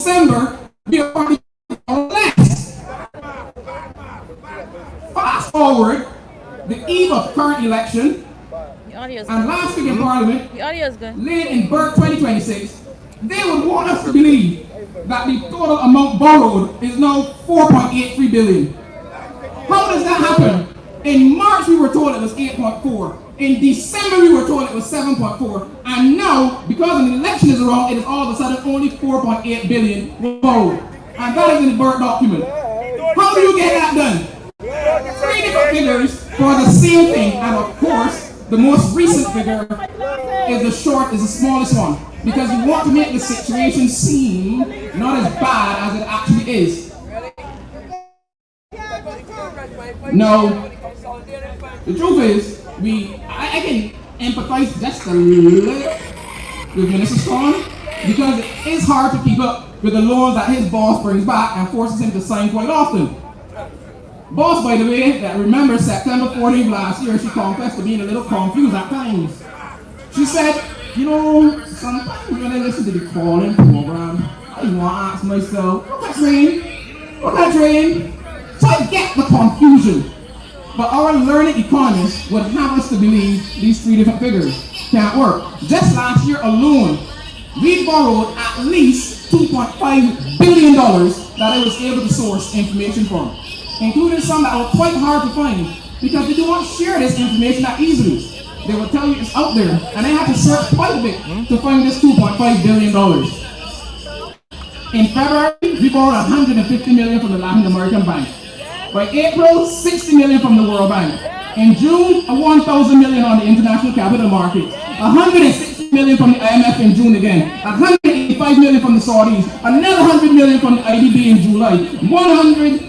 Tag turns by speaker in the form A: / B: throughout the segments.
A: December, we are going to less. Fast forward, the eve of current election, and last week in Parliament, late in Burke 2026, they would want us to believe that the total amount borrowed is now 4.83 billion. How does that happen? In March we were told it was 8.4. In December we were told it was 7.4. And now, because an election is around, it is all of a sudden only 4.8 billion borrowed. And that is in the Burke document. How do you get that done? 3 different figures for the same thing, and of course, the most recent figure is the smallest one, because you want to make the situation seem not as bad as it actually is. No, the truth is, I can empathize just a little with Minister Strong, because it is hard to keep up with the loans that his boss brings back and forces him to sign quite often. Boss, by the way, that remembers September 14th last year, she confessed to being a little confused at times. She said, sometimes when I listen to the calling program, I want to ask myself, what that train? So I get the confusion. But our learned economists would have us to believe these 3 different figures can't work. Just last year alone, we borrowed at least $2.5 billion that I was able to source information from, including some that were quite hard to find because they do not share this information that easily. They will tell you it's out there, and I had to search quite a bit to find this $2.5 billion. In February, we borrowed $150 million from the Latin American Bank. By April, $60 million from the World Bank. In June, $1,000 million on the international capital markets. $160 million from the IMF in June again. $185 million from the Saudis. Another $100 million from the IDB in July. $100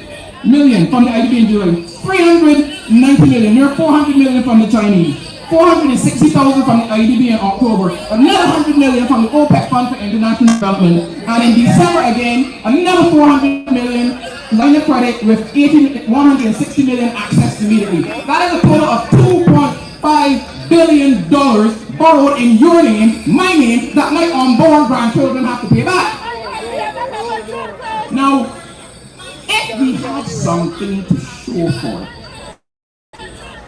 A: million from the IDB in July. $390 million. Near $400 million from the Chinese. $460,000 from the IDB in October. Another $100 million from the OPEC Fund for International Development. And in December again, another $400 million line of credit with $160 million accessed immediately. That is a total of $2.5 billion borrowed in your name, my name, that my unborn grandchildren have to pay back. Now, if we have something to show for it,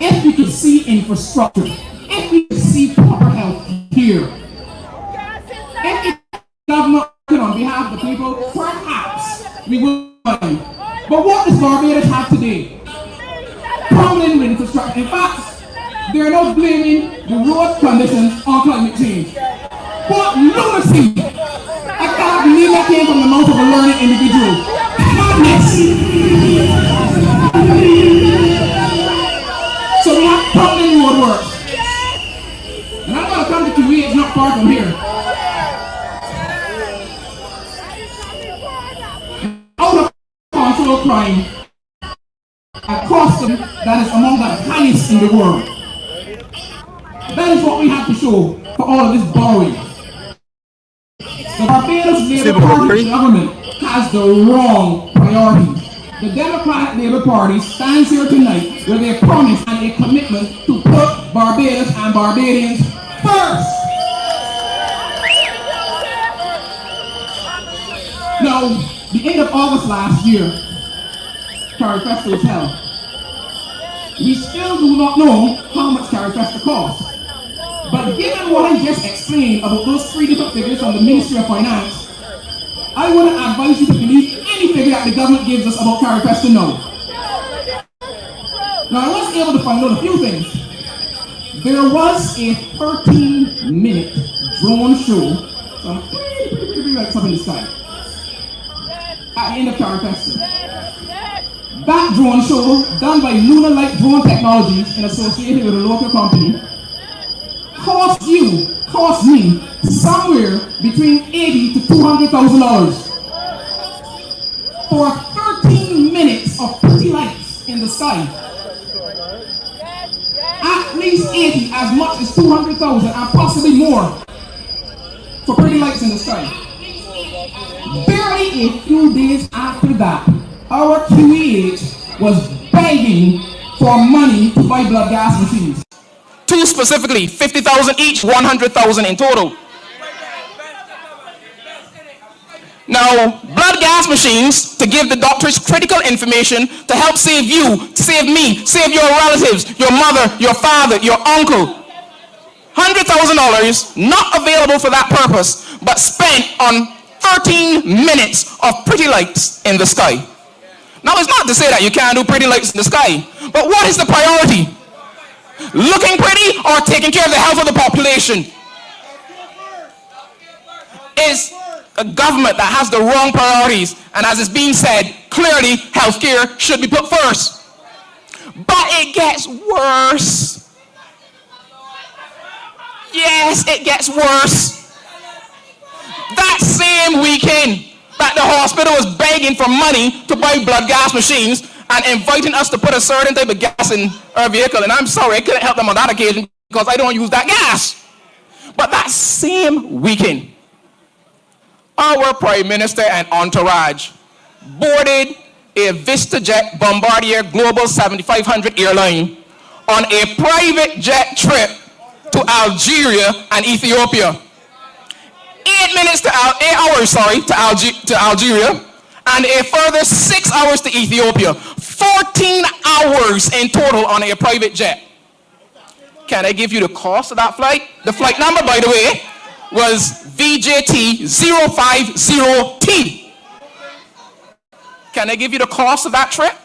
A: if we could see infrastructure, if we could see proper health here, if the government on behalf of the people, perhaps we will. But what does Barbados have today? Prominent infrastructure. In fact, they are now blaming the road conditions on climate change. What lunacy! I cannot believe that came from the mouth of a learned individual. Madness! So we have prominent road works. And I'm going to come to Kuwait, it's not far from here. Out of control crime, a cost that is among the highest in the world. That is what we have to show for all of this borrowing. The Barbados Labour Party government has the wrong priorities. The Democratic Labour Party stands here tonight with a promise and a commitment to put Barbados and Barbadians first. Now, the end of August last year, Carifesta was held. We still do not know how much Carifesta costs. But given what I just explained about those 3 different figures from the Ministry of Finance, I wouldn't advise you to believe any figure that the government gives us about Carifesta now. Now, I was able to find out a few things. There was a 13-minute drone show, like something in the sky, at the end of Carifesta. That drone show, done by Lunar Light Drone Technologies and associated with a local company, cost me somewhere between $80,000 to $200,000 for 13 minutes of pretty lights in the sky. At least 80, as much as 200,000, and possibly more for pretty lights in the sky. Barely a few days after that, our QEH was begging for money to buy blood gas machines. 2 specifically, 50,000 each, 100,000 in total. Now, blood gas machines to give the doctors critical information to help save you, save me, save your relatives, your mother, your father, your uncle. $100,000 not available for that purpose, but spent on 13 minutes of pretty lights in the sky. Now, it's not to say that you can't do pretty lights in the sky, but what is the priority? Looking pretty or taking care of the health of the population? Is a government that has the wrong priorities, and as is being said, clearly healthcare should be put first. But it gets worse. Yes, it gets worse. That same weekend that the hospital was begging for money to buy blood gas machines and inviting us to put a certain type of gas in our vehicle, and I'm sorry, I couldn't help them on that occasion because I don't use that gas. But that same weekend, our Prime Minister and entourage boarded a VistaJet Bombardier Global 7500 airline on a private jet trip to Algeria and Ethiopia. 8 hours to Algeria, and a further 6 hours to Ethiopia. 14 hours in total on a private jet. Can I give you the cost of that flight? The flight number, by the way, was VJT050T. Can I give you the cost of that trip?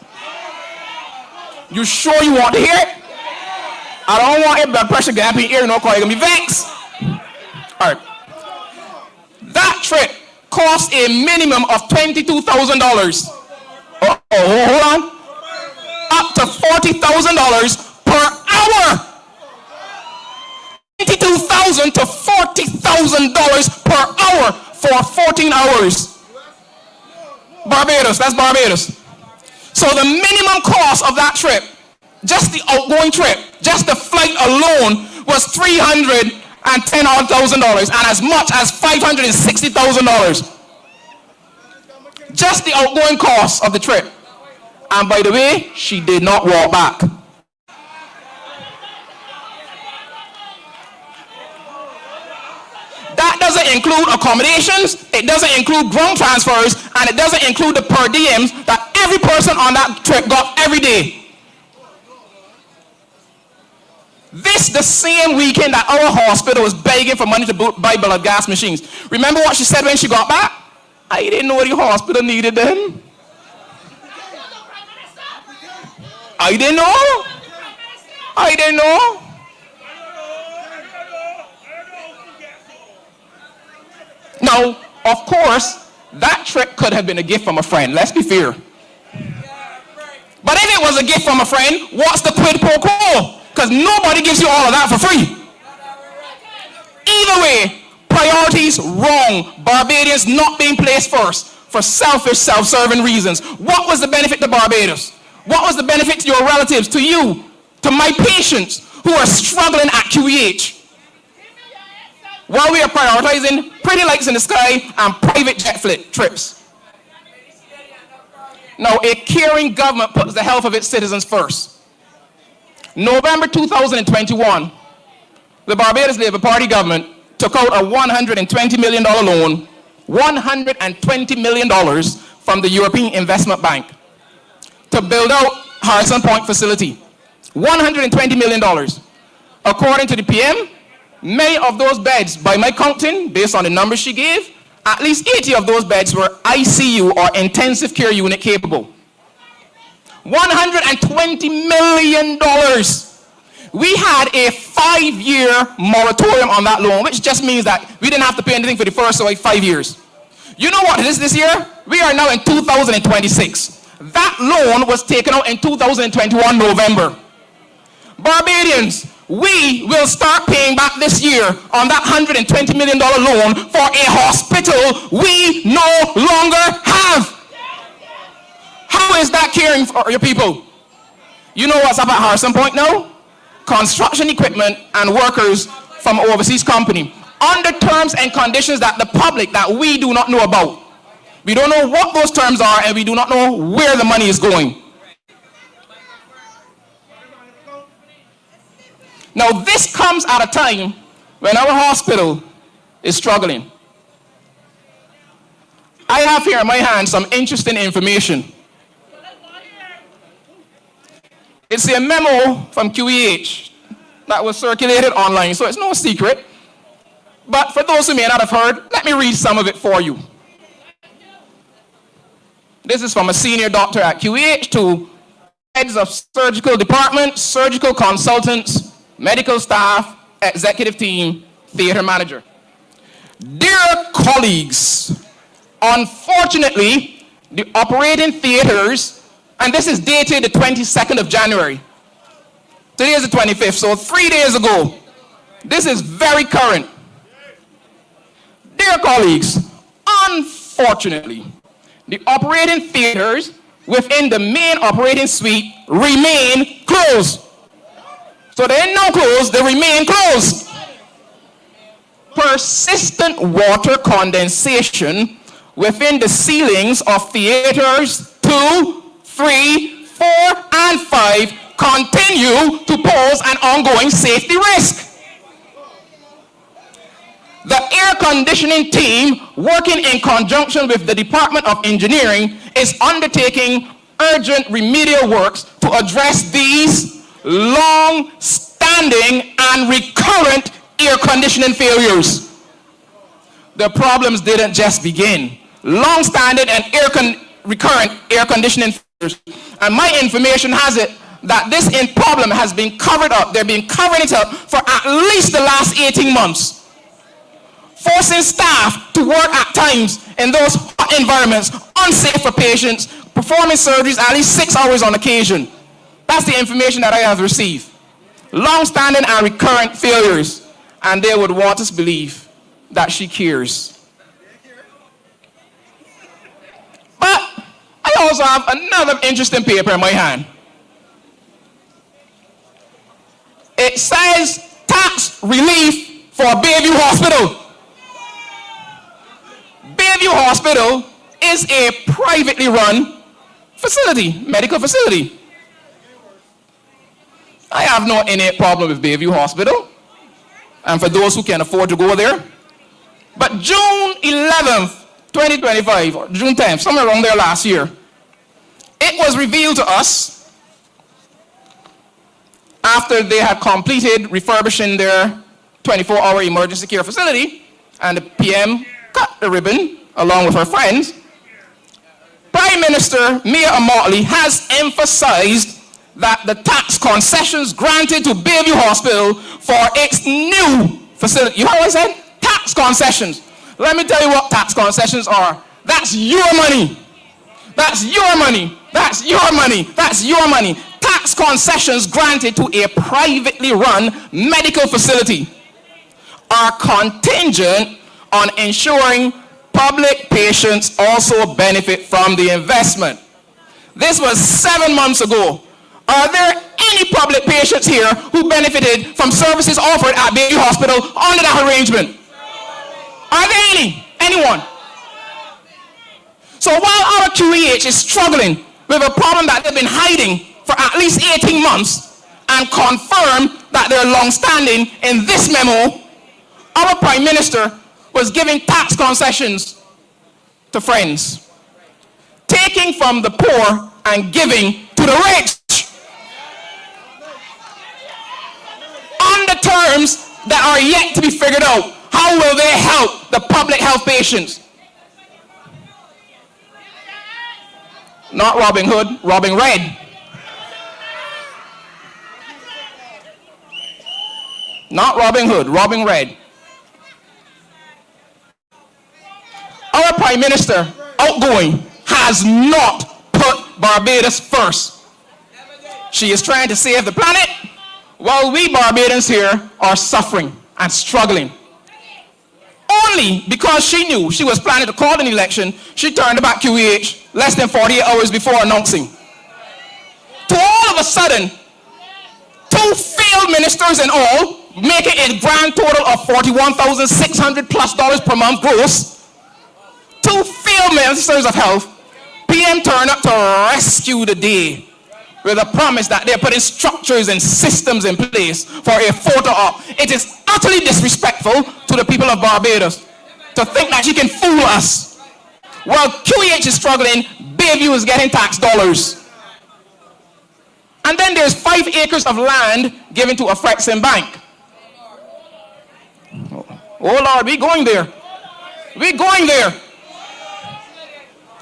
A: You sure you want to hear it? I don't want your blood pressure gap in your ear, no, because you're going to be vexed. All right. That trip cost a minimum of $22,000. Hold on. Up to $40,000 per hour. $22,000 to $40,000 per hour for 14 hours. Barbados, that's Barbados. So the minimum cost of that trip, just the outgoing trip, just the flight alone, was $310,000 and as much as $560,000. Just the outgoing cost of the trip. And by the way, she did not walk back. That doesn't include accommodations, it doesn't include ground transfers, and it doesn't include the per diems that every person on that trip got every day. This the same weekend that our hospital was begging for money to buy blood gas machines. Remember what she said when she got back? I didn't know the hospital needed them. I didn't know. I didn't know. Now, of course, that trip could have been a gift from a friend. Let's be fair. But if it was a gift from a friend, what's the quid pro quo? Because nobody gives you all of that for free. Either way, priorities wrong. Barbadians not being placed first for selfish, self-serving reasons. What was the benefit to Barbados? What was the benefit to your relatives, to you, to my patients who are struggling at QEH? While we are prioritizing pretty lights in the sky and private jet trips. Now, a caring government puts the health of its citizens first. November 2021, the Barbados Labour Party government took out a $120 million loan, $120 million from the European Investment Bank to build out Harrison Point facility. $120 million. According to the PM, many of those beds, by my counting, based on the numbers she gave, at least 80 of those beds were ICU or intensive care unit capable. $120 million. We had a 5-year moratorium on that loan, which just means that we didn't have to pay anything for the first 5 years. You know what it is this year? We are now in 2026. That loan was taken out in 2021 November. Barbadians, we will start paying back this year on that $120 million loan for a hospital we no longer have. How is that caring for your people? You know what's up at Harrison Point now? Construction equipment and workers from overseas company under terms and conditions that the public, that we do not know about. We don't know what those terms are, and we do not know where the money is going. Now, this comes at a time when our hospital is struggling. I have here in my hand some interesting information. It's a memo from QEH that was circulated online, so it's no secret. But for those who may not have heard, let me read some of it for you. This is from a senior doctor at QEH to heads of surgical departments, surgical consultants, medical staff, executive team, theater manager. Dear colleagues, unfortunately, the operating theaters, and this is dated the 22nd of January. Today is the 25th, so 3 days ago. This is very current. Dear colleagues, unfortunately, the operating theaters within the main operating suite remain closed. So they ain't no closed, they remain closed. Persistent water condensation within the ceilings of theaters 2, 3, 4, and 5 continue to pose an ongoing safety risk. The air conditioning team, working in conjunction with the Department of Engineering, is undertaking urgent remedial works to address these long-standing and recurrent air conditioning failures. The problems didn't just begin. Long-standing and recurrent air conditioning failures. And my information has it that this problem has been covered up. They've been covering it up for at least the last 18 months. Forcing staff to work at times in those hot environments, unsafe for patients, performing surgeries at least 6 hours on occasion. That's the information that I have received. Long-standing and recurrent failures, and they would want us to believe that she cares. But I also have another interesting paper in my hand. It says tax relief for Bayview Hospital. Bayview Hospital is a privately run facility, medical facility. I have no innate problem with Bayview Hospital, and for those who can afford to go there. But June 11th, 2025, or June 10th, somewhere around there last year, it was revealed to us after they had completed refurbishing their 24-hour emergency care facility, and the PM cut the ribbon along with her friends. Prime Minister Mia Amotley has emphasized that the tax concessions granted to Bayview Hospital for its new facility. You know what I said? Tax concessions. Let me tell you what tax concessions are. That's your money. That's your money. That's your money. That's your money. Tax concessions granted to a privately run medical facility are contingent on ensuring public patients also benefit from the investment. This was 7 months ago. Are there any public patients here who benefited from services offered at Bayview Hospital under that arrangement? Are there any? Anyone? So while our QEH is struggling with a problem that they've been hiding for at least 18 months and confirmed that they're long-standing in this memo, our Prime Minister was giving tax concessions to friends, taking from the poor and giving to the rich, under terms that are yet to be figured out. How will they help the public health patients? Not Robin Hood, robbing red. Not Robin Hood, robbing red. Our Prime Minister, outgoing, has not put Barbados first. She is trying to save the planet, while we Barbadians here are suffering and struggling. Only because she knew she was planning to call an election, she turned back QEH less than 48 hours before announcing. To all of a sudden, 2 failed ministers in all, making a grand total of $41,600 plus per month gross. 2 failed ministers of health, PM turned up to rescue the day with a promise that they're putting structures and systems in place for a photo op. It is utterly disrespectful to the people of Barbados to think that she can fool us. While QEH is struggling, Bayview is getting tax dollars. And then there's 5 acres of land given to a Frexim bank. Oh Lord, we're going there. We're going there.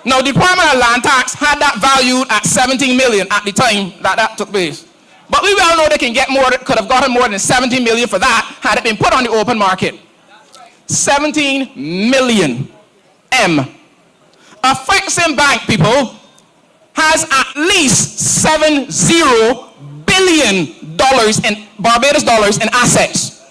A: Now, the Department of Land Tax had that valued at 17 million at the time that took place. But we well know they can get more, could have gotten more than 17 million for that had it been put on the open market. 17 million M. A Frexim bank, people, has at least $70 billion in Barbados dollars in assets.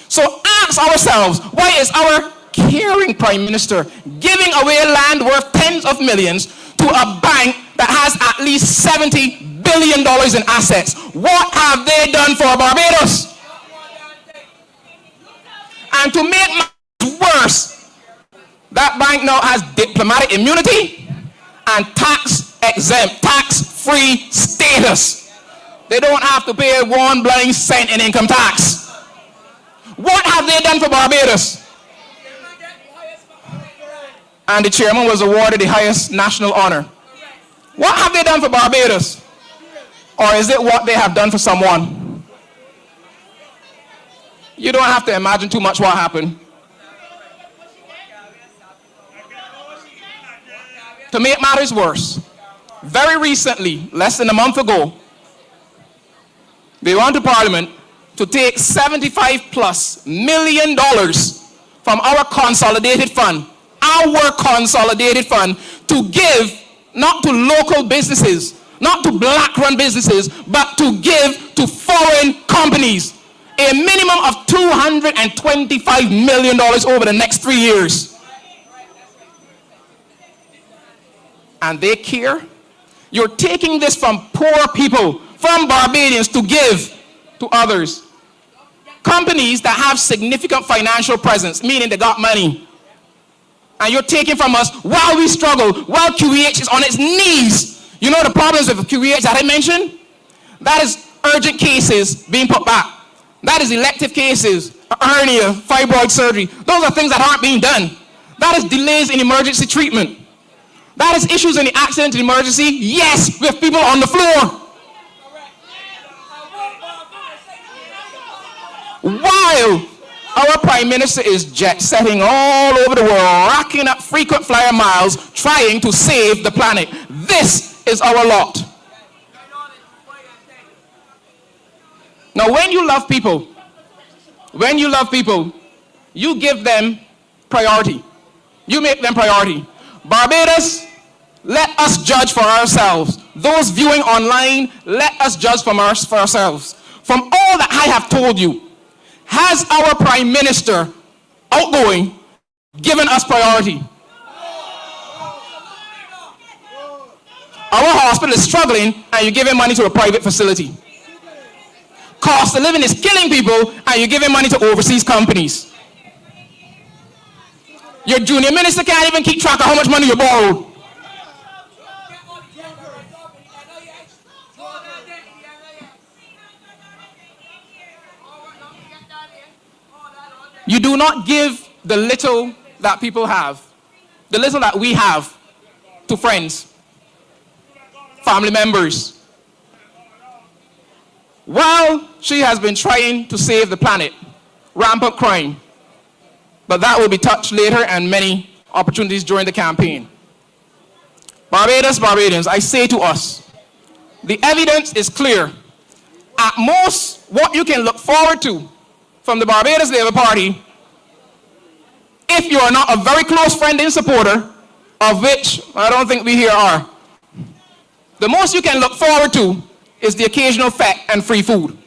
A: So ask ourselves, why is our caring Prime Minister giving away land worth tens of millions to a bank that has at least $70 billion in assets? What have they done for Barbados? And to make matters worse, that bank now has diplomatic immunity and tax-exempt, tax-free status. They don't have to pay 1 blind cent in income tax. What have they done for Barbados? And the chairman was awarded the highest national honor. What have they done for Barbados? Or is it what they have done for someone? You don't have to imagine too much what happened. To make matters worse, very recently, less than a month ago, they went to Parliament to take $75+ million from our consolidated fund, to give not to local businesses, not to black-run businesses, but to give to foreign companies a minimum of $225 million over the next 3 years. And they care? You're taking this from poor people, from Barbadians, to give to others. Companies that have significant financial presence, meaning they got money. And you're taking from us while we struggle, while QEH is on its knees. You know the problems with QEH that I mentioned? That is urgent cases being put back. That is elective cases, hernia, fibroid surgery. Those are things that aren't being done. That is delays in emergency treatment. That is issues in the accident and emergency, yes, with people on the floor. While our Prime Minister is jet-setting all over the world, racking up frequent flyer miles, trying to save the planet. This is our lot. Now, when you love people, you give them priority. You make them priority. Barbados, let us judge for ourselves. Those viewing online, let us judge for ourselves. From all that I have told you, has our Prime Minister, outgoing, given us priority? Our hospital is struggling and you're giving money to a private facility. Cost of living is killing people and you're giving money to overseas companies. Your junior minister can't even keep track of how much money you borrowed. You do not give the little that people have, the little that we have, to friends, family members. While she has been trying to save the planet, rampant crime, but that will be touched later and many opportunities during the campaign. Barbados, Barbadians, I say to us, the evidence is clear. At most, what you can look forward to from the Barbados Labour Party, if you are not a very close friend and supporter, of which I don't think we here are, the most you can look forward to is the occasional fat and free food.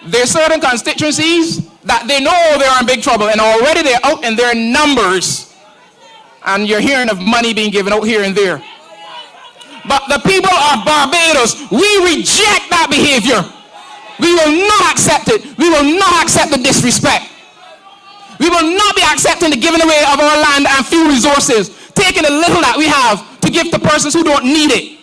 A: There are certain constituencies that they know they are in big trouble and already they're out in their numbers, and you're hearing of money being given out here and there. But the people of Barbados, we reject that behavior. We will not accept it. We will not accept the disrespect. We will not be accepting the giving away of our land and few resources, taking the little that we have to give to persons who don't need it.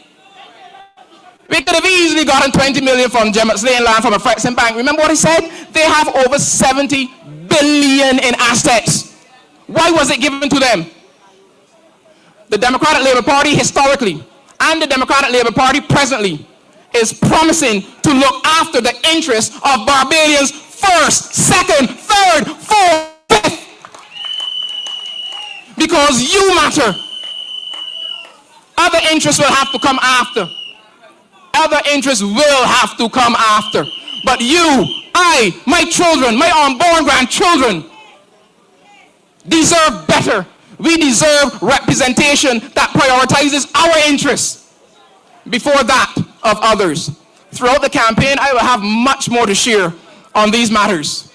A: We could have easily gotten 20 million from Gemma's Lane land from a Frexim bank. Remember what he said? They have over 70 billion in assets. Why was it given to them? the Democratic Labour Party historically and the Democratic Labour Party presently is promising to look after the interests of Barbadians first, second, third, fourth, fifth. Because you matter. Other interests will have to come after. Other interests will have to come after. But you, I, my children, my unborn grandchildren deserve better. We deserve representation that prioritizes our interests before that of others. Throughout the campaign, I will have much more to share on these matters.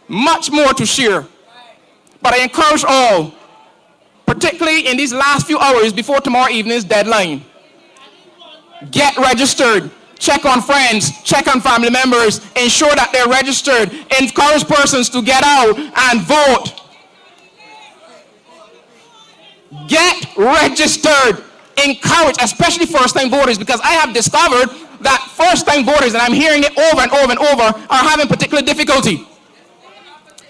A: Much more to share. But I encourage all, particularly in these last few hours before tomorrow evening's deadline, get registered. Check on friends, check on family members, ensure that they're registered, encourage persons to get out and vote. Get registered, encourage, especially first-time voters, because I have discovered that first-time voters, and I'm hearing it over and over and over, are having particular difficulty.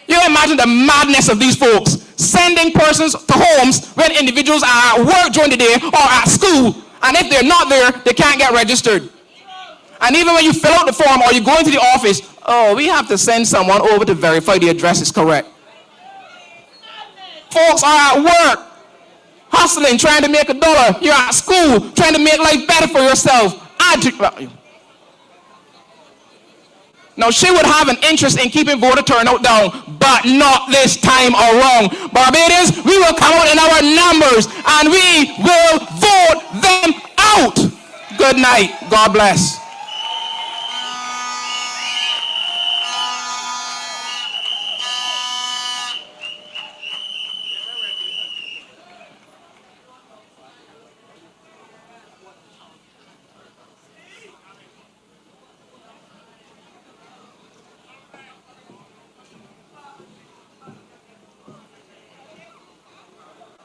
A: You imagine the madness of these folks, sending persons to homes when individuals are at work during the day or at school, and if they're not there, they can't get registered. And even when you fill out the form or you go into the office, oh, we have to send someone over to verify the address is correct. Folks are at work, hustling, trying to make $1. You're at school, trying to make life better for yourself. Now, she would have an interest in keeping voter turnout down, but not this time around. Barbadians, we will come out in our numbers, and we will vote them out. Good night. God bless.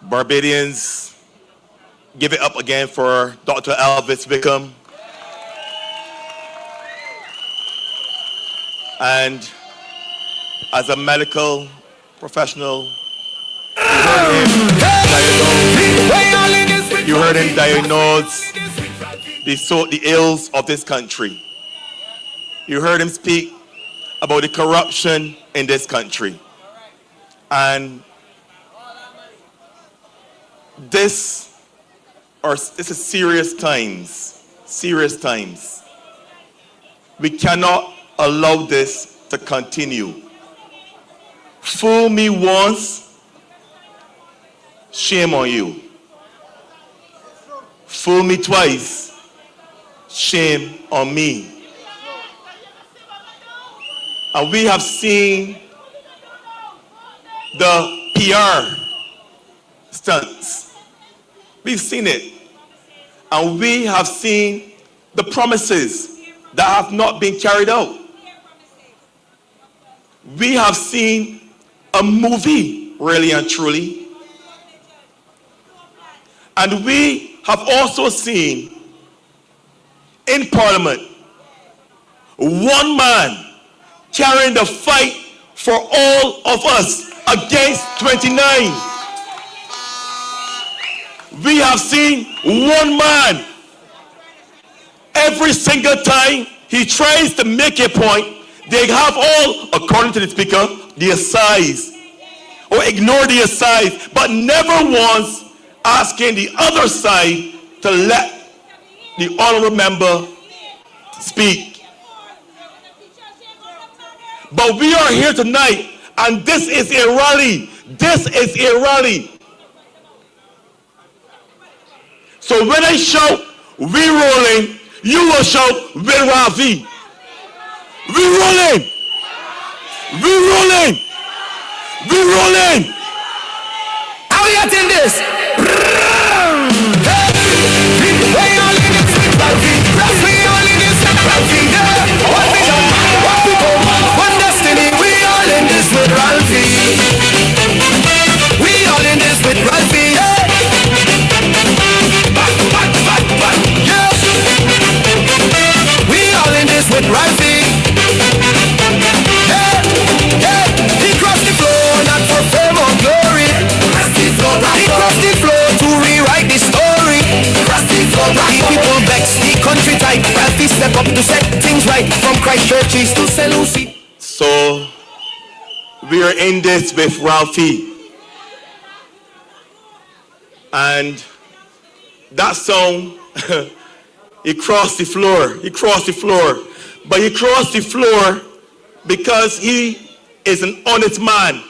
B: Barbadians, give it up again for Dr. Elvis Wickham. And as a medical professional, you heard him diagnose the ills of this country. You heard him speak about the corruption in this country. And this is serious times, serious times. We cannot allow this to continue. Fool me once, shame on you. Fool me twice, shame on me. And we have seen the PR stunts. We've seen it. And we have seen the promises that have not been carried out. We have seen a movie, really and truly. And we have also seen in Parliament one man carrying the fight for all of us against 29. We have seen one man every single time he tries to make a point. They have all, according to the speaker, the asides or ignore the asides, but never once asking the other side to let the honorable member speak. But we are here tonight, and this is a rally. This is a rally. So when I shout, we rolling, you will shout, we ravi. We rolling. We rolling. We rolling. How are you getting this? One destiny, we all in this with Ralphie. We all in this with Ralphie. With Ralphie, he crossed the floor not for fame or glory. He crossed the So we are in this with Ralphie. And that song, he crossed the floor. He crossed the floor. But he crossed the floor because he is an honest man.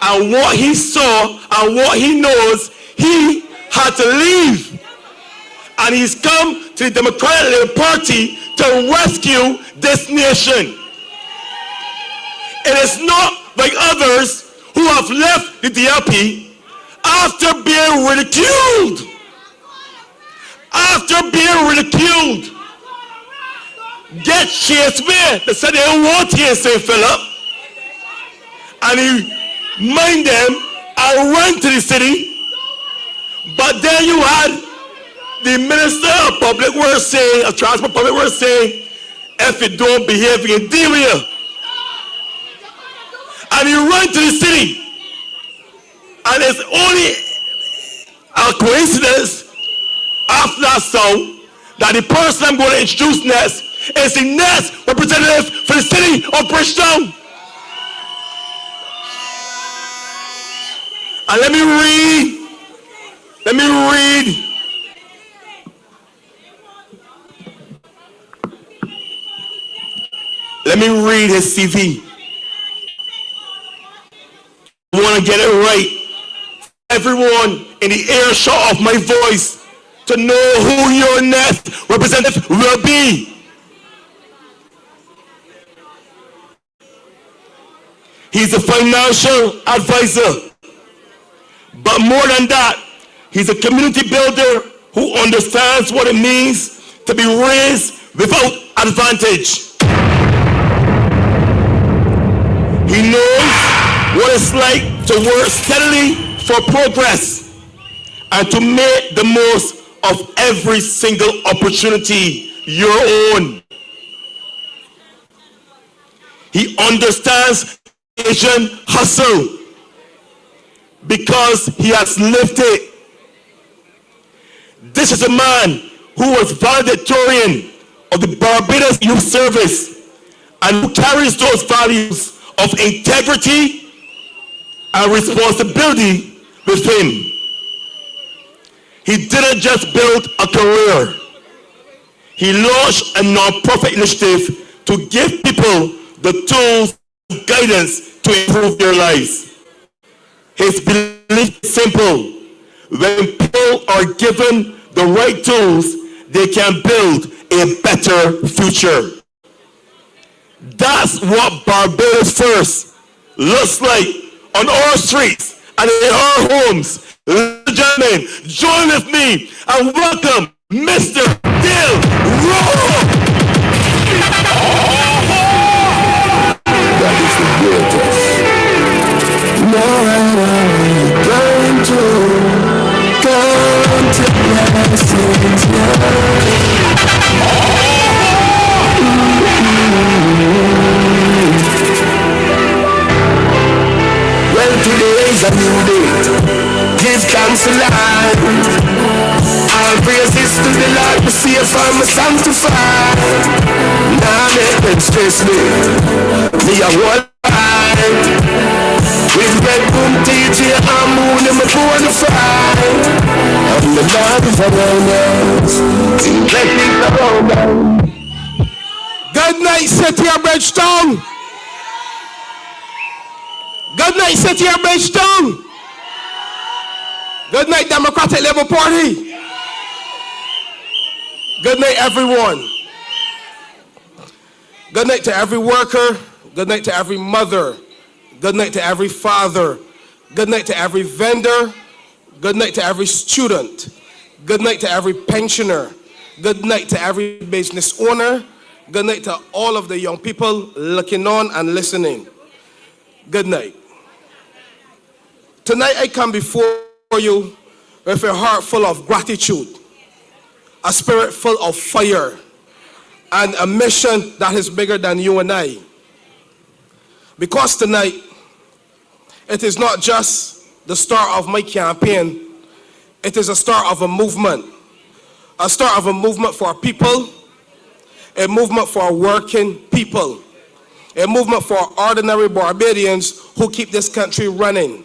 B: And what he saw and what he knows, he had to leave. And he's come to the Democratic Party to rescue this nation. It is not like others who have left the DLP after being ridiculed. After being ridiculed. Get Chase Man. They said they don't want here, St. Philip. And he mined them and went to the city. But then you had the Minister of Public Works saying, of Transport Public Works saying, if you don't behave, we can deal with you. And he ran to the city. And it's only a coincidence after that song that the person I'm going to introduce next is the next representative for the city of Bridgetown. And let me read his CV. I want to get it right. Everyone in the earshot of my voice to know who your next representative will be. He's a financial advisor. But more than that, he's a community builder who understands what it means to be raised without advantage. He knows what it's like to work steadily for progress and to make the most of every single opportunity your own. He understands Asian hustle because he has lived it. This is a man who was valedictorian of the Barbados Youth Service and who carries those values of integrity and responsibility with him. He didn't just build a career. He launched a non-profit initiative to give people the tools and guidance to improve their lives. His belief is simple. When people are given the right tools, they can build a better future. That's what Barbados First looks like on our streets and in our homes. Ladies and gentlemen, join with me and welcome Mr. Dale Rowe.
C: That is the greatest. Now I'm going to come to blessings now. Well, today is a new day. Give thanks to life. All praises to the Lord, the safe and my sanctified. Now make them stress me. Me a whole life. With red boom, TJ and moon in my bonafide. I'm the Lord of around us. Blessings around us.
D: Good night, City of Bridgetown. Good night, City of Bridgetown. Good night, Democratic Labour Party. Good night, everyone. Good night to every worker. Good night to every mother. Good night to every father. Good night to every vendor. Good night to every student. Good night to every pensioner. Good night to every business owner. Good night to all of the young people looking on and listening. Good night. Tonight I come before you with a heart full of gratitude, a spirit full of fire, and a mission that is bigger than you and I. Because tonight, it is not just the start of my campaign, it is a start of a movement. A start of a movement for people. a movement for working people, a movement for ordinary Barbadians who keep this country running.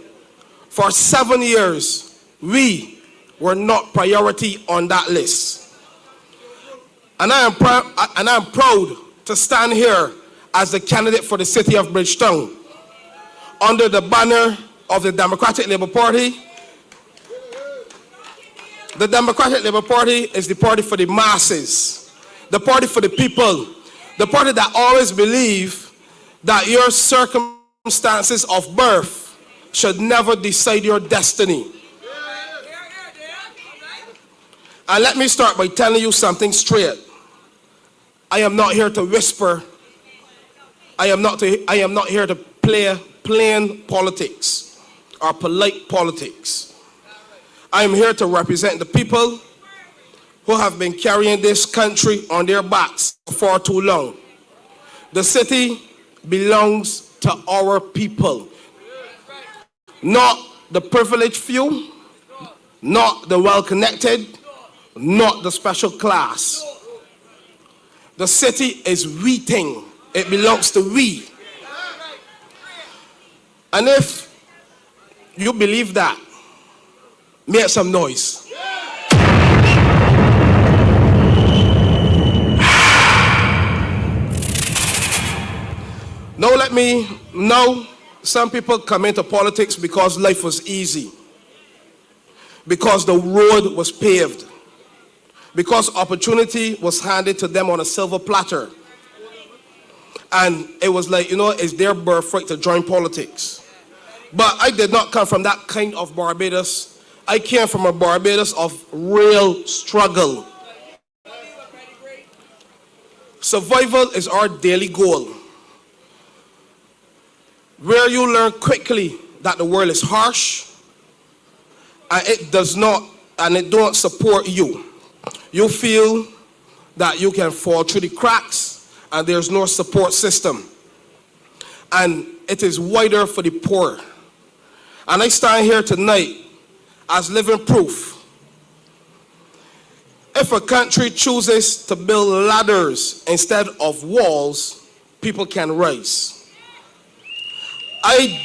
D: For 7 years, we were not priority on that list. And I am proud to stand here as the candidate for the city of Bridgetown under the banner of the Democratic Labour Party. The Democratic Labour Party is the party for the masses, the party for the people, the party that always believe that your circumstances of birth should never decide your destiny. And let me start by telling you something straight. I am not here to whisper. I am not here to play plain politics or polite politics. I am here to represent the people who have been carrying this country on their backs for far too long. The city belongs to our people, not the privileged few, not the well-connected, not the special class. The city is we thing. It belongs to we. And if you believe that, make some noise. Now some people come into politics because life was easy, because the road was paved, because opportunity was handed to them on a silver platter. And it was like, it's their birthright to join politics. But I did not come from that kind of Barbados. I came from a Barbados of real struggle. Survival is our daily goal, where you learn quickly that the world is harsh and it don't support you. You feel that you can fall through the cracks and there's no support system. And it is wider for the poor. And I stand here tonight as living proof. If a country chooses to build ladders instead of walls, people can rise. I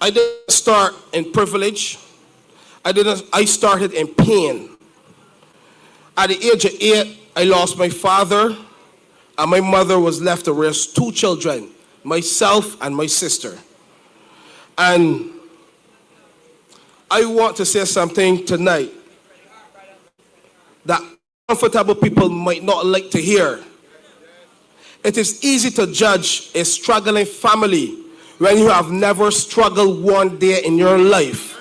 D: didn't start in privilege. I started in pain. At the age of 8, I lost my father, and my mother was left to raise 2 children, myself and my sister. And I want to say something tonight that comfortable people might not like to hear. It is easy to judge a struggling family when you have never struggled one day in your life.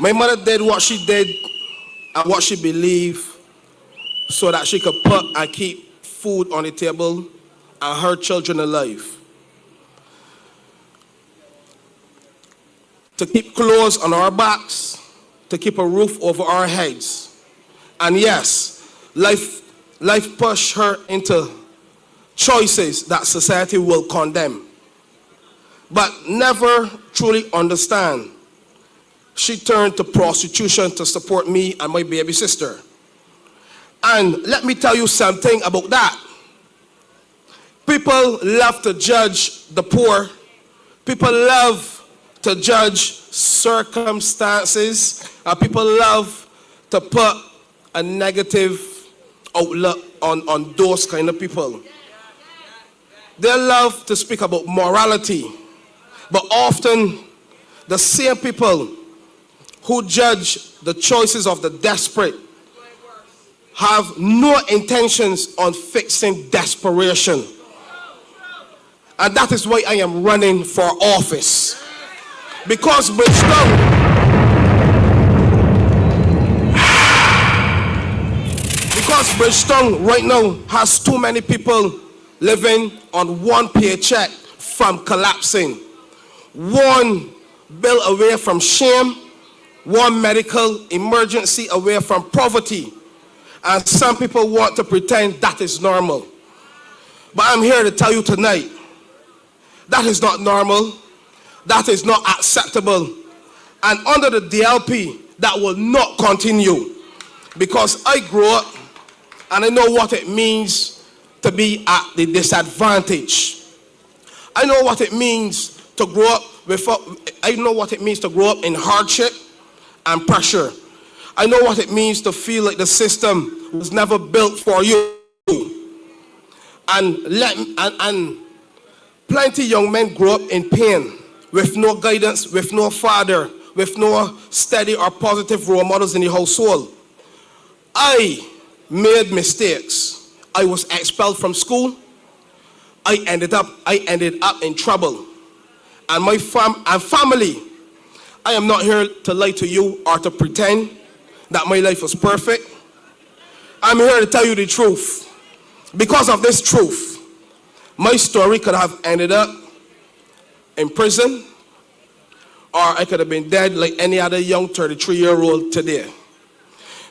D: My mother did what she did and what she believed so that she could put and keep food on the table and her children alive. To keep clothes on our backs, to keep a roof over our heads. And yes, life pushed her into choices that society will condemn, but never truly understand. She turned to prostitution to support me and my baby sister. And let me tell you something about that. People love to judge the poor. People love to judge circumstances. People love to put a negative outlook on those kind of people. They love to speak about morality. But often, the same people who judge the choices of the desperate have no intentions on fixing desperation. And that is why I am running for office. Because Bridgetown right now has too many people living on one paycheck from collapsing. One bill away from shame, one medical emergency away from poverty. And some people want to pretend that is normal. But I'm here to tell you tonight, that is not normal. That is not acceptable. And under the DLP, that will not continue. Because I grew up and I know what it means to be at the disadvantage. I know what it means to grow up I know what it means to grow up in hardship and pressure. I know what it means to feel like the system was never built for you. And plenty young men grow up in pain with no guidance, with no father, with no steady or positive role models in the household. I made mistakes. I was expelled from school. I ended up in trouble. And my family, I am not here to lie to you or to pretend that my life was perfect. I'm here to tell you the truth. Because of this truth, my story could have ended up in prison, or I could have been dead like any other young 33-year-old today.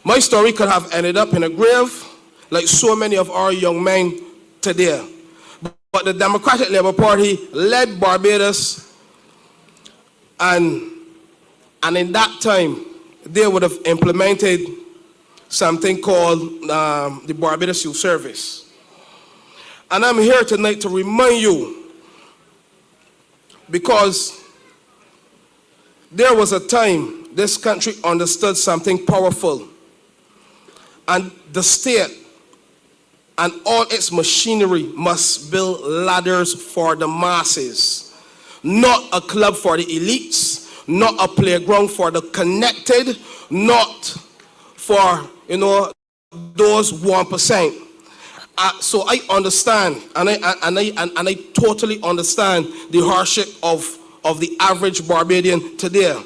D: My story could have ended up in a grave like so many of our young men today. But the Democratic Labour Party led Barbados, and in that time, they would have implemented something called the Barbados Youth Service. And I'm here tonight to remind you, because there was a time this country understood something powerful, and the state and all its machinery must build ladders for the masses. Not a club for the elites, not a playground for the connected, not for, those 1%. So I understand, and I totally understand the hardship of the average Barbadian today.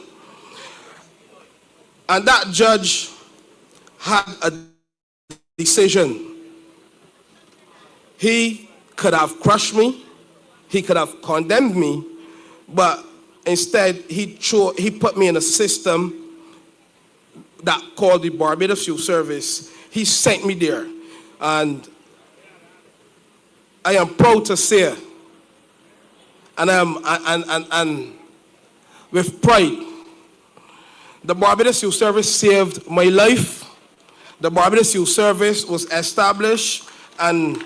D: And that judge had a decision. He could have crushed me, he could have condemned me, but instead he put me in a system that called the Barbados Youth Service. He sent me there, and I am proud to say, and with pride, the Barbados Youth Service saved my life. The Barbados Youth Service was established, and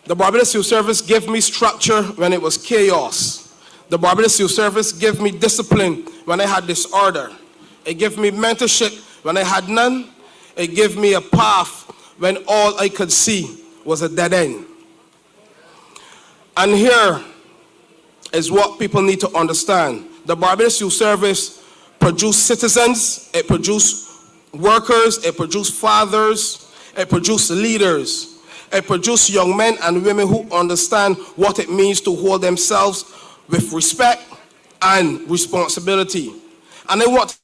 D: the Barbados Youth Service gave me structure when it was chaos. The Barbados Youth Service gave me discipline when I had disorder. It gave me mentorship when I had none. It gave me a path when all I could see was a dead end. And here is what people need to understand. The Barbados Youth Service produced citizens, it produced workers, it produced fathers, it produced leaders. It produces young men and women who understand what it means to hold themselves with respect and responsibility. And I want to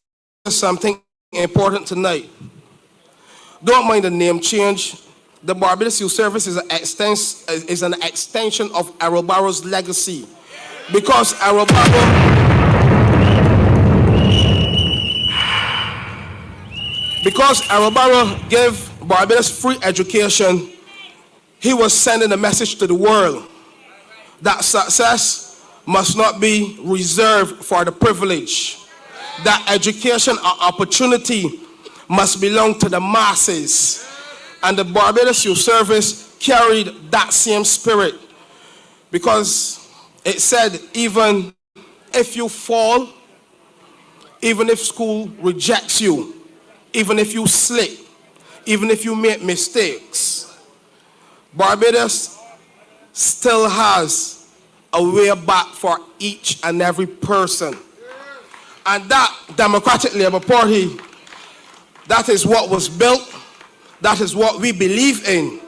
D: say something important tonight. Don't mind the name change. The Barbados Youth Service is an extension of Barbados' legacy. Because Barbados gave Barbados free education, he was sending a message to the world that success must not be reserved for the privileged. That education or opportunity must belong to the masses. And the Barbados Youth Service carried that same spirit, because it said, even if you fall, even if school rejects you, even if you slip, even if you make mistakes, Barbados still has a way back for each and every person. And that Democratic Labour Party, that is what was built, that is what we believe in.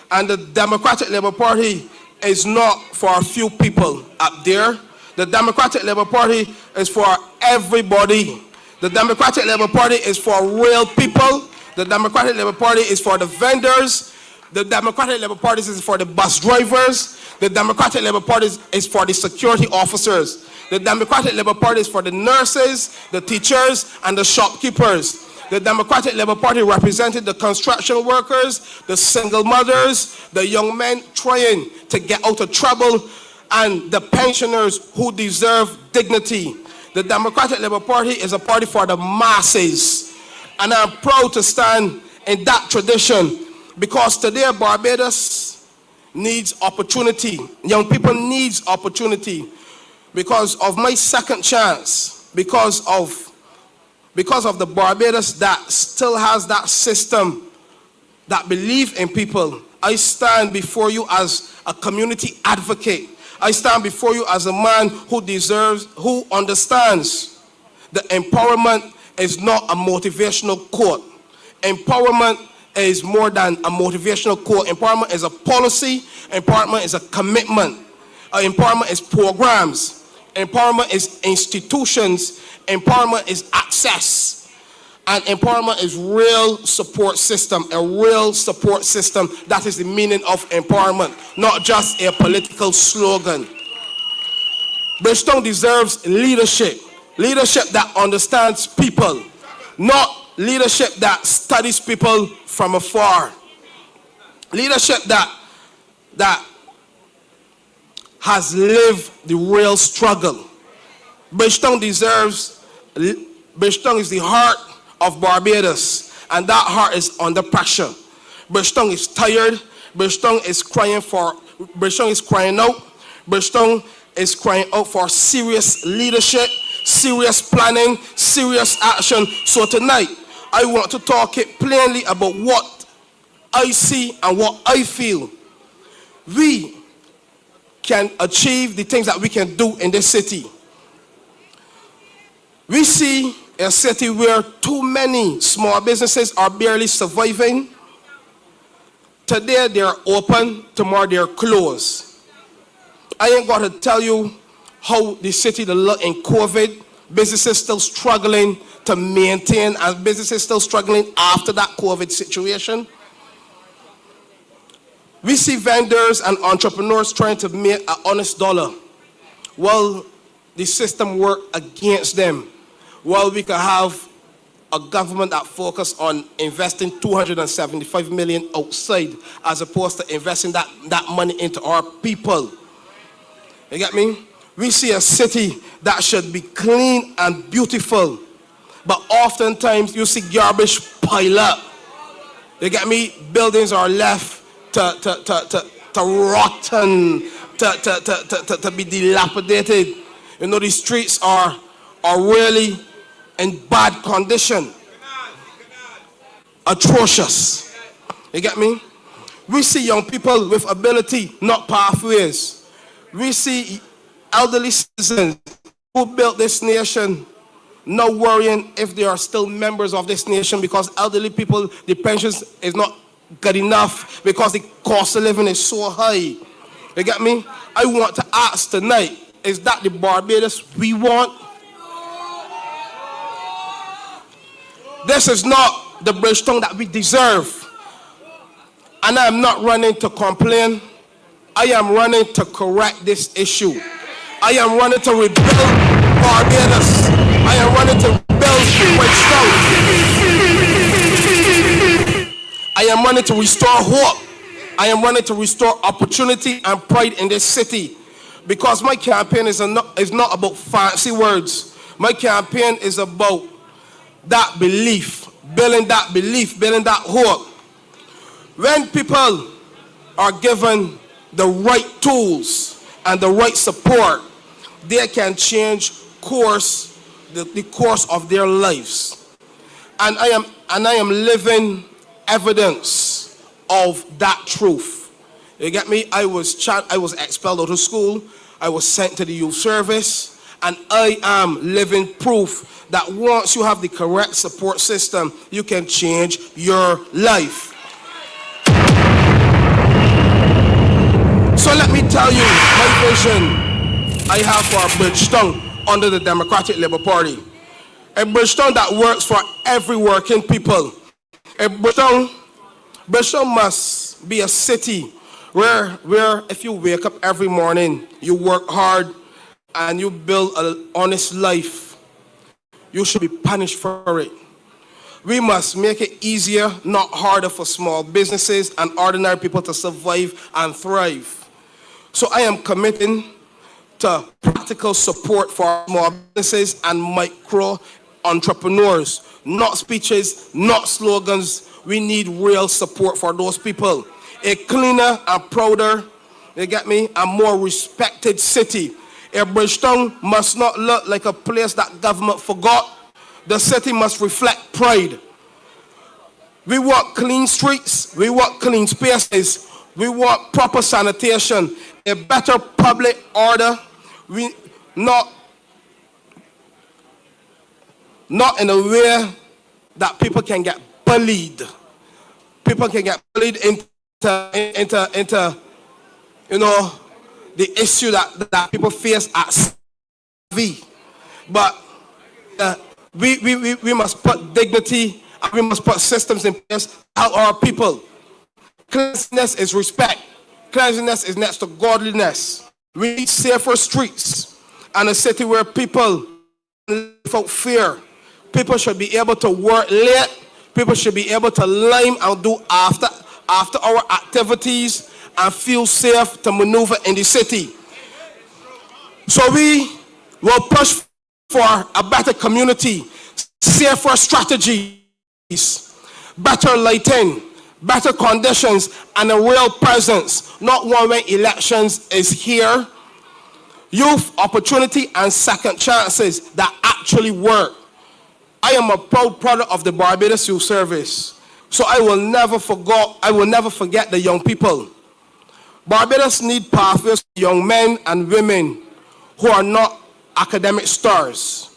D: And the Democratic Labour Party is not for a few people up there. The Democratic Labour Party is for everybody. The Democratic Labour Party is for real people. The Democratic Labour Party is for the vendors. The Democratic Labour Party is for the bus drivers. The Democratic Labour Party is for the security officers. The Democratic Labour Party is for the nurses, the teachers, and the shopkeepers. The Democratic Labour Party represented the construction workers, the single mothers, the young men trying to get out of trouble, and the pensioners who deserve dignity. The Democratic Labour Party is a party for the masses, and I'm proud to stand in that tradition because today Barbados needs opportunity. Young people needs opportunity because of my second chance, because of the Barbados that still has that system that believe in people. I stand before you as a community advocate. I stand before you as a man who understands that empowerment is not a motivational quote. Empowerment is more than a motivational quote. Empowerment is a policy. Empowerment is a commitment. Empowerment is programs. Empowerment is institutions. Empowerment is access. And empowerment is real support system, a real support system. That is the meaning of empowerment, not just a political slogan. Bridgetown deserves leadership. Leadership that understands people, not leadership that studies people from afar. Leadership that has lived the real struggle. Bridgetown is the heart of Barbados, and that heart is under pressure. Bridgetown is tired. Bridgetown is crying out. Bridgetown is crying out for serious leadership, serious planning, serious action. So tonight, I want to talk it plainly about what I see and what I feel. We can achieve the things that we can do in this city. We see a city where too many small businesses are barely surviving. Today they're open, tomorrow they're closed. I ain't got to tell you how the city look in COVID. Businesses still struggling to maintain, and businesses still struggling after that COVID situation. We see vendors and entrepreneurs trying to make an honest dollar. Well, the system work against them. Well, we can have a government that focus on investing 275 million outside as opposed to investing that money into our people. You get me? We see a city that should be clean and beautiful, but oftentimes you see garbage pile up. You get me? Buildings are left to rotten, to be dilapidated. You know, the streets are really in bad condition. Atrocious. You get me? We see young people with ability, not pathways. We see elderly citizens who built this nation not worrying if they are still members of this nation, because elderly people, the pensions is not good enough because the cost of living is so high. You get me? I want to ask tonight, is that the Barbados we want? This is not the Bridgetown that we deserve. And I am not running to complain. I am running to correct this issue. I am running to rebuild Barbados. I am running to rebuild Bridgetown. I am running to restore hope. I am running to restore opportunity and pride in this city. Because my campaign is not about fancy words. My campaign is about that belief, building that hope. When people are given the right tools and the right support, they can change the course of their lives. And I am living evidence of that truth. You get me? I was expelled out of school. I was sent to the youth service. And I am living proof that once you have the correct support system, you can change your life. So let me tell you my vision I have for Bridgetown under the Democratic Labour Party. A Bridgetown that works for every working people. A Bridgetown must be a city where if you wake up every morning, you work hard, and you build an honest life, you should be punished for it. We must make it easier, not harder, for small businesses and ordinary people to survive and thrive. So I am committing to practical support for small businesses and micro entrepreneurs. Not speeches, not slogans. We need real support for those people. A cleaner and prouder, you get me, a more respected city. A Bridgetown must not look like a place that government forgot. The city must reflect pride. We want clean streets. We want clean spaces. We want proper sanitation, a better public order. We not in a way that people can get bullied. People can get bullied into the issue that people face at CV. But we must put dignity and we must put systems in place to help our people. Cleanliness is respect. Cleanliness is next to godliness. We need safer streets and a city where people live without fear. People should be able to work late. People should be able to lime and do after our activities and feel safe to maneuver in the city. So we will push for a better community, safer strategies, better lighting, better conditions, and a real presence, not one when elections is here. Youth opportunity and second chances that actually work. I am a proud product of the Barbados Youth Service, so I will never forget the young people. Barbados need pathways for young men and women who are not academic stars,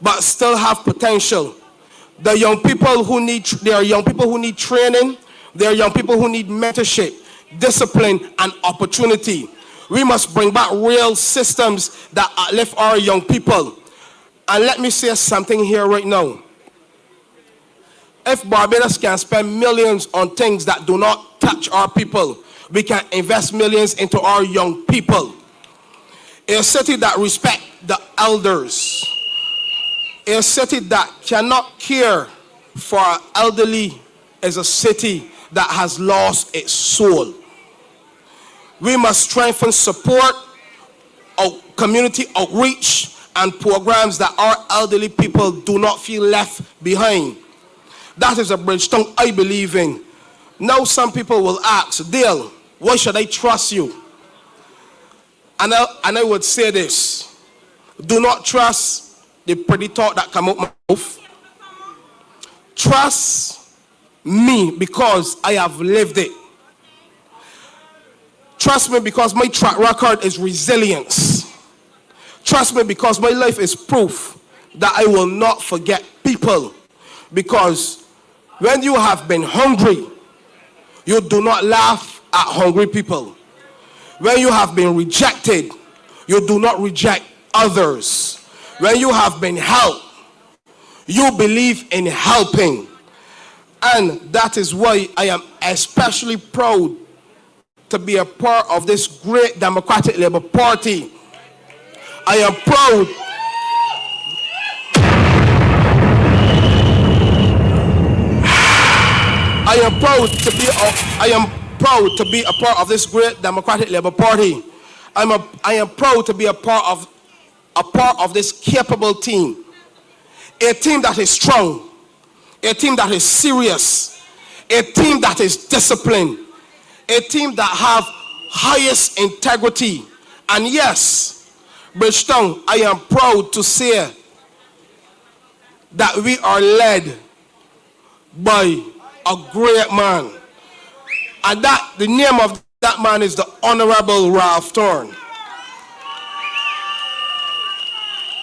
D: but still have potential. There are young people who need training. There are young people who need mentorship, discipline, and opportunity. We must bring back real systems that uplift our young people. And let me say something here right now. If Barbados can spend millions on things that do not touch our people, we can invest millions into our young people. A city that respects the elders. A city that cannot care for our elderly is a city that has lost its soul. We must strengthen support, community outreach, and programs that our elderly people do not feel left behind. That is a Bridgetown I believe in. Now some people will ask, Dale, why should I trust you? And I would say this: do not trust the pretty talk that come out my mouth. Trust me because I have lived it. Trust me because my track record is resilience. Trust me because my life is proof that I will not forget people. Because when you have been hungry, you do not laugh at hungry people. When you have been rejected, you do not reject others. When you have been helped, you believe in helping. And that is why I am especially proud to be a part of this great Democratic Labour Party. I am proud to be a part of this great Democratic Labour Party. I am proud to be a part of this capable team. A team that is strong, a team that is serious, a team that is disciplined, a team that have highest integrity. And yes, Bridgetown, I am proud to say that we are led by a great man. And that the name of that man is the Honorable Ralph Thorne.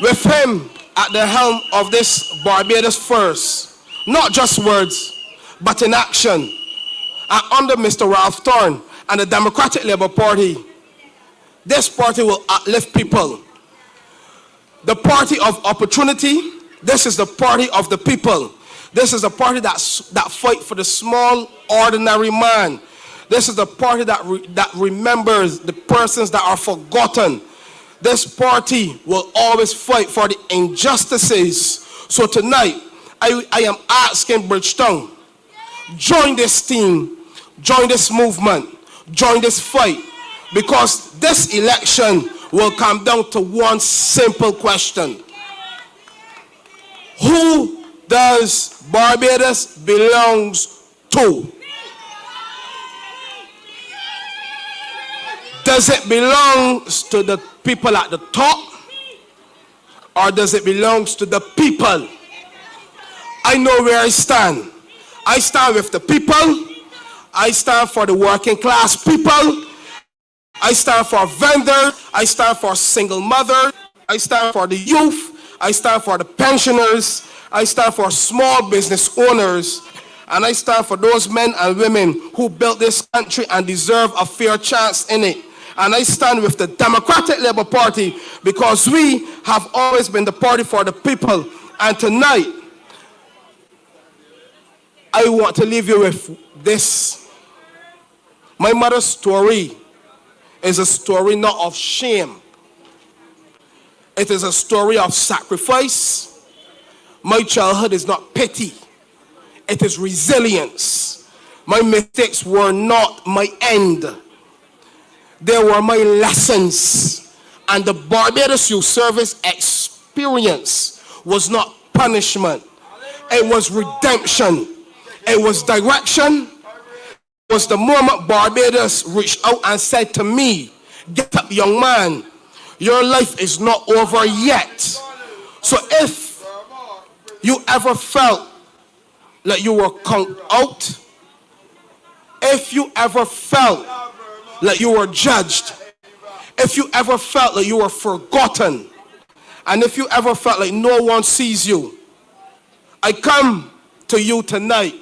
D: With him at the helm of this Barbados first, not just words, but in action. And under Mr. Ralph Thorne and the Democratic Labour Party, this party will uplift people. The party of opportunity, this is the party of the people. This is a party that fight for the small, ordinary man. This is the party that remembers the persons that are forgotten. This party will always fight for the injustices. So tonight, I am asking Bridgetown, join this team, join this movement, join this fight, because this election will come down to one simple question. Who does Barbados belongs to? Does it belong to the people at the top, or does it belong to the people? I know where I stand. I stand with the people. I stand for the working class people. I stand for vendors. I stand for single mothers. I stand for the youth. I stand for the pensioners. I stand for small business owners. And I stand for those men and women who built this country and deserve a fair chance in it. And I stand with the Democratic Labour Party because we have always been the party for the people. And tonight, I want to leave you with this. My mother's story is a story not of shame. It is a story of sacrifice. My childhood is not petty. It is resilience. My mistakes were not my end. They were my lessons. And the Barbados Youth Service experience was not punishment. It was redemption. It was direction. It was the moment Barbados reached out and said to me, "Get up, young man. Your life is not over yet." So if you ever felt like you were counted out, if you ever felt like you were judged, if you ever felt like you were forgotten, and if you ever felt like no one sees you, I come to you tonight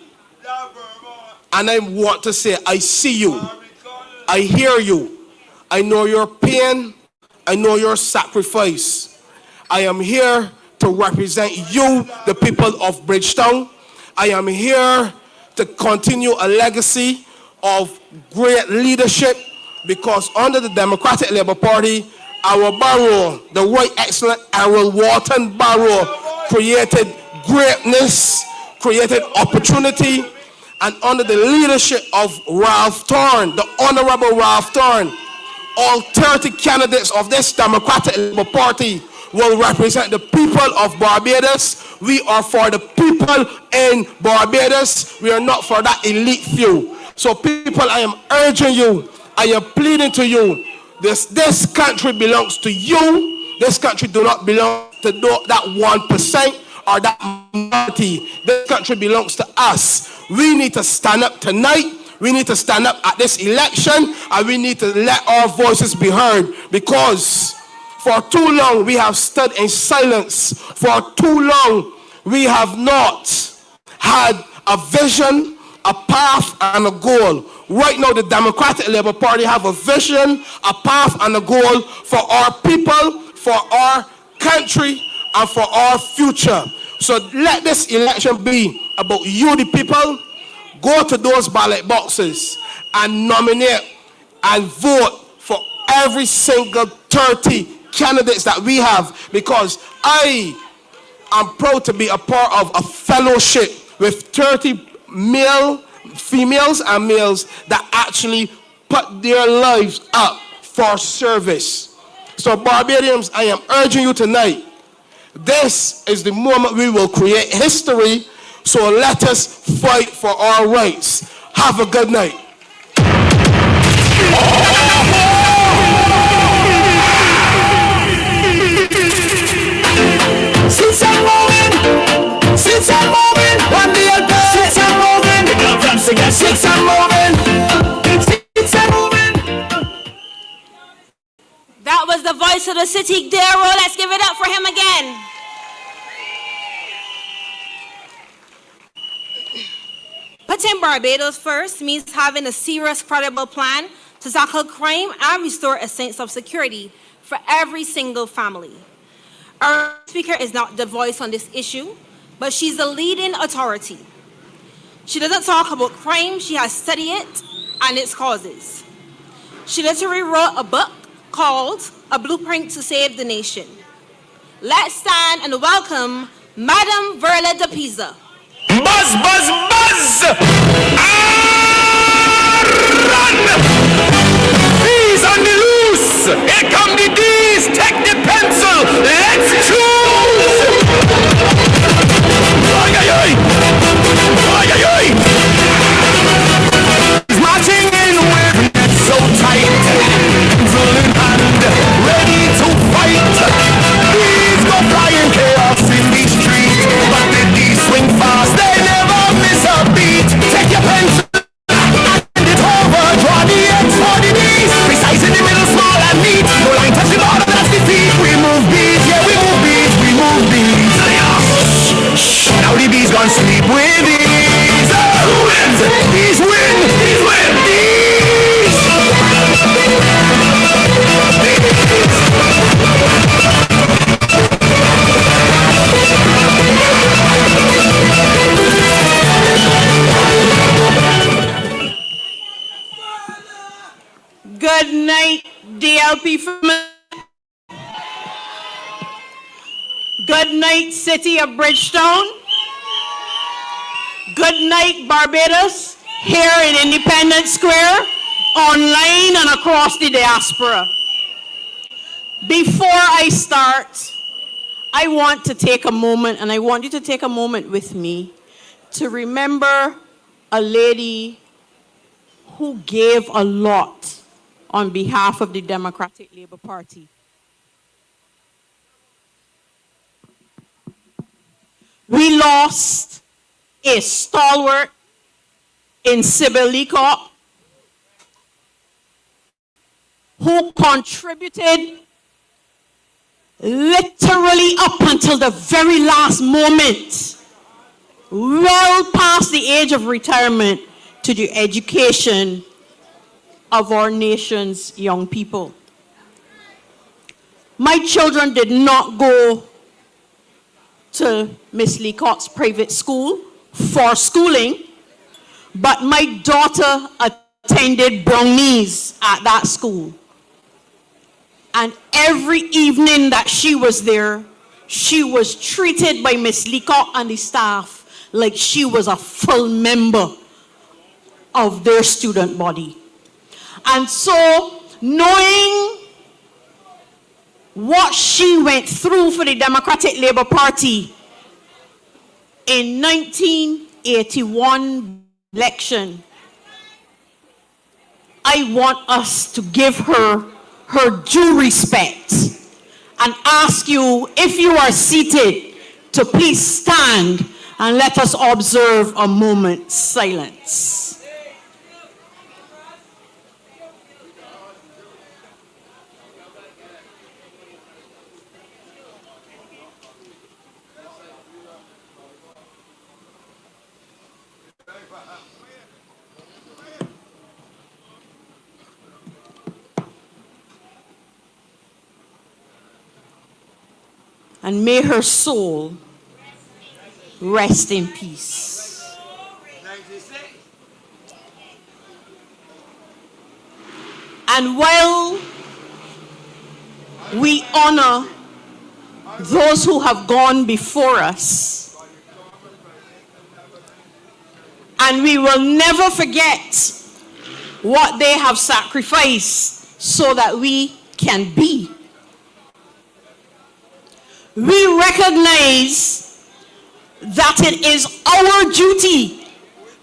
D: and I want to say, I see you, I hear you, I know your pain, I know your sacrifice. I am here to represent you, the people of Bridgetown. I am here to continue a legacy of great leadership, because under the Democratic Labour Party, our Barrow, the Right Excellent Errol Wharton Barrow, created greatness, created opportunity, and under the leadership of Ralph Thorne, the Honorable Ralph Thorne, all 30 candidates of this Democratic Labour Party will represent the people of Barbados. We are for the people in Barbados. We are not for that elite few. So people, I am urging you, I am pleading to you, this country belongs to you. This country do not belong to that 1% or that minority. This country belongs to us. We need to stand up tonight. We need to stand up at this election, and we need to let our voices be heard, because for too long we have stood in silence. For too long we have not had a vision, a path, and a goal. Right now the Democratic Labour Party have a vision, a path, and a goal for our people, for our country, and for our future. So let this election be about you, the people. Go to those ballot boxes and nominate and vote for every single 30 candidates that we have, because I am proud to be a part of a fellowship with 30 females and males that actually put their lives up for service. So Barbadians, I am urging you tonight, this is the moment we will create history. So let us fight for our rights. Have a good night.
C: Since I'm moving, one day I'll go. Since I'm moving, since I'm moving.
E: That was the voice of the city, Daryl. Let's give it up for him again. Putting Barbados first means having a serious, credible plan to tackle crime and restore a sense of security for every single family. Our speaker is not the voice on this issue, but she's the leading authority. She doesn't talk about crime, she has studied it and its causes. She literally wrote a book called A Blueprint to Save the Nation. Let's stand and welcome Madam Verla de Pisa.
C: Buzz, buzz, buzz! Ah, run! Bees on the loose! Here come the D's! Take the pencil! Let's choose! Ay, ay, ay! Ay, ay, ay! He's marching in with nets so tight, pencil in hand, ready to fight. Bees go flying chaos in the street, but the D's swing fast, they never miss a beat. Take your pencil and it over, draw the X for the D's, precise in the middle, small and neat. No line touch the border, that's the feet. We move beats, yeah we move beats, we move beats. Shh, now the bees gone sleep with ease. Who wins? Bees win! Bees win! Bees!
F: Good night, DLP family. Good night, City of Bridgetown. Good night, Barbados, here in Independence Square, online and across the diaspora. Before I start, I want to take a moment, and I want you to take a moment with me to remember a lady who gave a lot on behalf of the Democratic Labour Party. We lost a stalwart in Sybil Leacock who contributed literally up until the very last moment, well past the age of retirement, to the education of our nation's young people. My children did not go to Miss Leacock's private school for schooling, but my daughter attended Brownies at that school. And every evening that she was there, she was treated by Miss Leacock and the staff like she was a full member of their student body. And so, knowing what she went through for the Democratic Labour Party in 1981 election, I want us to give her her due respect and ask you, if you are seated, to please stand and let us observe a moment's silence. And may her soul rest in peace. And while we honor those who have gone before us, and we will never forget what they have sacrificed so that we can be, we recognize that it is our duty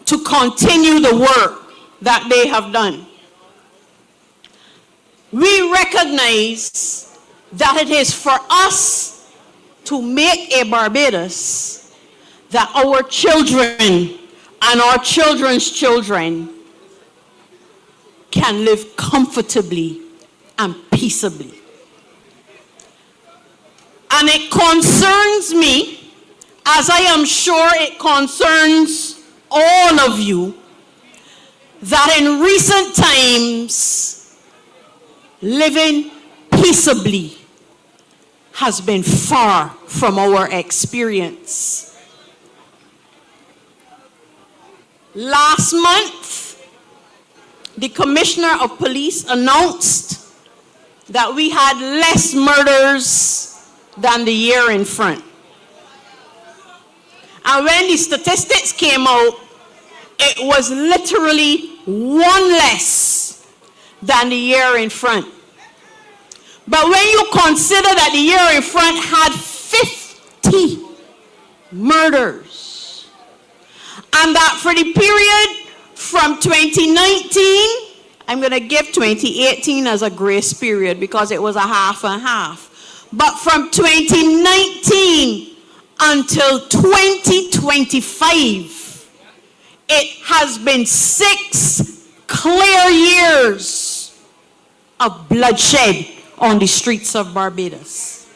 F: to continue the work that they have done. We recognize that it is for us to make a Barbados that our children and our children's children can live comfortably and peaceably. And it concerns me, as I am sure it concerns all of you, that in recent times, living peaceably has been far from our experience. Last month, the Commissioner of Police announced that we had less murders than the year in front. And when the statistics came out, it was literally one less than the year in front. But when you consider that the year in front had 50 murders, and that for the period from 2019, I'm going to give 2018 as a grace period because it was a half and half. But from 2019 until 2025, it has been 6 clear years of bloodshed on the streets of Barbados.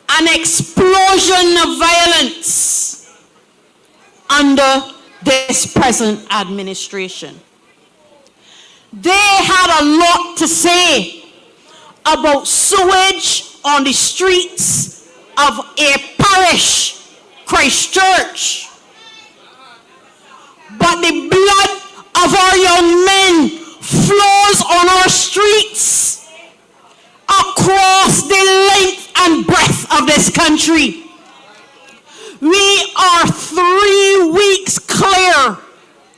F: An explosion of violence under this present administration. They had a lot to say about sewage on the streets of a parish, Christchurch. But the blood of our young men flows on our streets across the length and breadth of this country. We are 3 weeks clear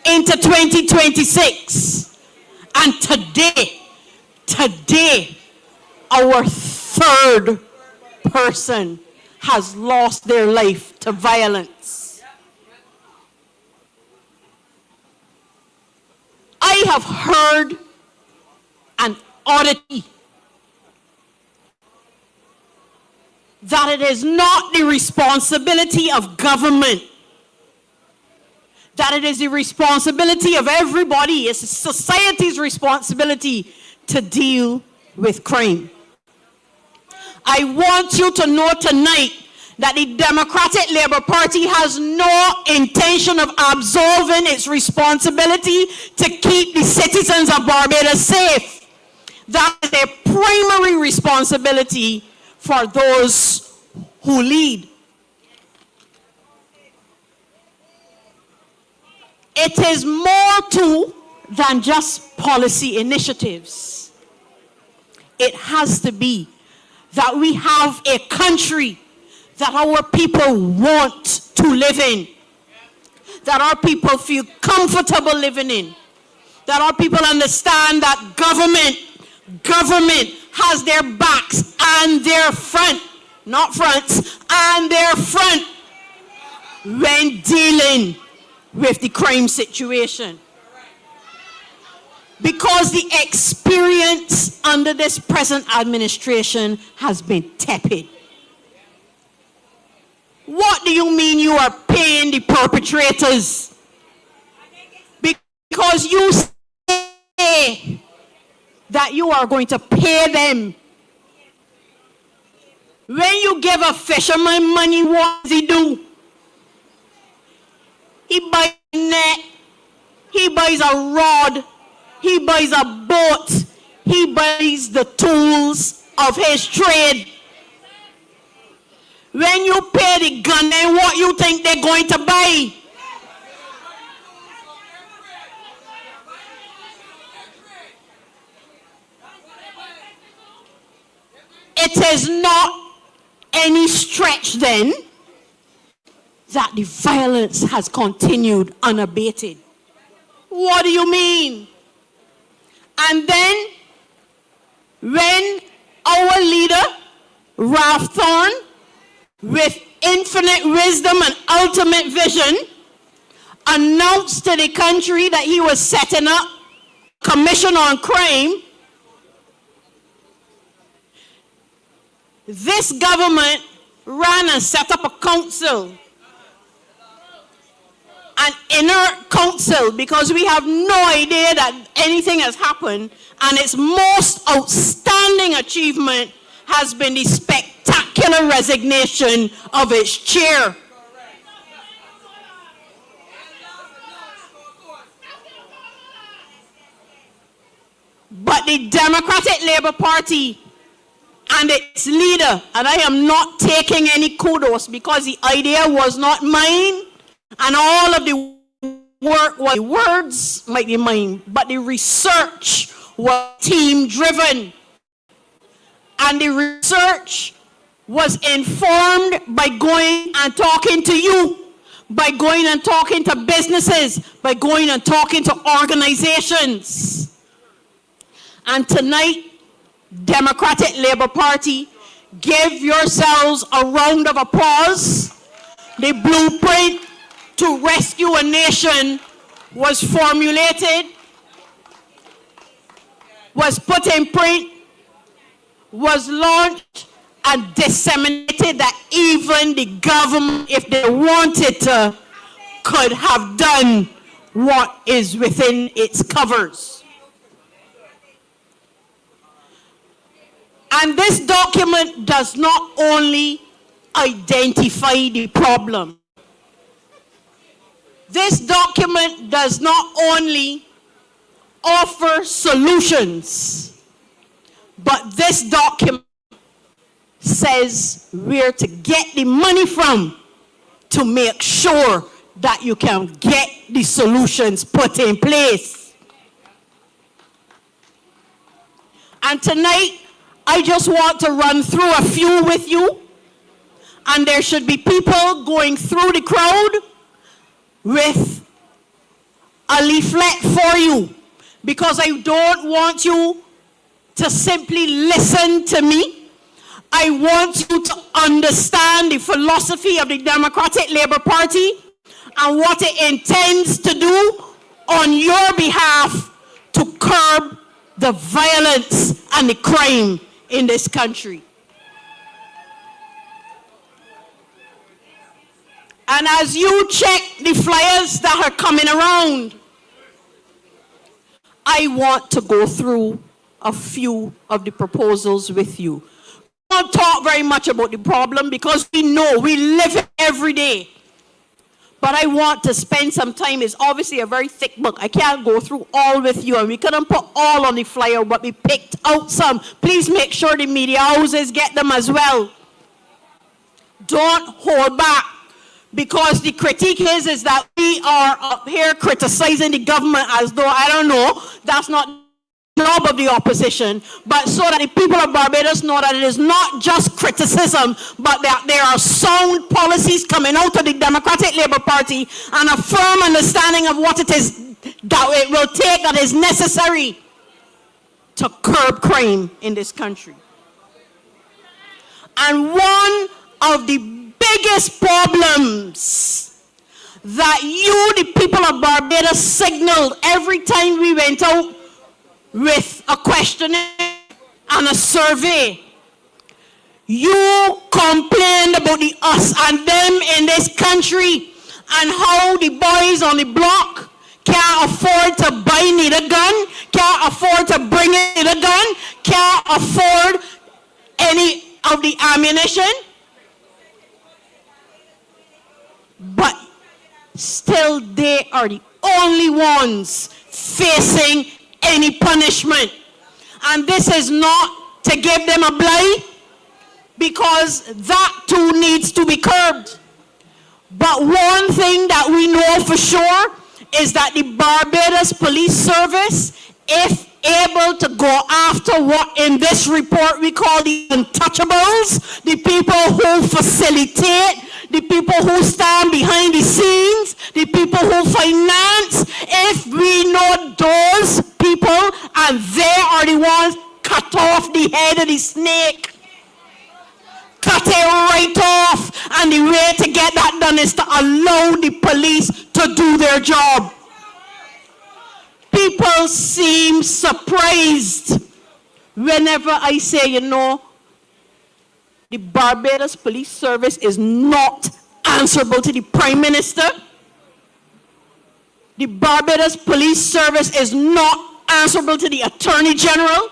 F: into 2026. And today, our 3rd person has lost their life to violence. I have heard an oddity that it is not the responsibility of government, that it is the responsibility of everybody, it's society's responsibility to deal with crime. I want you to know tonight that the Democratic Labour Party has no intention of absolving its responsibility to keep the citizens of Barbados safe. That is a primary responsibility for those who lead. It is more too than just policy initiatives. It has to be that we have a country that our people want to live in, that our people feel comfortable living in, that our people understand that government has their backs and their front, not fronts, and their front when dealing with the crime situation. Because the experience under this present administration has been tepid. What do you mean you are paying the perpetrators? Because you say that you are going to pay them. When you give a fisherman money, what does he do? He buys a net, he buys a rod, he buys a boat, he buys the tools of his trade. When you pay the gunmen, what you think they're going to buy? It is not any stretch then that the violence has continued unabated. What do you mean? And then, when our leader, Ralph Thorne, with infinite wisdom and ultimate vision, announced to the country that he was setting up a commission on crime, this government ran and set up a council, an inert council, because we have no idea that anything has happened, and its most outstanding achievement has been the spectacular resignation of its chair. But the Democratic Labour Party and its leader, and I am not taking any kudos because the idea was not mine, and all of the work was, the words might be mine, but the research was team driven. And the research was informed by going and talking to you, by going and talking to businesses, by going and talking to organizations. And tonight, Democratic Labour Party, give yourselves a round of applause. The blueprint to rescue a nation was formulated, was put in print, was launched, and disseminated that even the government, if they wanted to, could have done what is within its covers. And this document does not only identify the problem. This document does not only offer solutions, but this document says where to get the money from to make sure that you can get the solutions put in place. And tonight, I just want to run through a few with you, and there should be people going through the crowd with a leaflet for you, because I don't want you to simply listen to me. I want you to understand the philosophy of the Democratic Labour Party and what it intends to do on your behalf to curb the violence and the crime in this country. And as you check the flyers that are coming around, I want to go through a few of the proposals with you. I don't talk very much about the problem because we know, we live it every day. But I want to spend some time. It's obviously a very thick book. I can't go through all with you, and we couldn't put all on the flyer, but we picked out some. Please make sure the media houses get them as well. Don't hold back, because the critique is that we are up here criticizing the government as though, I don't know, that's not the job of the opposition, but so that the people of Barbados know that it is not just criticism, but that there are sound policies coming out of the Democratic Labour Party and a firm understanding of what it is that it will take that is necessary to curb crime in this country. And one of the biggest problems that you, the people of Barbados, signaled every time we went out with a questionnaire and a survey, you complained about the us and them in this country and how the boys on the block can't afford to buy need a gun, can't afford to bring in a gun, can't afford any of the ammunition. But still they are the only ones facing any punishment. And this is not to give them a blight, because that too needs to be curbed. But one thing that we know for sure is that the Barbados Police Service, if able to go after what in this report we call the untouchables, the people who facilitate, the people who stand behind the scenes, the people who finance, if we know those people and they are the ones, cut off the head of the snake. Cut it right off. And the way to get that done is to allow the police to do their job. People seem surprised whenever I say, you know, the Barbados Police Service is not answerable to the Prime Minister. The Barbados Police Service is not answerable to the Attorney General.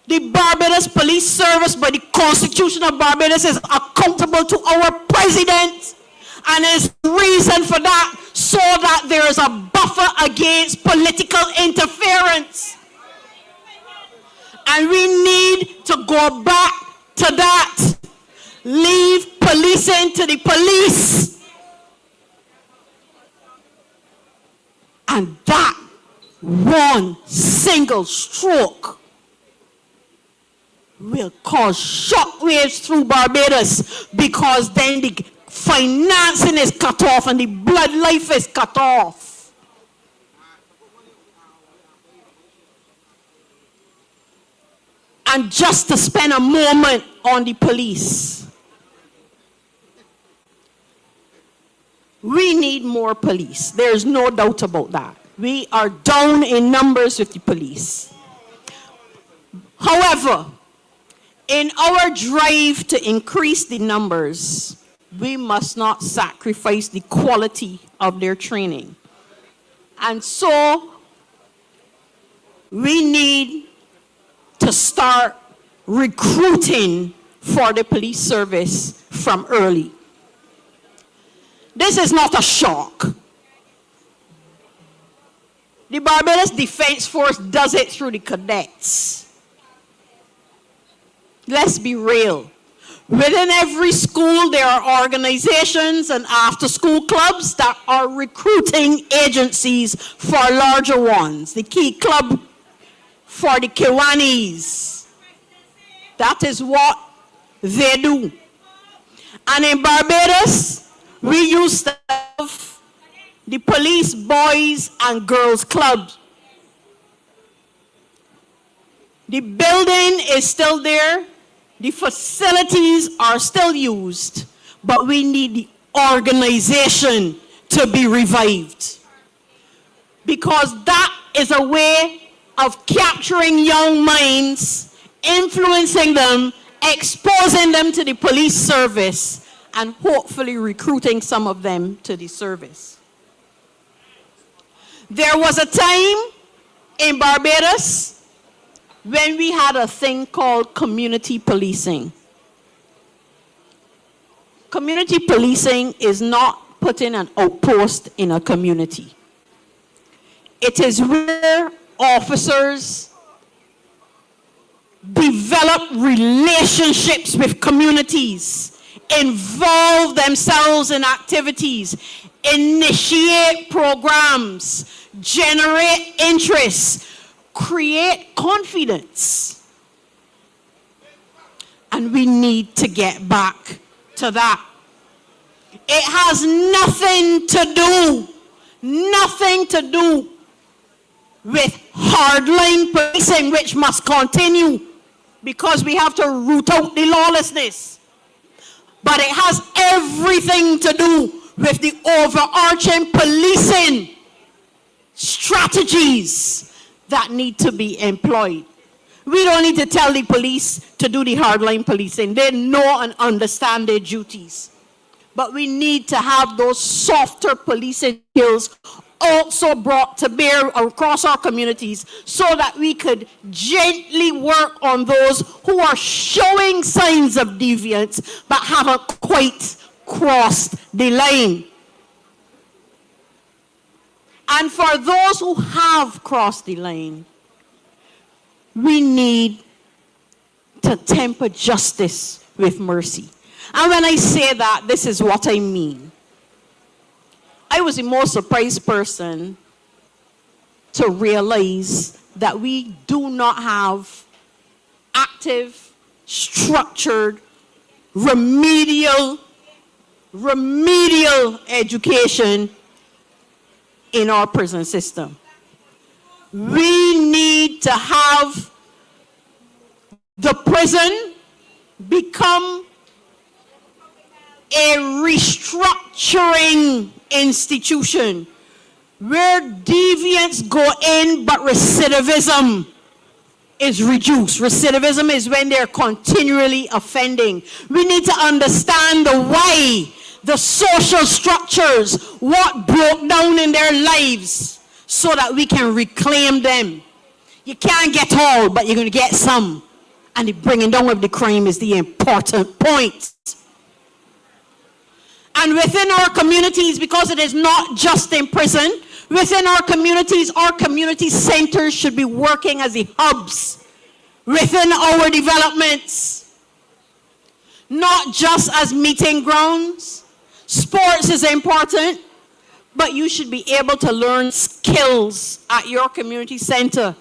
F: The Barbados Police Service, by the Constitution of Barbados, is accountable to our President. And there's reason for that, so that there is a buffer against political interference. And we need to go back to that. Leave policing to the police. And that one single stroke will cause shockwaves through Barbados, because then the financing is cut off and the blood life is cut off. And just to spend a moment on the police. We need more police. There's no doubt about that. We are down in numbers with the police. However, in our drive to increase the numbers, we must not sacrifice the quality of their training. And so, we need to start recruiting for the police service from early. This is not a shock. The Barbados Defense Force does it through the cadets. Let's be real. Within every school, there are organizations and after-school clubs that are recruiting agencies for larger ones. The Key Club for the Kiwanis. That is what they do. And in Barbados, we used to have the police boys and girls club. The building is still there. The facilities are still used. But we need the organization to be revived. Because that is a way of capturing young minds, influencing them, exposing them to the police service, and hopefully recruiting some of them to the service. There was a time in Barbados when we had a thing called community policing. Community policing is not putting an outpost in a community. It is where officers develop relationships with communities, involve themselves in activities, initiate programs, generate interest, create confidence. And we need to get back to that. It has nothing to do with hardline policing, which must continue because we have to root out the lawlessness. But it has everything to do with the overarching policing strategies that need to be employed. We don't need to tell the police to do the hardline policing. They know and understand their duties. But we need to have those softer policing skills also brought to bear across our communities so that we could gently work on those who are showing signs of deviance but haven't quite crossed the line. And for those who have crossed the line, we need to temper justice with mercy. And when I say that, this is what I mean. I was the most surprised person to realize that we do not have active, structured, remedial education in our prison system. We need to have the prison become a restructuring institution where deviants go in but recidivism is reduced. Recidivism is when they're continually offending. We need to understand the why, the social structures, what broke down in their lives so that we can reclaim them. You can't get all, but you're going to get some. And the bringing down of the crime is the important point. And within our communities, because it is not just in prison, within our community centers should be working as the hubs within our developments, not just as meeting grounds. Sports is important, but you should be able to learn skills at your community center.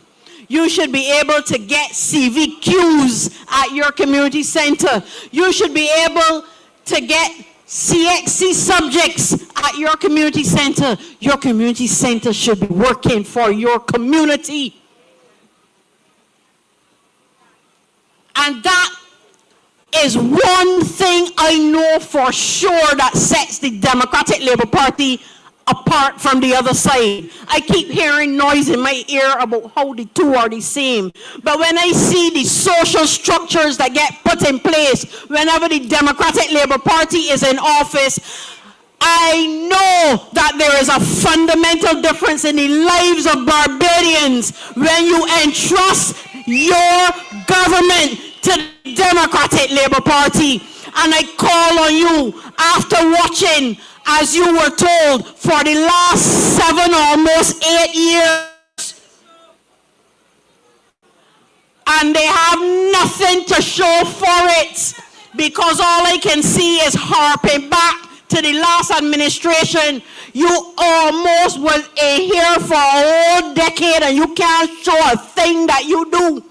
F: You should be able to get CVQs at your community center. You should be able to get CXC subjects at your community center. Your community center should be working for your community. And that is one thing I know for sure that sets the Democratic Labour Party apart from the other side. I keep hearing noise in my ear about how the two are the same. But when I see the social structures that get put in place whenever the Democratic Labour Party is in office, I know that there is a fundamental difference in the lives of Barbadians when you entrust your government to the Democratic Labour Party. And I call on you, after watching, as you were told, for the last 7 or almost 8 years, and they have nothing to show for it, because all I can see is harping back to the last administration. You almost was here for a whole decade and you can't show a thing that you do.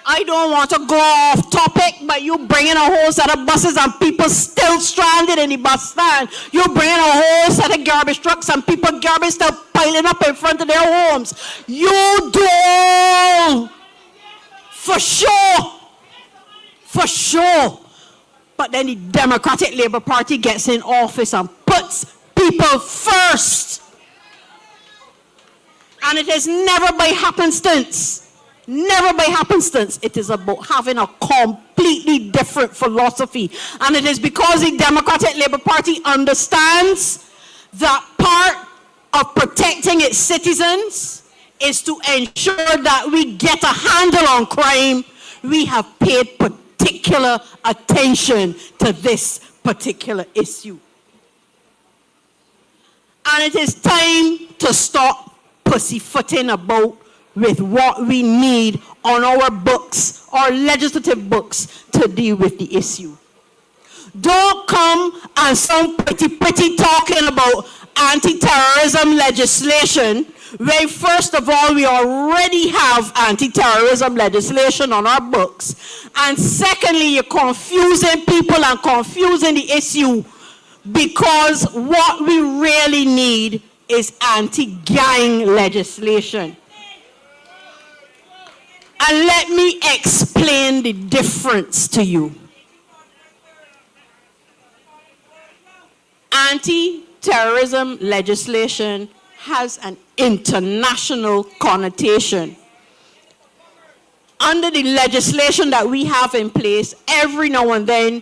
F: I don't want to go off topic, but you bring in a whole set of buses and people still stranded in the bus stand. You bring in a whole set of garbage trucks and people garbage still piling up in front of their homes. You do, for sure, for sure. But then the Democratic Labour Party gets in office and puts people first. And it is never by happenstance. Never by happenstance. It is about having a completely different philosophy. And it is because the Democratic Labour Party understands that part of protecting its citizens is to ensure that we get a handle on crime. We have paid particular attention to this particular issue. And it is time to stop pussyfooting about with what we need on our books, our legislative books, to deal with the issue. Don't come and sound pretty talking about anti-terrorism legislation when first of all we already have anti-terrorism legislation on our books, and secondly you're confusing people and confusing the issue, because what we really need is anti-gang legislation. And let me explain the difference to you. Anti-terrorism legislation has an international connotation. Under the legislation that we have in place, every now and then,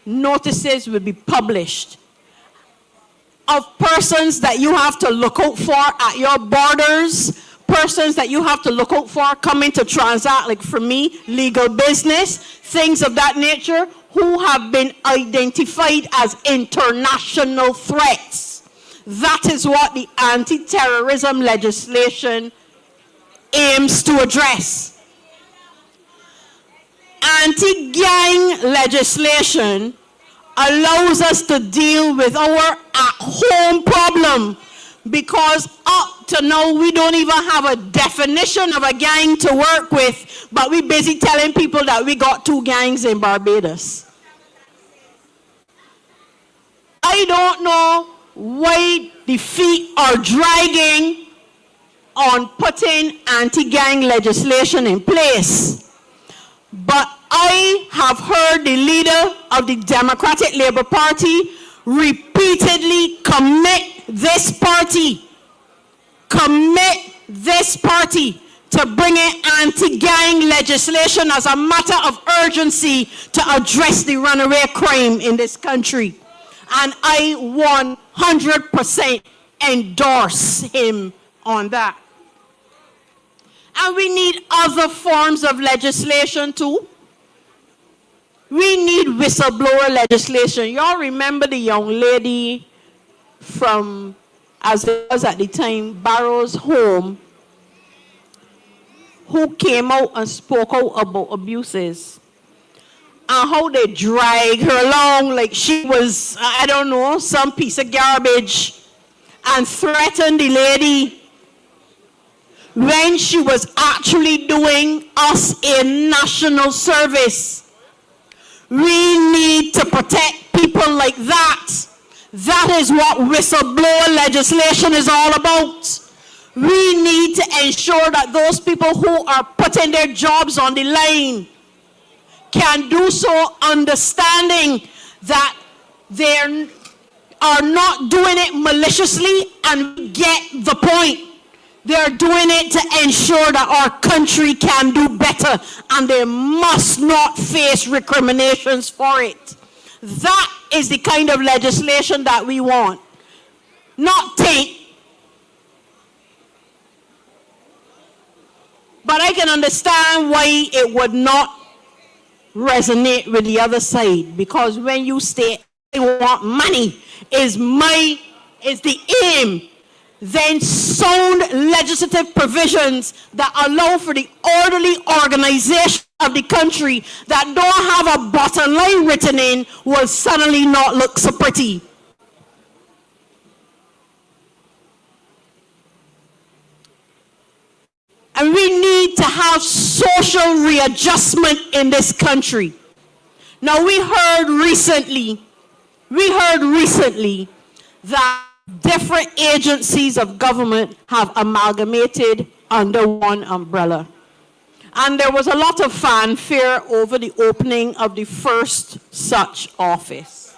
F: notices will be published of persons that you have to look out for at your borders, persons that you have to look out for coming to transact, like for me, legal business, things of that nature, who have been identified as international threats. That is what the anti-terrorism legislation aims to address. Anti-gang legislation allows us to deal with our at-home problem, because up to now we don't even have a definition of a gang to work with, but we busy telling people that we got 2 gangs in Barbados. I don't know why the feet are dragging on putting anti-gang legislation in place, but I have heard the leader of the Democratic Labour Party repeatedly commit this party to bringing anti-gang legislation as a matter of urgency to address the runaway crime in this country. And I 100% endorse him on that. And we need other forms of legislation too. We need whistleblower legislation. Y'all remember the young lady from, as it was at the time, Barrows' home, who came out and spoke out about abuses, and how they dragged her along like she was, I don't know, some piece of garbage, and threatened the lady. when she was actually doing us a national service. We need to protect people like that. That is what whistleblower legislation is all about. We need to ensure that those people who are putting their jobs on the line can do so understanding that they are not doing it maliciously, and we get the point. They're doing it to ensure that our country can do better, and they must not face recriminations for it. That is the kind of legislation that we want. Not taint. But I can understand why it would not resonate with the other side, because when you say I want money is the aim, then sound legislative provisions that allow for the orderly organization of the country that don't have a bottom line written in will suddenly not look so pretty. And we need to have social readjustment in this country. Now we heard recently that different agencies of government have amalgamated under one umbrella. And there was a lot of fanfare over the opening of the first such office.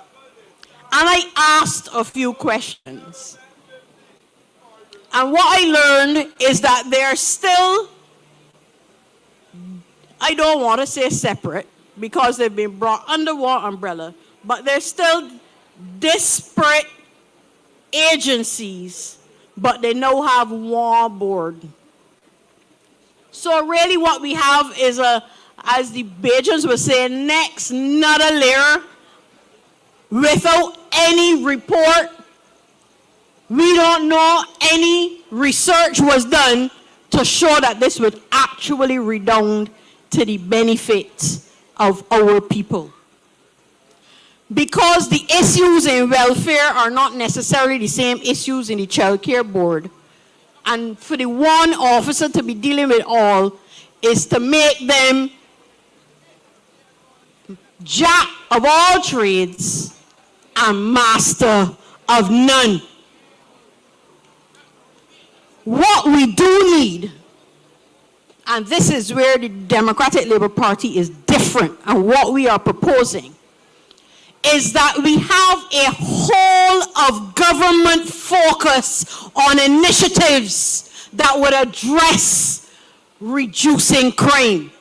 F: And I asked a few questions. And what I learned is that they're still, I don't want to say separate because they've been brought under one umbrella, but they're still disparate agencies, but they now have one board. So really what we have is as the Bajans were saying, next another layer without any report. We don't know any research was done to show that this would actually redound to the benefit of our people. Because the issues in welfare are not necessarily the same issues in the child care board. And for the one officer to be dealing with all is to make them jack of all trades and master of none. What we do need, and this is where the Democratic Labour Party is different, and what we are proposing, is that we have a whole of government focus on initiatives that would address reducing crime.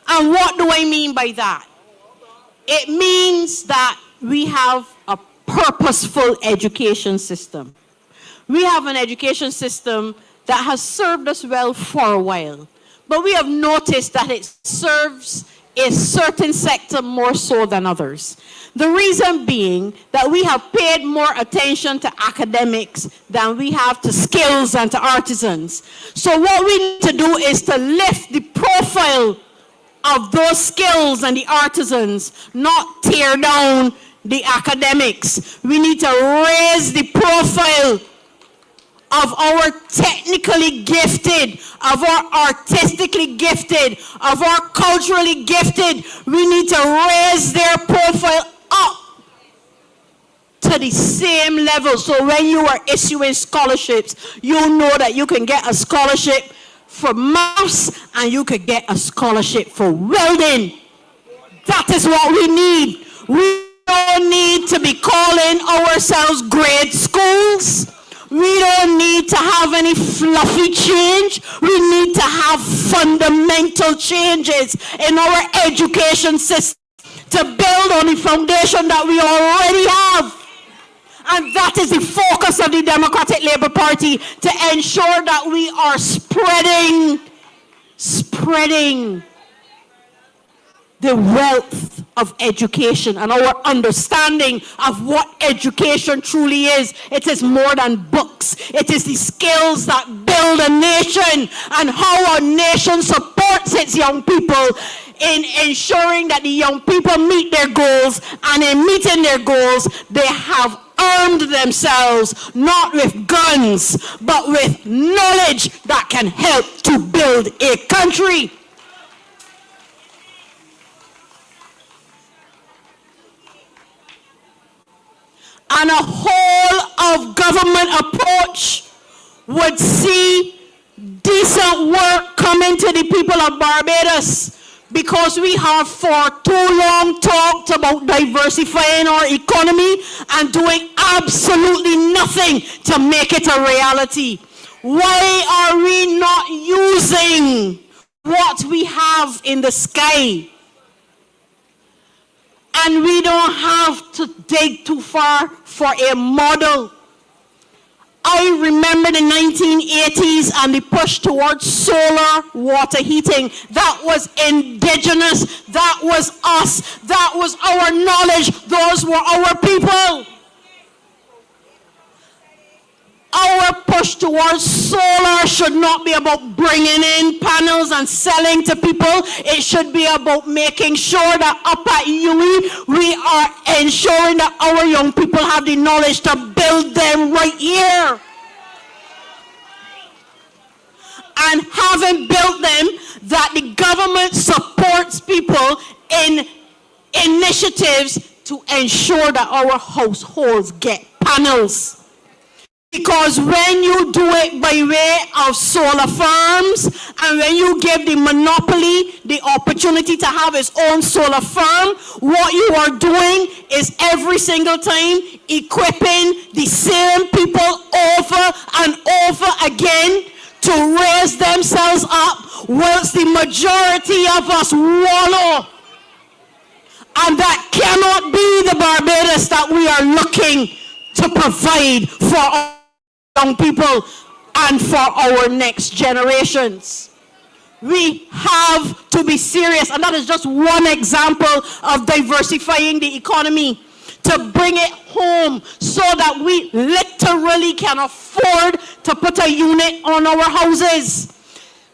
F: And what do I mean by that? It means that we have a purposeful education system. We have an education system that has served us well for a while, but we have noticed that it serves a certain sector more so than others. The reason being that we have paid more attention to academics than we have to skills and to artisans. So what we need to do is to lift the profile of those skills and the artisans, not tear down the academics. We need to raise the profile of our technically gifted, of our artistically gifted, of our culturally gifted. We need to raise their profile up to the same level. So when you are issuing scholarships, you know that you can get a scholarship for maths and you could get a scholarship for welding. That is what we need. We don't need to be calling ourselves grade schools. We don't need to have any fluffy change. We need to have fundamental changes in our education system to build on the foundation that we already have. And that is the focus of the Democratic Labour Party, to ensure that we are spreading the wealth of education and our understanding of what education truly is. It is more than books. It is the skills that build a nation, and how a nation supports its young people in ensuring that the young people meet their goals, and in meeting their goals, they have armed themselves, not with guns, but with knowledge that can help to build a country. And a whole of government approach would see decent work coming to the people of Barbados, because we have for too long talked about diversifying our economy and doing absolutely nothing to make it a reality. Why are we not using what we have in the sky? And we don't have to dig too far for a model. I remember the 1980s and the push towards solar water heating. That was indigenous. That was us. That was our knowledge. Those were our people. Our push towards solar should not be about bringing in panels and selling to people. It should be about making sure that up at UE, we are ensuring that our young people have the knowledge to build them right here. And having built them, that the government supports people in initiatives to ensure that our households get panels. Because when you do it by way of solar farms, and when you give the monopoly the opportunity to have its own solar farm, what you are doing is every single time equipping the same people over and over again to raise themselves up, whilst the majority of us wallow. And that cannot be the Barbados that we are looking to provide for our young people and for our next generations. We have to be serious, and that is just one example of diversifying the economy, to bring it home so that we literally can afford to put a unit on our houses.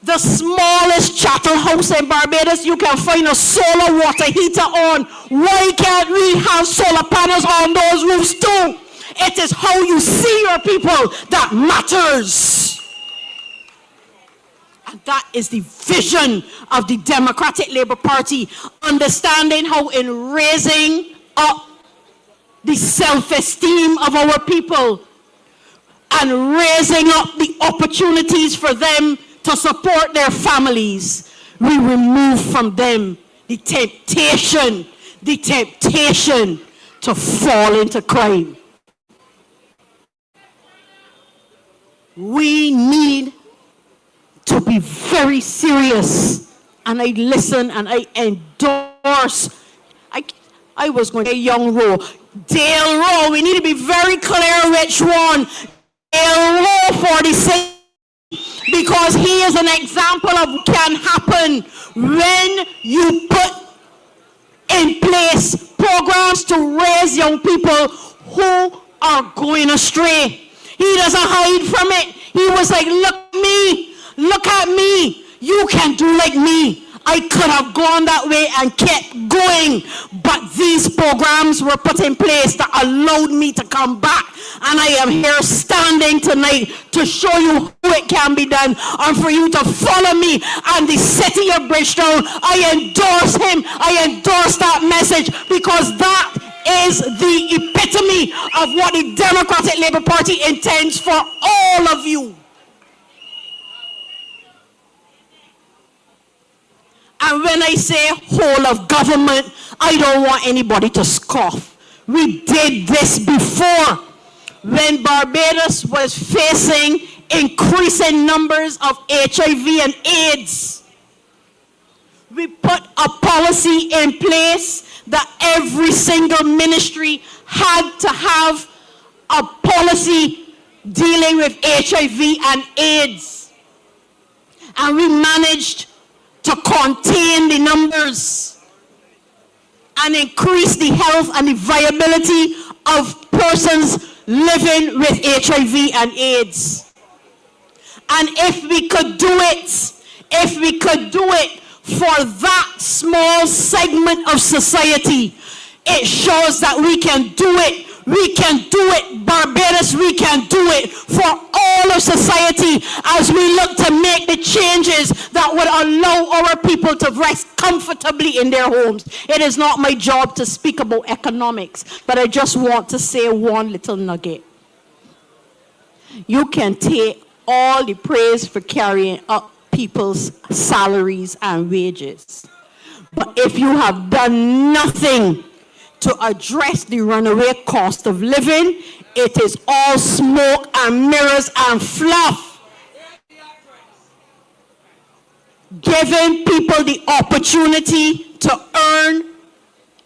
F: The smallest chattel house in Barbados, you can find a solar water heater on. Why can't we have solar panels on those roofs too? It is how you see your people that matters. And that is the vision of the Democratic Labour Party, understanding how in raising up the self-esteem of our people and raising up the opportunities for them to support their families, we remove from them the temptation to fall into crime. We need to be very serious, and I listen and I endorse. I was going to say Young Rowe. Dale Rowe, we need to be very clear which one. Dale Rowe 46, because he is an example of what can happen when you put in place programs to raise young people who are going astray. He doesn't hide from it. He was like, look at me. You can do like me. I could have gone that way and kept going, but these programs were put in place that allowed me to come back. And I am here standing tonight to show you how it can be done, and for you to follow me and the city of Bridgetown. I endorse him. I endorse that message, because that is the epitome of what the Democratic Labour Party intends for all of you. And when I say whole of government, I don't want anybody to scoff. We did this before, when Barbados was facing increasing numbers of HIV and AIDS. We put a policy in place that every single ministry had to have a policy dealing with HIV and AIDS. And we managed to contain the numbers and increase the health and the viability of persons living with HIV and AIDS. And if we could do it for that small segment of society, it shows that we can do it We can do it, Barbados, we can do it for all of society as we look to make the changes that would allow our people to rest comfortably in their homes. It is not my job to speak about economics, but I just want to say one little nugget. You can take all the praise for carrying up people's salaries and wages, but if you have done nothing to address the runaway cost of living, it is all smoke and mirrors and fluff. Giving people the opportunity to earn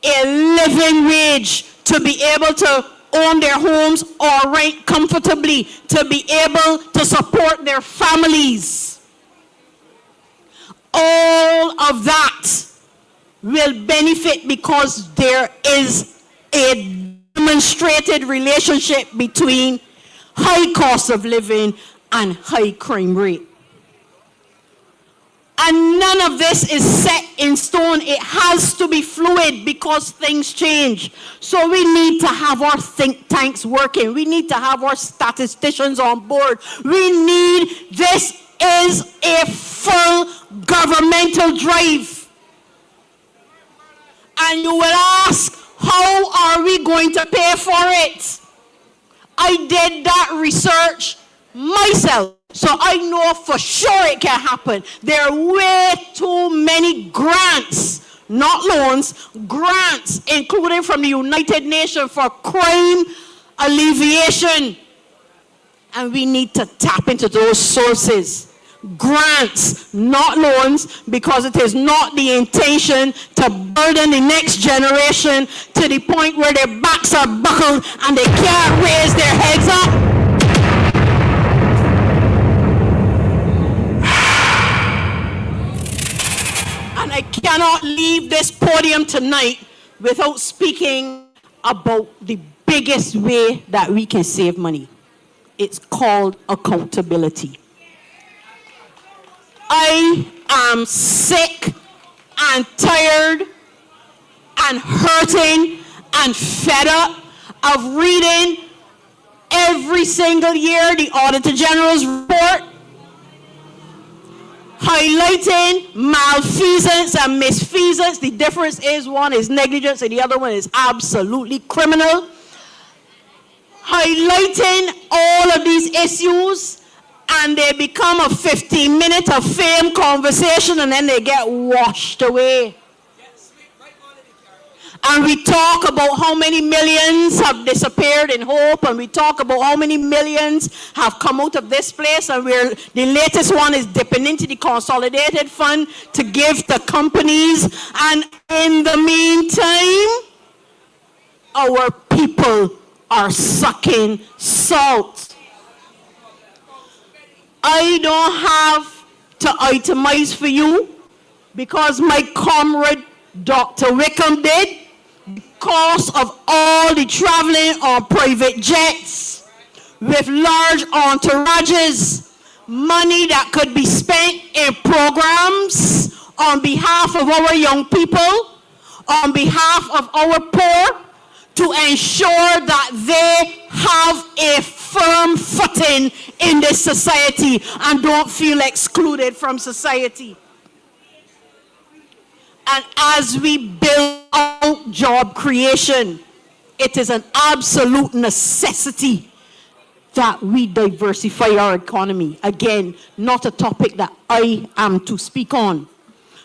F: a living wage, to be able to own their homes or rent comfortably, to be able to support their families. All of that will benefit because there is a demonstrated relationship between high cost of living and high crime rate. And none of this is set in stone. It has to be fluid because things change. So we need to have our think tanks working. We need to have our statisticians on board. This is a full governmental drive. And you will ask, how are we going to pay for it? I did that research myself, so I know for sure it can happen. There are way too many grants, not loans, grants, including from the United Nations for crime alleviation. And we need to tap into those sources. Grants, not loans, because it is not the intention to burden the next generation to the point where their backs are buckled and they can't raise their heads up. And I cannot leave this podium tonight without speaking about the biggest way that we can save money. It's called accountability. I am sick and tired and hurting and fed up of reading every single year the Auditor General's report highlighting malfeasance and misfeasance. The difference is one is negligence and the other one is absolutely criminal. Highlighting all of these issues, and they become a 15-minute of fame conversation, and then they get washed away. And we talk about how many millions have disappeared in hope, and we talk about how many millions have come out of this place, and the latest one is dipping into the consolidated fund to give to companies. And in the meantime, our people are sucking salt. I don't have to itemize for you because my comrade Dr. Wickham did. Because of all the traveling on private jets with large entourages, money that could be spent in programs on behalf of our young people, on behalf of our poor, to ensure that they have a firm footing in this society and don't feel excluded from society. And as we build out job creation, it is an absolute necessity that we diversify our economy. Again, not a topic that I am to speak on,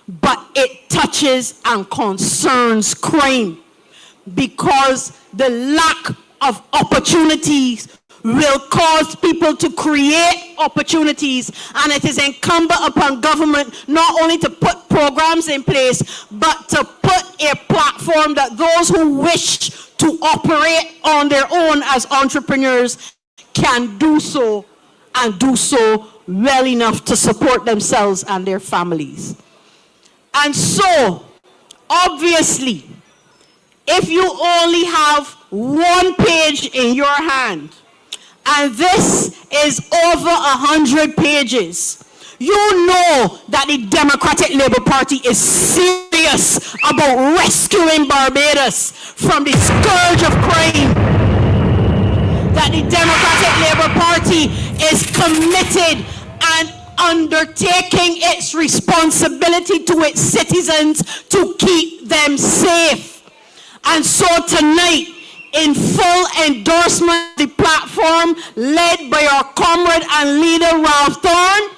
F: but it touches and concerns crime, because the lack of opportunities will cause people to create opportunities, and it is incumbent upon government not only to put programs in place, but to put a platform that those who wish to operate on their own as entrepreneurs can do so, and do so well enough to support themselves and their families. And so, obviously, if you only have one page in your hand, and this is over 100 pages, you know that the Democratic Labour Party is serious about rescuing Barbados from the scourge of crime. Party is committed and undertaking its responsibility to its citizens to keep them safe. And so tonight, in full endorsement of the platform led by our comrade and leader Ralph Thorne,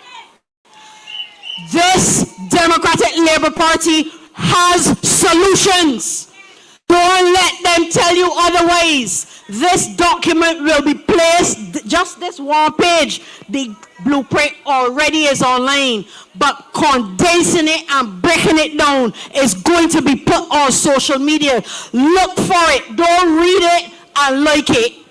F: this Democratic Labour Party has solutions. Don't let them tell you otherwise. This document will be placed, just this one page, the blueprint already is online, but condensing it and breaking it down is going to be put on social media. Look for it, don't read it and like it.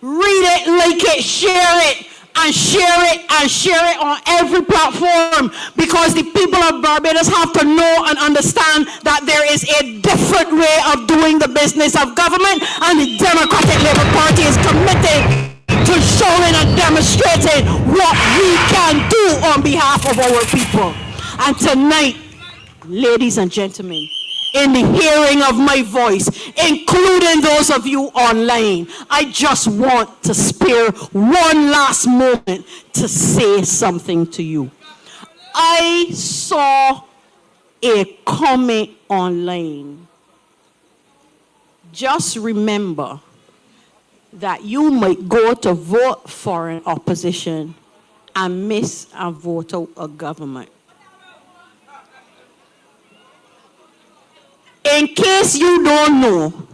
F: Read it, like it, share it, and share it on every platform, because the people of Barbados have to know and understand that there is a different way of doing the business of government, and the Democratic Labour Party is committed to showing and demonstrating what we can do on behalf of our people. And tonight, ladies and gentlemen, in the hearing of my voice, including those of you online, I just want to spare one last moment to say something to you. I saw a comment online. Just remember that you might go to vote for an opposition and miss and vote out a government. In case you don't know,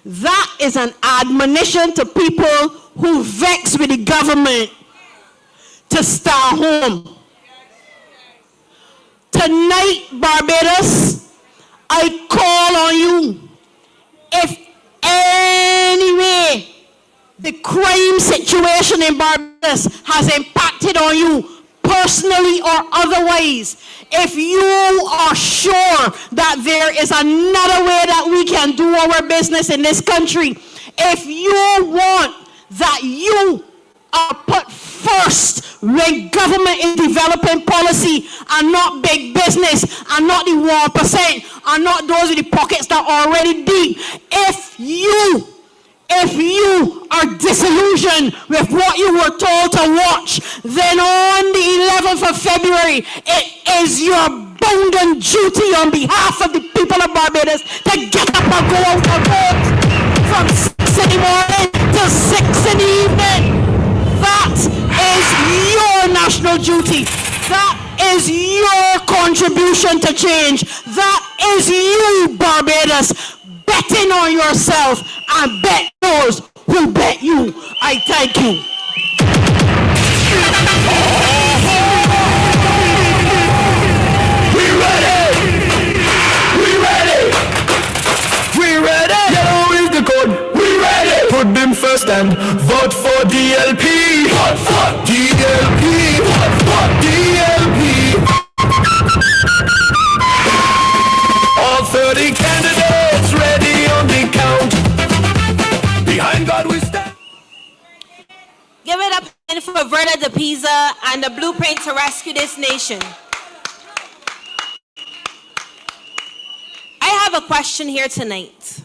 F: that is an admonition to people who vex with the government to stay home. Tonight, Barbados, I call on you. If anyway the crime situation in Barbados has impacted on you, personally or otherwise, if you are sure that there is another way that we can do our business in this country, if you want that you are put first when government is developing policy and not big business and not the 1% and not those with the pockets that are already deep, if you are disillusioned with what you were told to watch, then on the 11th of February, it is your bounden duty on behalf of the people of Barbados to get up and go out and vote from 6 in the morning to 6 in the evening. That is your national duty. That is your contribution to change. That is you, Barbados, betting on yourself and bet those who bet you. I thank you.
C: We ready! We ready! We ready! Yellow is the code. We ready! Put them first and vote for DLP. Vote for DLP. Vote for DLP. All 30 candidates ready on the count. Behind God we stand.
E: Give it up for Verda de Pisa and the blueprint to rescue this nation. I have a question here tonight.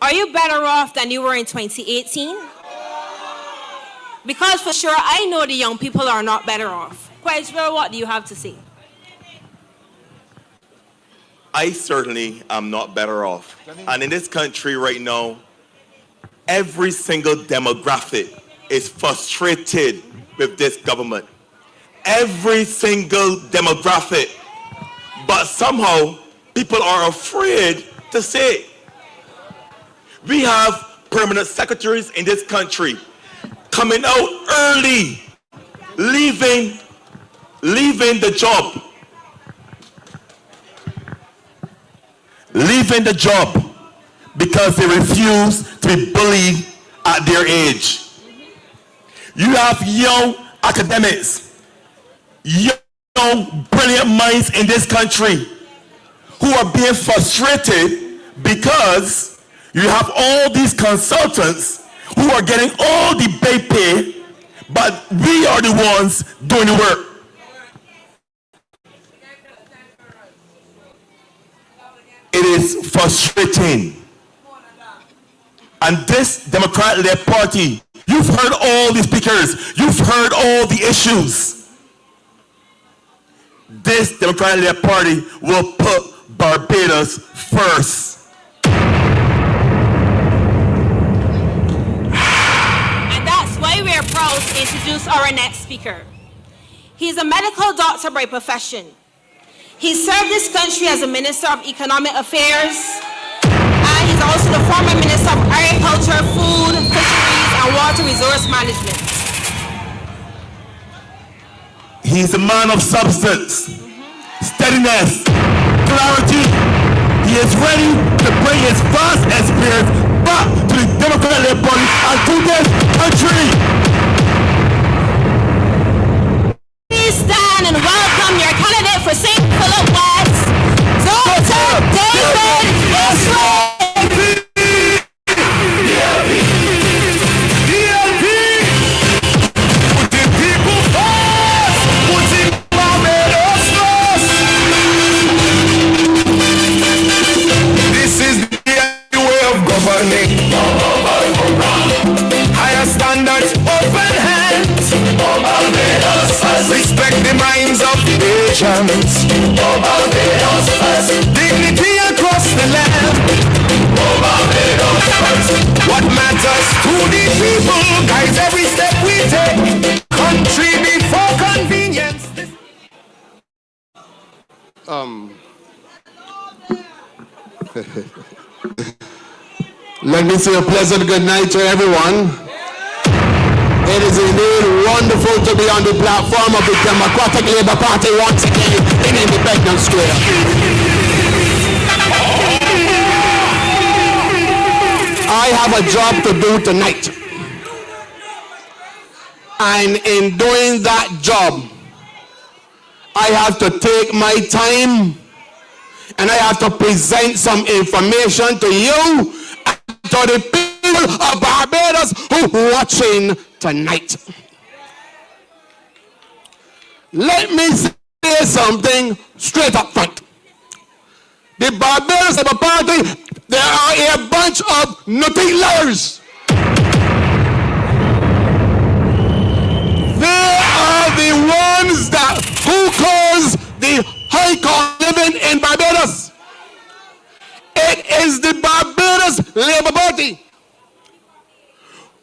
E: Are you better off than you were in 2018? Because for sure, I know the young people are not better off. Quite sure, what do you have to say?
B: I certainly am not better off. And in this country right now, every single demographic is frustrated with this government. Every single demographic. But somehow, people are afraid to say it. We have permanent secretaries in this country coming out early, leaving the job. Leaving the job because they refuse to be bullied at their age. You have young academics, young brilliant minds in this country who are being frustrated because you have all these consultants who are getting all the big pay, but we are the ones doing the work. It is frustrating. And this Democratic-led party, you You've heard all the speakers. You've heard all the issues. This Democratic Party will put Barbados first.
E: And that's why we are proud to introduce our next speaker. He's a medical doctor by profession. He served this country as a Minister of Economic Affairs, and he's also the former Minister of Agriculture, Food, Fisheries, and Water Resource Management.
B: He's a man of substance, steadiness, clarity. He is ready to bring his vast experience back to the Democratic Party and to this country.
E: Please stand and welcome your candidate for St. Philip West, Dr. David Israel.
C: Putting people first, putting Barbados first. This is the way of governing. Higher standards, open hands. Respect the minds of the nations. Dignity across the land. What matters to the people guides every step we take. Country before convenience.
G: Let me say a pleasant good night to everyone. It is indeed wonderful to be on the platform of the Democratic Labour Party once again in Independence Square. I have a job to do tonight. And in doing that job, I have to take my time and I have to present some information to you and to the people of Barbados who are watching tonight. Let me say something straight up front. The Barbados Labour Party, they are a bunch of nutty liars. They are the ones who cause the high cost of living in Barbados. It is the Barbados Labour Party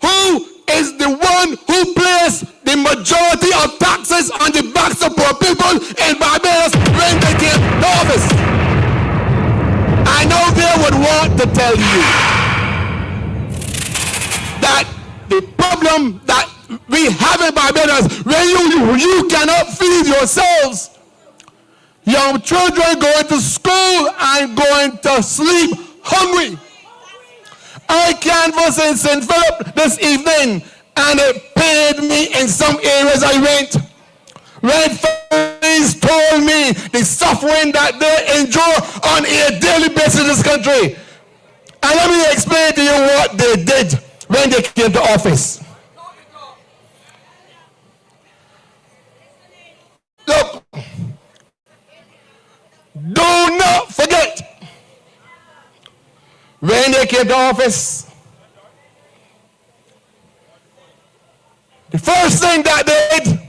G: who is the one who placed the majority of taxes on the backs of poor people in Barbados when they came to office. I know they would want to tell you that the problem that we have in Barbados, when you cannot feed yourselves, young children going to school and going to sleep hungry. I canvassed in St. Philip this evening and it paid me in some areas I went. When families told me the suffering that they endure on a daily basis in this country. And let me explain to you what they did when they came to office. Look, do not forget, when they came to office, the first thing that they did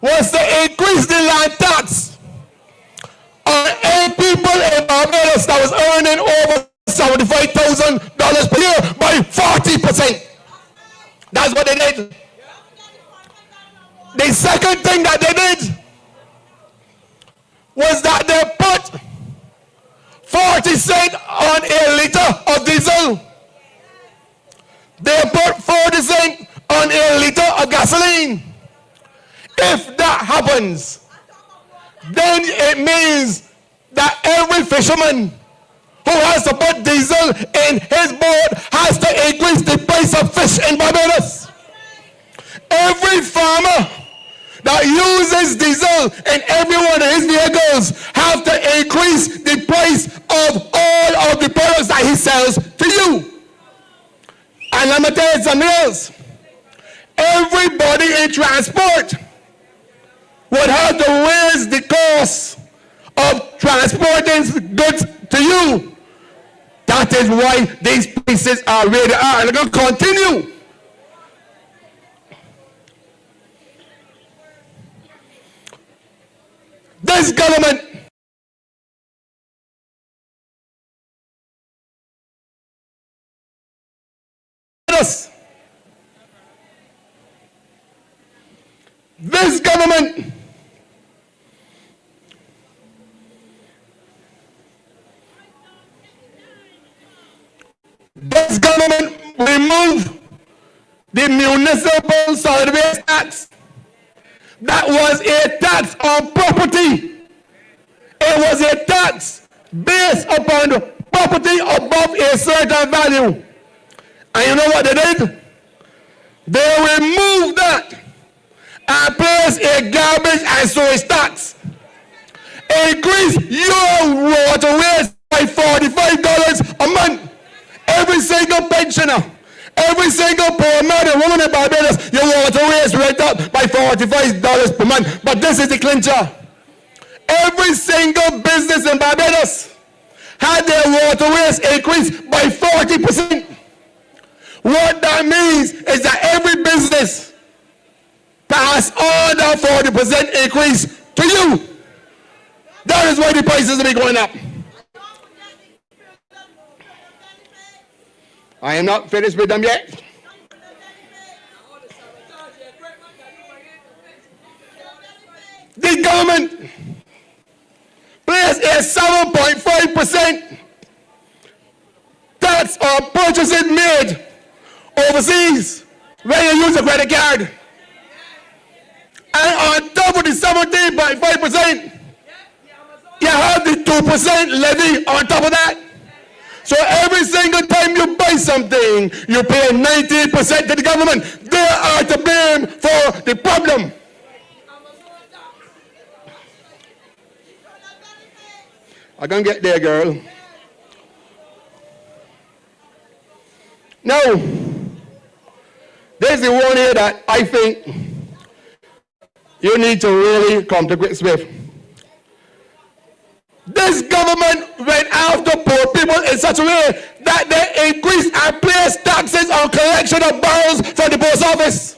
G: was to increase the land tax on any people in Barbados that was earning over $75,000 per year by 40%. That's what they did. The second thing that they did was that they put 40 cents on a liter of diesel. They put 40 cents on a liter of gasoline. If that happens, then it means that every fisherman who has to put diesel in his boat has to increase the price of fish in Barbados. Every farmer that uses diesel in every one of his vehicles have to increase the price of all of the products that he sells to you. And let me tell you something else. Everybody in transport would have to raise the cost of transporting goods to you. That is why these places are where they are. And they're going to continue. This government This government removed the municipal solid waste tax. That was a tax on property. It was a tax based upon property above a certain value. And you know what they did? They removed that and placed a garbage and sewage tax. Increase your water waste by $45 a month. Every single pensioner, every single poor man and woman in Barbados, your water waste went up by $45 per month. But this is the clincher. Every single business in Barbados had their water waste increased by 40%. What that means is that every business pass on that 40% increase to you. That is why the prices will be going up. I am not finished with them yet. The government placed a 7.5% tax on purchases made overseas when you use a credit card. And on top of the 17.5%, you have the 2% levy on top of that. So every single time you buy something, you pay 19% to the government. They are to blame for the problem. I'm going to get there, girl. Now, there's the one here that I think you need to really come to grips with. This government went after poor people in such a way that they increased and placed taxes on collection of barrels from the post office.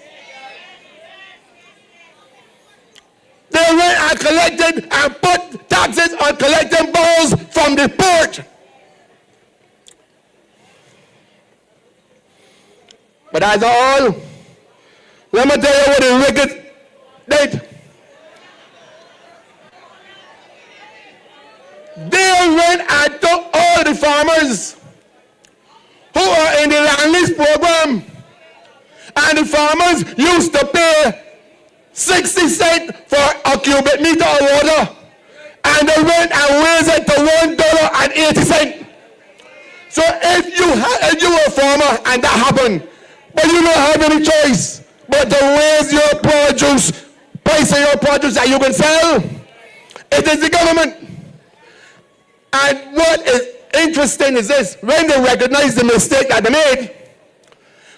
G: They went and collected and put taxes on collecting barrels from the port. But as all, let me tell you what the wicked did. They went and took all the farmers who are in the land lease program, and the farmers used to pay 60 cents for a cubic meter of water, and they went and raised it to $1.80. So if you were a farmer and that happened, but you don't have any choice but to raise your produce, price of your produce that you can sell, it is the government. And what is interesting is this: when they recognize the mistake that they made,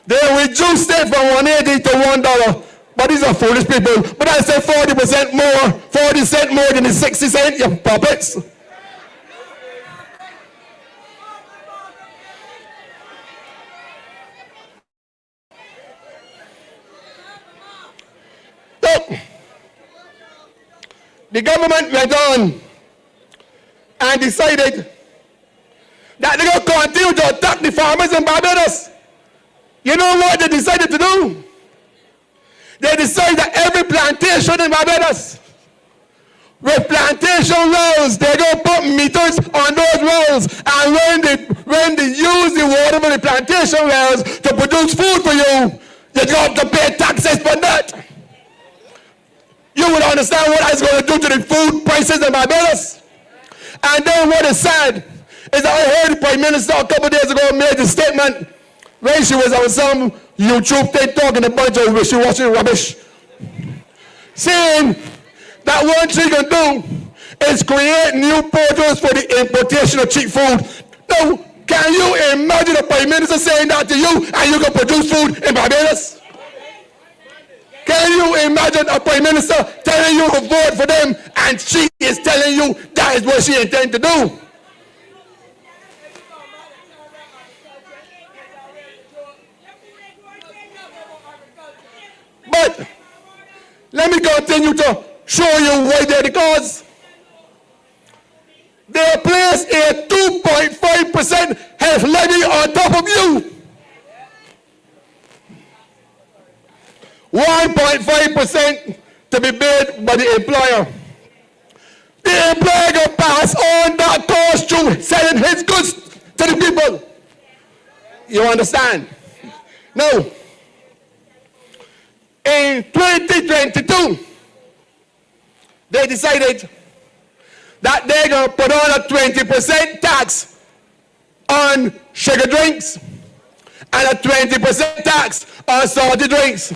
G: they reduced it from $1.80 to $1. But these are foolish people. But I say 40% more, 40 cents more than the 60 cents, you puppets. So, the government went on and decided that they're going to continue to attack the farmers in Barbados. You know what they decided to do? They decided that every plantation in Barbados with plantation wells, they're going to put meters on those wells. And when they use the water from the plantation wells to produce food for you, you're going to pay taxes for that. You would understand what that's going to do to the food prices in Barbados. And then what is sad is that I heard the Prime Minister a couple of days ago made a statement when she was on some YouTube thing talking a bunch of wishy-washy rubbish, saying that one thing you can do is create new portals for the importation of cheap food. Now, can you imagine a Prime Minister saying that to you and you can produce food in Barbados? Can you imagine a Prime Minister telling you to vote for them and she is telling you that is what she intends to do? Let me continue to show you why they're the cause. They place a 2.5% health levy on top of you. 1.5% to be paid by the employer. The employer can pass on that cost through selling his goods to the people. You understand? Now, in 2022, they decided that they're going to put on a 20% tax on sugar drinks and a 20% tax on salty drinks.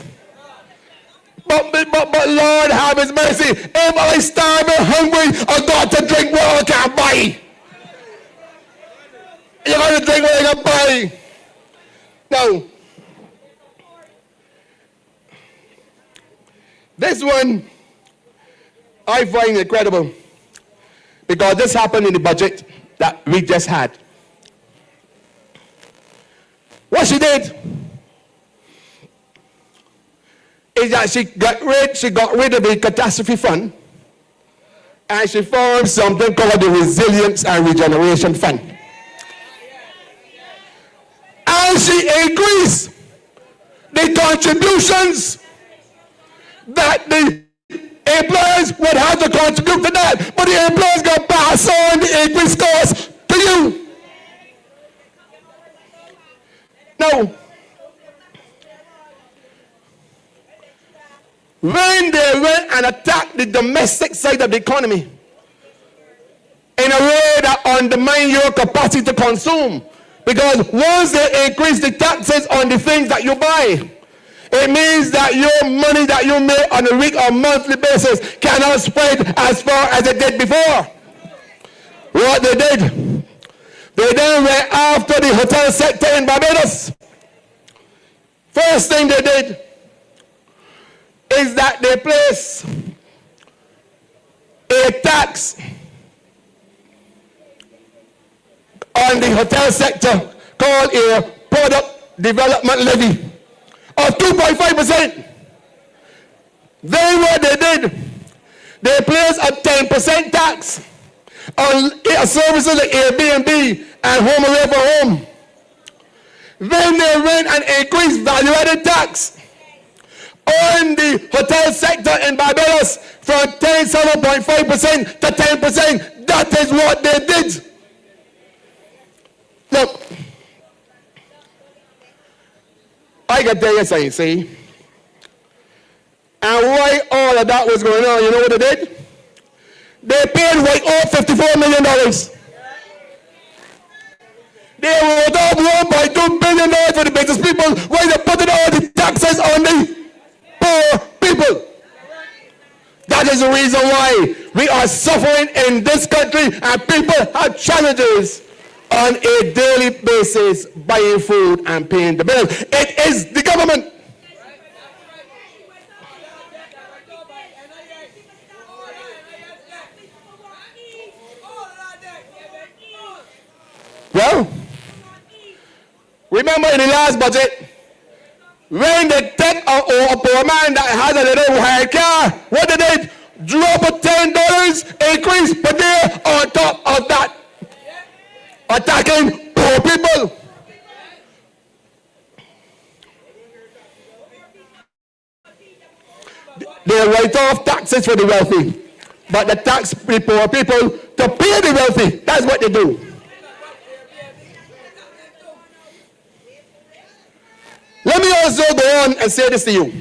G: But Lord have his mercy, if I starve and hungry, I got to drink what I can't buy. You got to drink what I can buy. Now, this one I find incredible because this happened in the budget that we just had. What she did is that she got rid of the catastrophe fund and she formed something called the Resilience and Regeneration Fund. And she increased the contributions that the employers would have to contribute to that, but the employers going to pass on the increased cost to you. Now, when they went and attacked the domestic side of the economy in a way that undermines your capacity to consume, because once they increase the taxes on the things that you buy, it means that your money that you make on a week or monthly basis cannot spread as far as it did before. What they did, they then went after the hotel sector in Barbados. First thing they did is that they placed a tax on the hotel sector called a product development levy of 2.5%. Then what they did, they placed a 10% tax on services like Airbnb and home away from home. Then they went and increased value-added tax on the hotel sector in Barbados from 7.5% to 10%. That is what they did. Look, I can tell you something, see? And why all of that was going on, you know what they did? They paid right off $54 million. They wrote off $1.2 billion for the business people while they put all the taxes on the poor people. That is the reason why we are suffering in this country and people have challenges on a daily basis buying food and paying the bills. It is the government. Well, remember in the last budget, when they take a poor man that has a little hired car, what did they drop a $10 increase per day on top of that? Attacking poor people. They write off taxes for the wealthy, but they tax the poor people to pay the wealthy. That's what they do. Let me also go on and say this to you.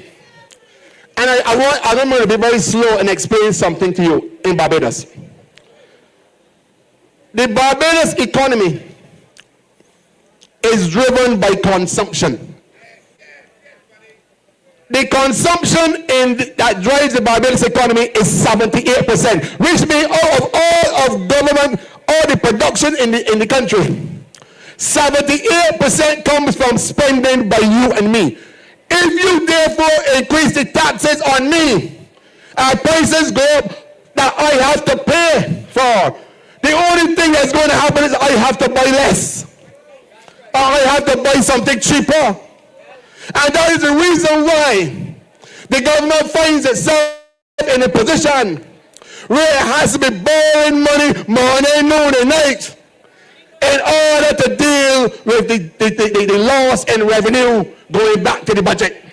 G: And I'm going to be very slow and explain something to you in Barbados. The Barbados economy is driven by consumption. The consumption that drives the Barbados economy is 78%, which means out of all of government, all the production in the country, 78% comes from spending by you and me. If you therefore increase the taxes on me, and prices go up that I have to pay for, the only thing that's going to happen is I have to buy less. Or I have to buy something cheaper. And that is the reason why The government finds itself in a position where it has to be borrowing money morning, noon, and night in order to deal with the loss in revenue going back to the budget.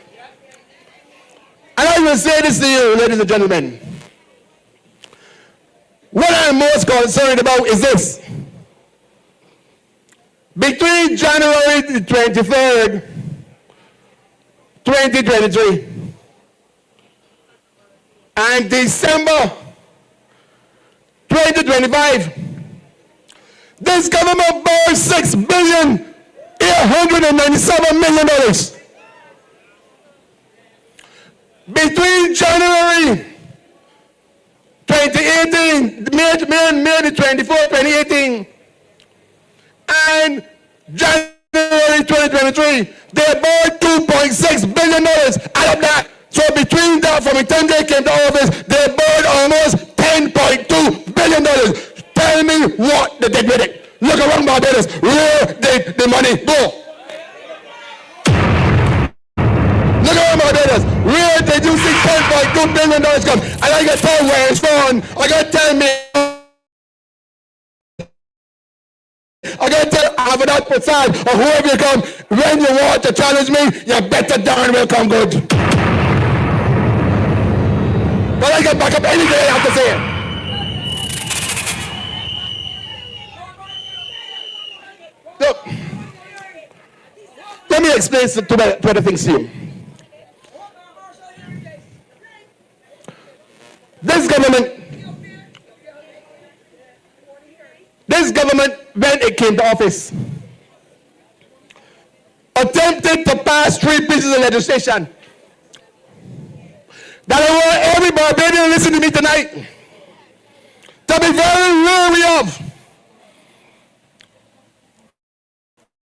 G: And I will say this to you, ladies and gentlemen. What I'm most concerned about is this. Between January the 23rd, 2023, and December 2025, this government borrowed $6,897,000,000. Between January 2018, May the 24th, 2018, and January 2023, they borrowed $2.6 billion out of that. So between that, from the time they came to office, they borrowed almost $10.2 billion. Tell me what they did with it. Look around Barbados. Where did the money go? Look around Barbados. Where did you see $10.2 billion come? And I got to tell where it's from. I got to tell me. I got to tell Avadat Prasad or whoever you come, when you want to challenge me, you better darn well come good. But I get back up any day I have to say it. Look, let me explain two other things to you. This government, when it came to office, attempted to pass 3 pieces of legislation that I want every Barbadian listen to me tonight to be very wary of.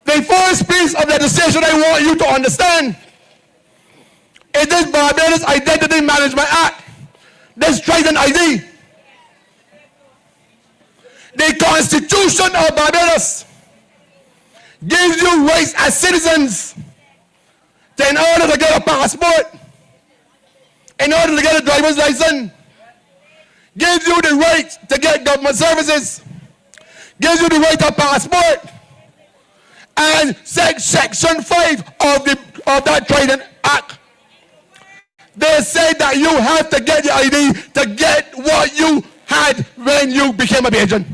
G: The first piece of legislation I want you to understand is this Barbados Identity Management Act, this Trident ID. The Constitution of Barbados gives you rights as citizens to, in order to get a passport, in order to get a driver's license, gives you the right to get government services, gives you the right to a passport, and Section 5 of that Trident Act. They say that you have to get your ID to get what you had when you became a Bajan.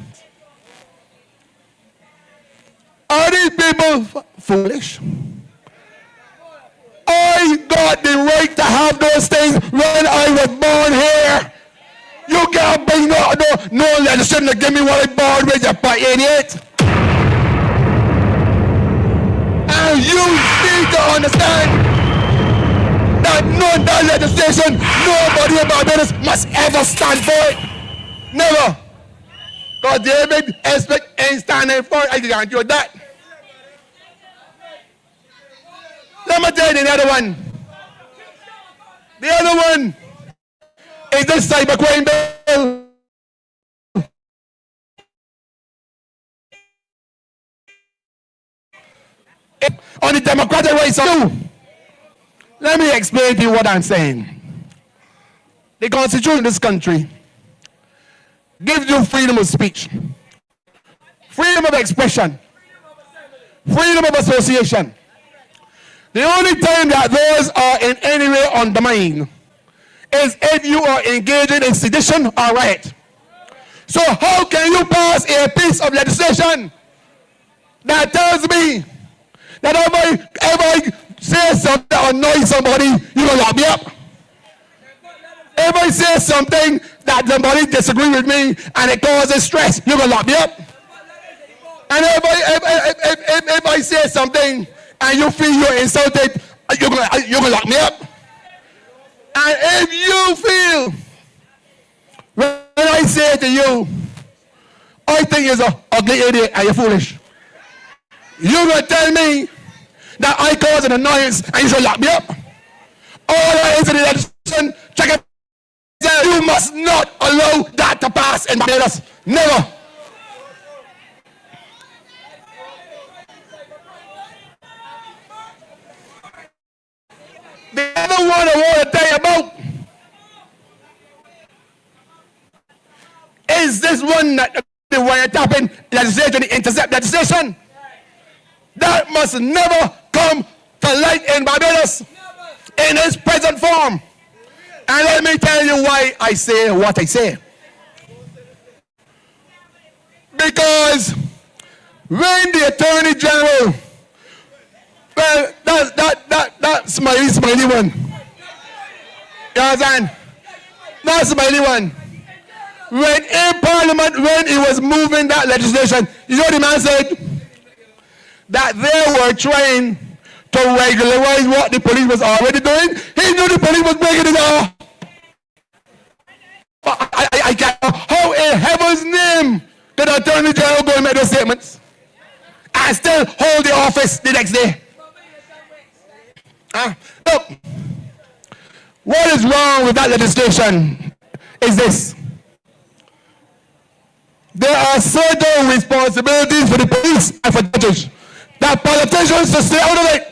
G: Are these people foolish? I got the right to have those things when I was born here. You can't bring no legislation to give me what I born with, you idiot. And you need to understand that that legislation, nobody in Barbados must ever stand for it. Never. Because David Espec ain't standing for it. I guarantee you that. Let me tell you the other one. The other one is this cybercrime bill. On the democratic rights of you. Let me explain to you what I'm saying. The Constitution of this country gives you freedom of speech, freedom of expression, freedom of association. The only time that those are in any way undermined is if you are engaging in sedition or riot. So how can you pass a piece of legislation that tells me that if I say something that annoys somebody, you're going to lock me up? If I say something that somebody disagrees with me and it causes stress, you're going to lock me up? And if I say something and you feel you're insulted, you're going to lock me up? And if you feel, when I say to you, I think you're an ugly idiot and you're foolish, you're going to tell me that I cause an annoyance and you should lock me up? All that is in the legislation, check it. You must not allow that to pass in Barbados. Never. The other one I want to tell you about is this one that the wiretapping legislation, the intercept legislation. That must never come to light in Barbados in its present form. And let me tell you why I say what I say. Because when the Attorney General, well, that smiley one, you understand? That smiley one. When in Parliament, when he was moving that legislation, you know what the man said? That they were trying to regularize what the police was already doing. He knew the police was breaking the law. I can't. How in heaven's name did the Attorney General go and make those statements and still hold the office the next day? Look, what is wrong with that legislation is this. There are certain responsibilities for the police and for judges that politicians should stay out of it.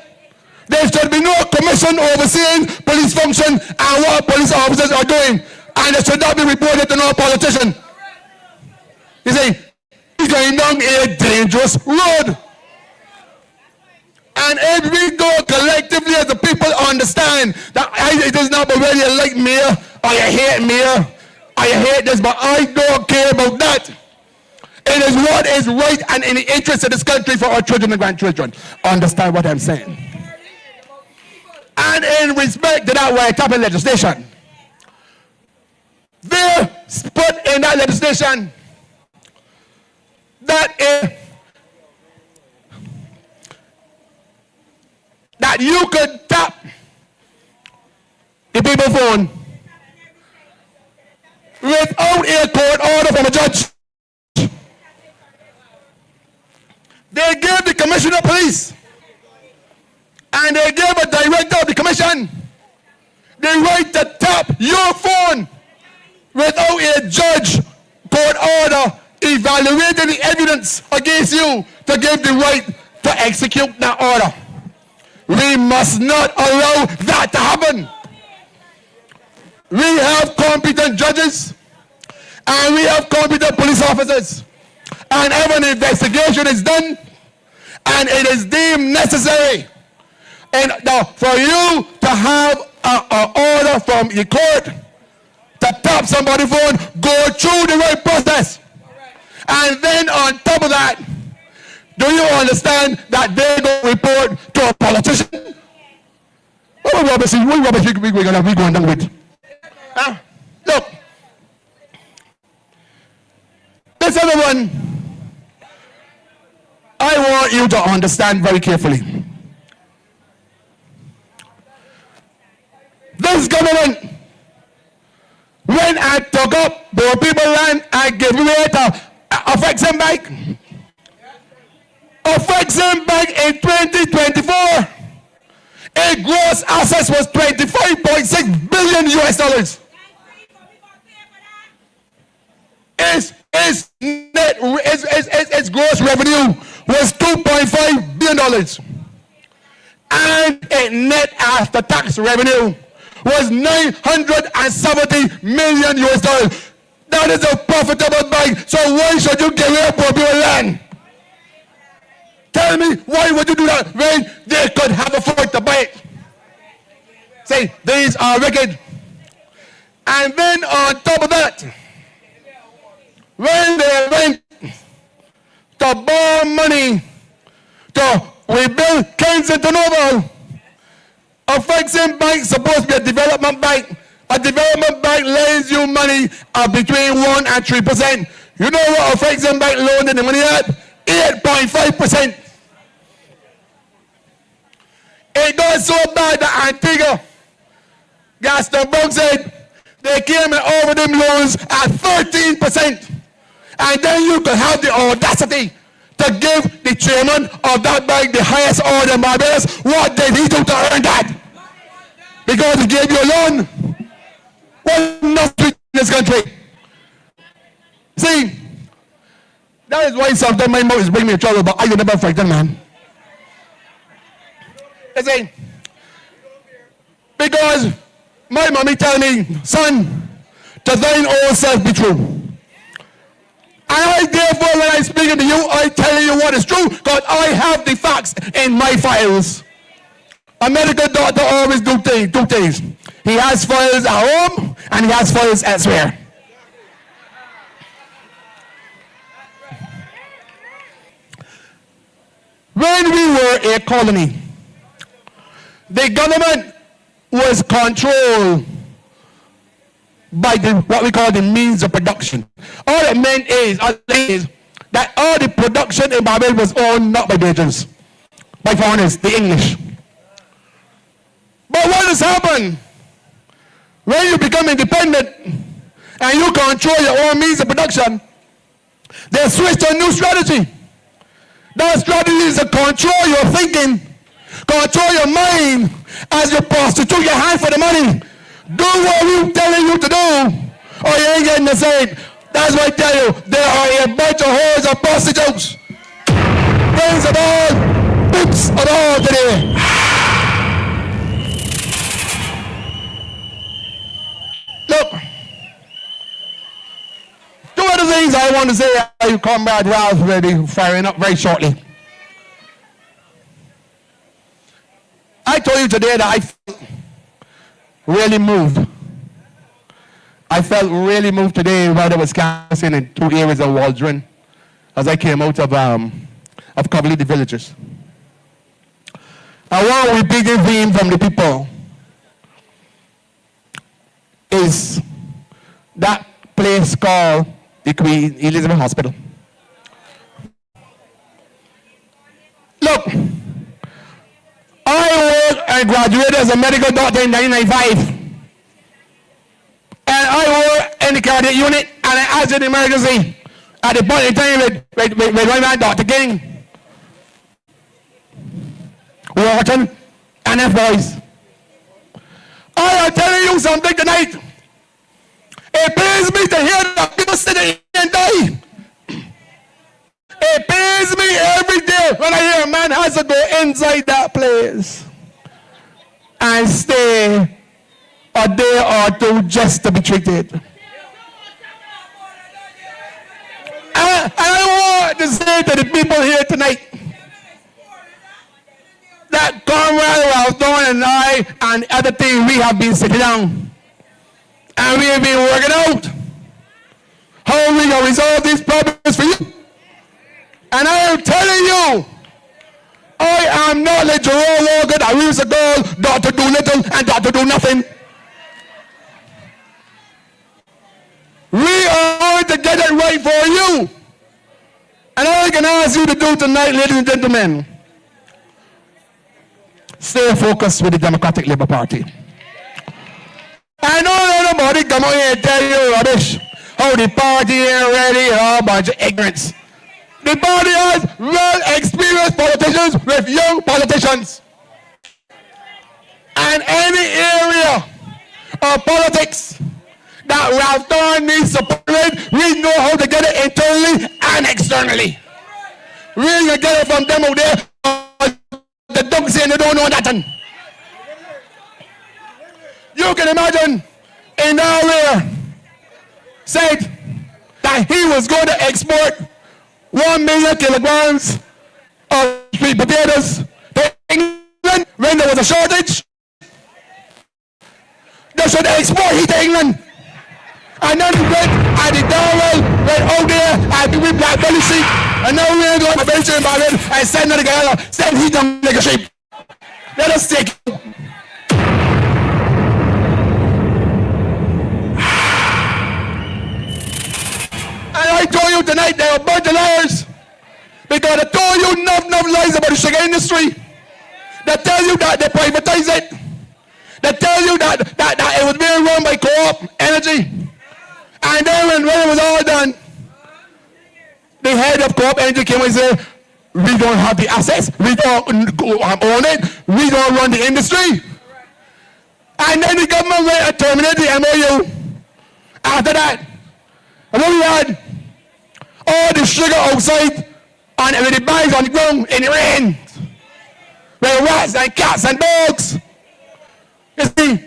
G: There should be no commission overseeing police function and what police officers are doing, and it should not be reported to no politician. You see, he's going down a dangerous road. And if we go collectively as the people understand that it is not whether you like me or you hate me or you hate this, but I don't care about that. It is what is right and in the interest of this country for our children and grandchildren. Understand what I'm saying? And in respect to that wiretapping legislation, they put in that legislation that that you could tap the people's phone without a court order from a judge. They gave the commissioner of police and they gave a director of the commission the right to tap your phone without a judge court order evaluating the evidence against you to give the right to execute that order. We must not allow that to happen. We have competent judges and we have competent police officers. And if an investigation is done and it is deemed necessary and for you to have an order from the court to tap somebody's phone, go through the right process. And then on top of that, do you understand that they're going to report to a politician? What rubbish we going down with? Look, this other one, I want you to understand very carefully. This government, when I took up the people land, I gave away to Affection Bank. Affection Bank in 2024, a gross assets was 25.6 billion US dollars. Its gross revenue was 2.5 billion dollars, and its net after tax revenue was 970 million US dollars. That is a profitable bank. So why should you give away poor people land? Tell me, why would you do that when they could have afforded to buy it? Say, these are wicked. And then on top of that, when they went to borrow money to rebuild Kensington Oval, Affection Bank is supposed to be a development bank. A development bank lends you money between 1% and 3%. You know what Affection Bank loaned the money at? 8.5%. It got so bad that Antigua, Gaston Brown said, they came and offered them loans at 13%. And then you could have the audacity to give the chairman of that bank the highest order in Barbados. What did he do to earn that? Because he gave you a loan. What not in this country? See, that is why sometimes my mouth is bringing me in trouble, but I will never frighten, man. You see, Because my mommy tell me, son, to thine own self be true. And I therefore, when I speak to you, I tell you what is true, because I have the facts in my files. A medical doctor always do things. He has files at home, and he has files elsewhere. When we were a colony, the government was controlled by what we call the means of production. All it meant is that all the production in Barbados was owned not by Bajans, by foreigners, the English. But what has happened? When you become independent and you control your own means of production, they switch to a new strategy. That strategy is to control your thinking, control your mind as you prostitute your hand for the money. Do what we're telling you to do, or you ain't getting the same. That's why I tell you, there are a bunch of whores and prostitutes. Things of all, boots of all today. Look, two other things I want to say. Comrade Ralph will be firing up very shortly. I told you today that I felt really moved. I felt really moved today while I was canvassing in 2 areas of Waldron as I came out of Coverley, the villages. And one repeating theme from the people is that place called the Queen Elizabeth Hospital. Look, I worked and graduated as a medical doctor in 1995. And I worked in the cardiac unit and I answered the emergency at the point in time with my man, Dr. King, Wharton, and F. Boys. I am telling you something tonight. It pains me to hear that people sitting and die. It pains me every day when I hear a man has to go inside that place and stay a day or two just to be treated. And I want to say to the people here tonight that Comrade Ralph Thorne and I and other things, we have been sitting down and we have been working out how we can resolve these problems for you. And I am telling you, I am not like Jerome Logan, I used to go Dr. Do Little and Dr. Do Nothing. We are going to get it right for you. And all I can ask you to do tonight, ladies and gentlemen, stay focused with the Democratic Labour Party. I know that nobody come out here and tell you rubbish. How the party ain't ready, a bunch of ignorance. The party has well-experienced politicians with young politicians. And any area of politics that Ralph Thorne needs support with, we know how to get it internally and externally. We can get it from them out there. The dogs saying they don't know nothing. You can imagine in Norway said that he was going to export 1 million kilograms of sweet potatoes to England when there was a shortage. They should export it to England. And then we went and the Darwell went out there and we black belly sheep. And now we're going to venture in Barbados and send it together, send heat down like a sheep. Let us take it. And I told you tonight they are a bunch of liars. Because I told you enough lies about the sugar industry. They tell you that they privatize it. They tell you that it was being run by co-op energy. And then when it was all done, the head of co-op energy came and said, we don't have the assets, we don't own it, we don't run the industry. And then the government went and terminated the MOU. After that, and then we had all the sugar outside and with the bags on the ground in the rain. With rats and cats and dogs. You see,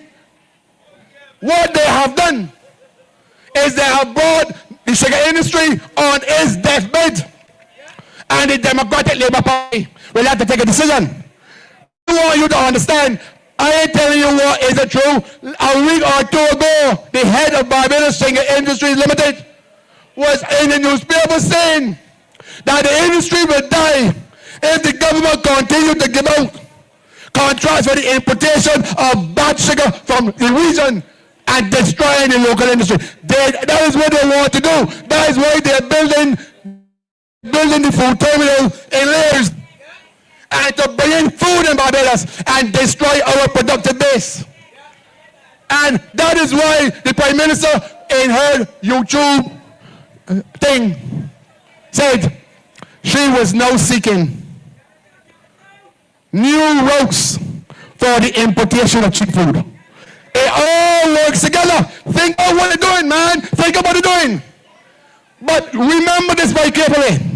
G: what they have done is they have brought the sugar industry on its deathbed. And the Democratic Labour Party will have to take a decision. I want you to understand, I ain't telling you what isn't true. A week or two ago, the head of Barbados Sugar Industries Limited was in the newspaper saying that the industry will die if the government continues to give out contracts for the importation of bad sugar from the region and destroying the local industry. That is what they want to do. That is why they're building the food terminal in layers and to bring in food in Barbados and destroy our productive base. And that is why the Prime Minister in her YouTube thing said she was now seeking new routes for the importation of cheap food. It all works together. Think about what they're doing, man. Think about what they're doing. But remember this very carefully.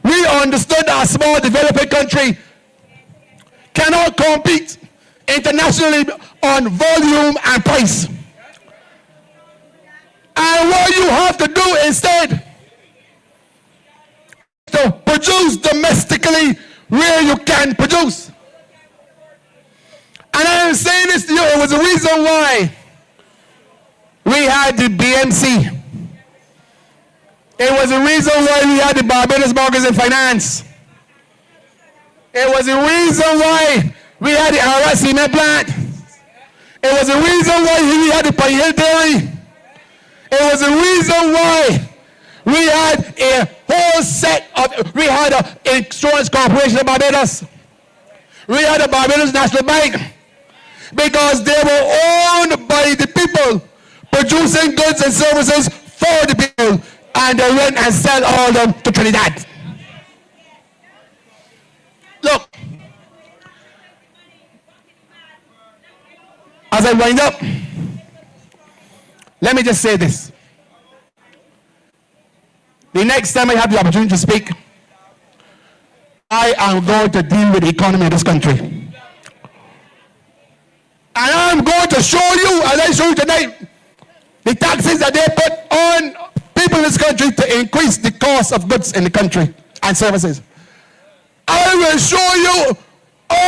G: We understood that a small developing country cannot compete internationally on volume and price. And what you have to do instead is to produce domestically where you can produce. And I am saying this to you, it was the reason why we had the BMC. It was the reason why we had the Barbados Mortgage and Finance. It was the reason why we had the RS cement plant. It was the reason why we had the Pine Hill Dairy. It was the reason why we had a whole set of, we had an insurance corporation of Barbados. We had the Barbados National Bank. Because they were owned by the people, producing goods and services for the people, and they went and sell all of them to Trinidad. Look, as I wind up, let me just say this. The next time I have the opportunity to speak, I am going to deal with the economy of this country. And I'm going to show you, as I show you tonight, the taxes that they put on people in this country to increase the cost of goods in the country and services. I will show you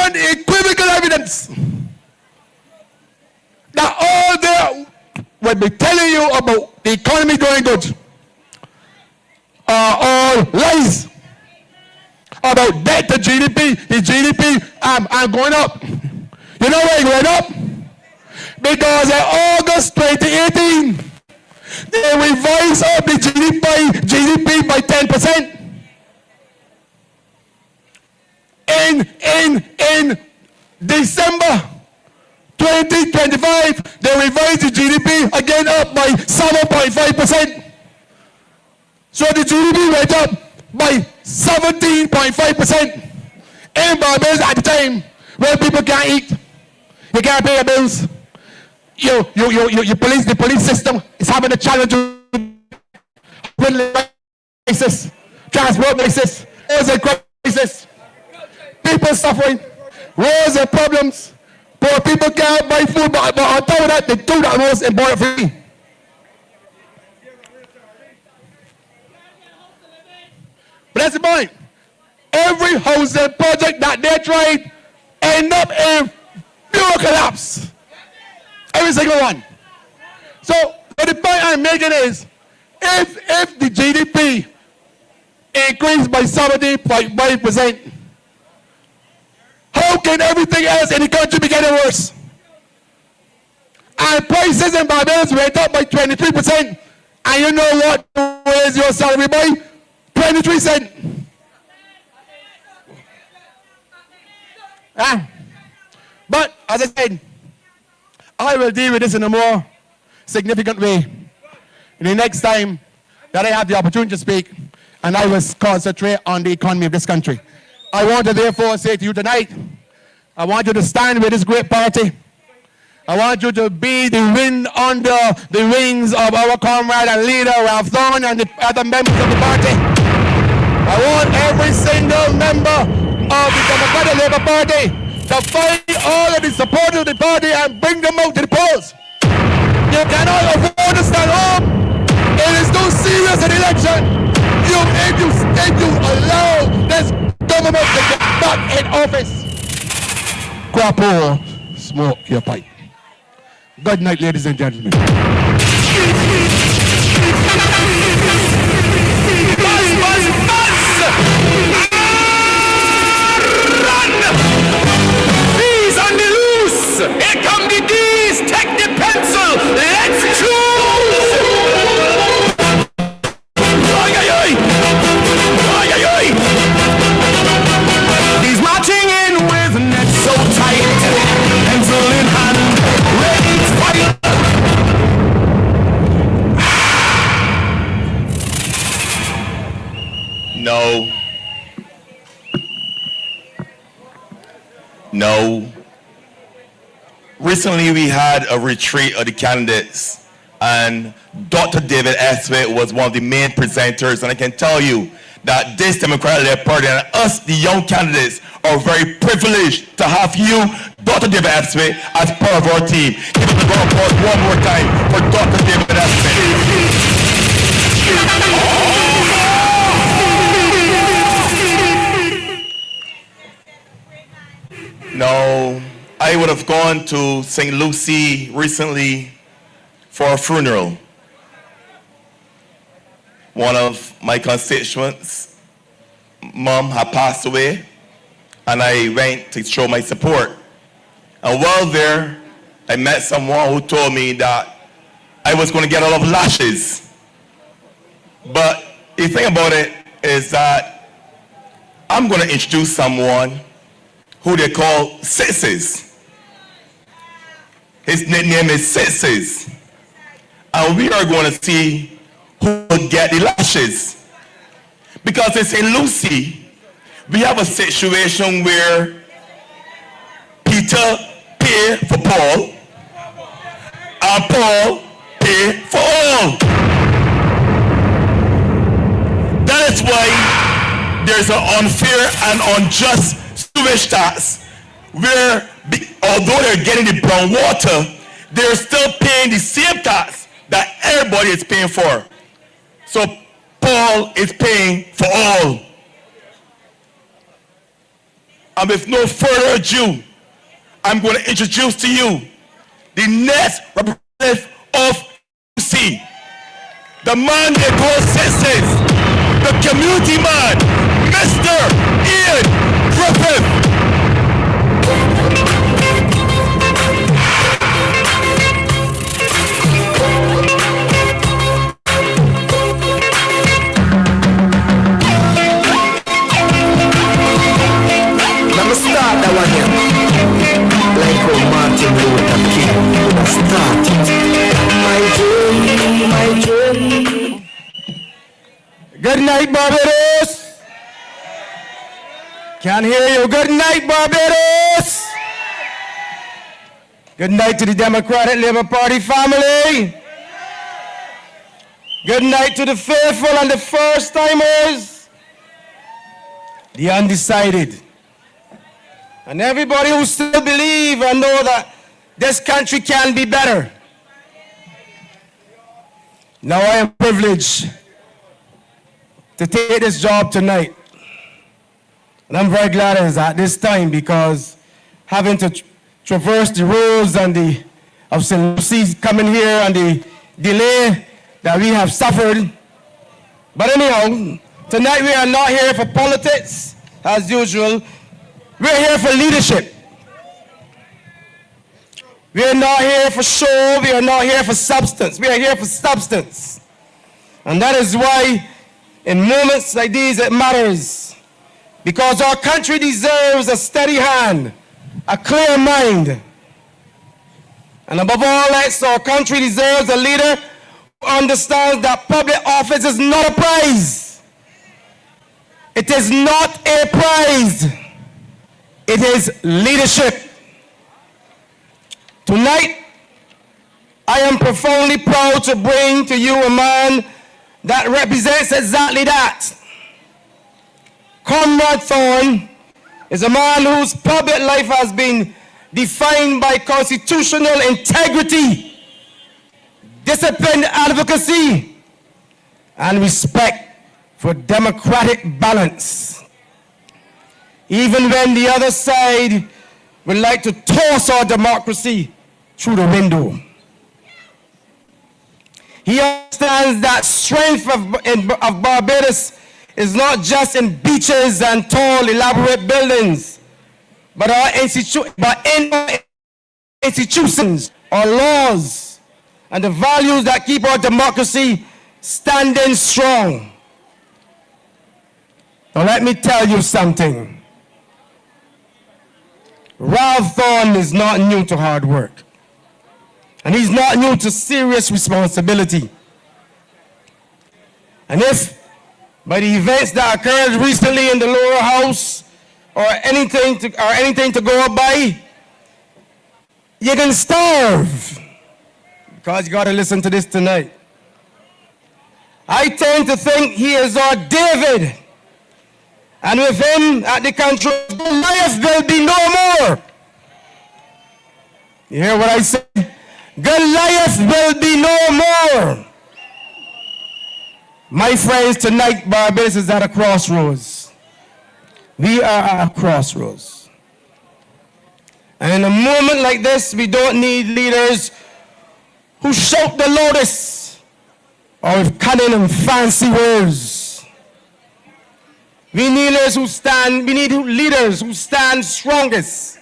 G: unequivocal evidence that all they will be telling you about the economy doing good are all lies. About debt to GDP, the GDP are going up. You know why it went up? Because in August 2018, they revised up the GDP by 10%. In December 2025, they revised the GDP again up by 7.5%. So the GDP went up by 17.5% in Barbados at the time when people can't eat, you can't pay your bills. The police system is having a challenge with crisis, transport crisis, wars and crisis, people suffering, wars and problems, poor people can't buy food, but on top of that, they do that most important free. But that's the point. Every housing project that they tried end up in pure collapse. Every single one. So the point I'm making is, if the GDP increased by 17.5%, how can everything else in the country be getting worse? And prices in Barbados went up by 23%. And you know what raised your salary by? 23 cents. But as I said, I will deal with this in a more significant way the next time that I have the opportunity to speak, and I will concentrate on the economy of this country. I want to therefore say to you tonight, I want you to stand with this great party. I want you to be the wind under the wings of our comrade and leader, Ralph Thorne, and the other members of the party. I want every single member of the Democratic Labour Party to find all of the supporters of the party and bring them out to the polls. You cannot afford to stand home. It is too serious an election. If you allow this government to get back in office, Guapo, smoke your pipe. Good night, ladies and gentlemen.
C: Bees on the loose. Here come the D's. Take the pencil. Let's choose. Ay, ay, ay. Ay, ay, ay. He's marching in with nets so tight, pencil in hand, ready to fight.
B: No. No. Recently, we had a retreat of the candidates, and Dr. David Eswit was one of the main presenters, and I can tell you that this Democratic Party and us, the young candidates, are very privileged to have you, Dr. David Eswit, as part of our team. Give us a round of applause one more time for Dr. David Eswit. No, I would have gone to St. Lucie recently for a funeral. One of my constituents, mom, had passed away, and I went to show my support. And while there, I met someone who told me that I was going to get a lot of lashes. But the thing about it is that I'm going to introduce someone who they call Sixes. His nickname is Sixes. And we are going to see who will get the lashes. Because in St. Lucie, we have a situation where Peter paid for Paul, and Paul paid for all. That is why there's an unfair and unjust sewage tax where, although they're getting the brown water, they're still paying the same tax that everybody is paying for. So Paul is paying for all. And with no further ado, I'm going to introduce to you the next representative of UC, the man they call Sixes, the community man, Mr. Ian Griffith.
C: Let me start that one here. Like how Martin Luther King started. My dream, my dream.
G: Good night, Barbados. Can't hear you. Good night, Barbados. Good night to the Democratic Labour Party family. Good night to the faithful and the first timers, the undecided, and everybody who still believe and know that this country can be better. Now I am privileged to take this job tonight. And I'm very glad it is at this time, because having to traverse the roads and of St. Lucie coming here and the delay that we have suffered. But anyhow, tonight we are not here for politics as usual. We're here for leadership. We are not here for show. We are not here for substance. We are here for substance. And that is why in moments like these it matters. Because our country deserves a steady hand, a clear mind. And above all else, our country deserves a leader who understands that public office is not a prize. It is not a prize. It is leadership. Tonight, I am profoundly proud to bring to you a man that represents exactly that. Comrade Thorne
H: is a man whose public life has been defined by constitutional integrity, disciplined advocacy, and respect for democratic balance. Even when the other side would like to toss our democracy through the window. He understands that strength of Barbados is not just in beaches and tall, elaborate buildings, but in our institutions, our laws, and the values that keep our democracy standing strong. Now let me tell you something. Ralph Thorne is not new to hard work. And he's not new to serious responsibility. And if by the events that occurred recently in the lower house or anything to go by, you can starve. Because you got to listen to this tonight. I tend to think he is our David. And with him at the control, Goliath will be no more. You hear what I say? Goliath will be no more. My friends, tonight Barbados is at a crossroads. We are at a crossroads. And in a moment like this, we don't need leaders who shout the loudest or with cunning and fancy words. We need leaders who stand strongest.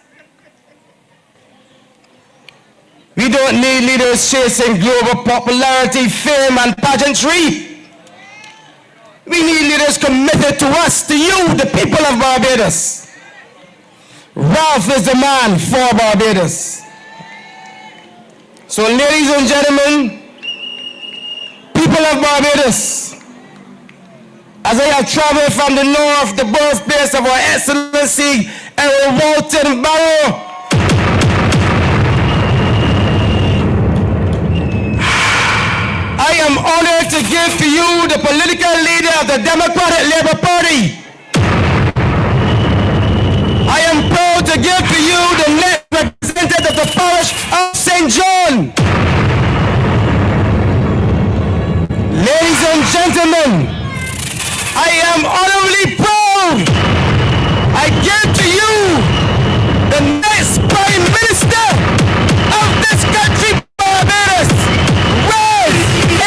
H: We don't need leaders chasing global popularity, fame, and pageantry. We need leaders committed to us, to you, the people of Barbados. Ralph is the man for Barbados. So, ladies and gentlemen, people of Barbados, as I have traveled from the north, the birthplace of our Excellency, Errol Walton Barrow, I am honored to give to you the political leader of the Democratic Labour Party. I am proud to give to you the next representative of the parish of St. John. Ladies and gentlemen, I am honorably proud. I give to you the next Prime Minister of this country, Barbados. Red and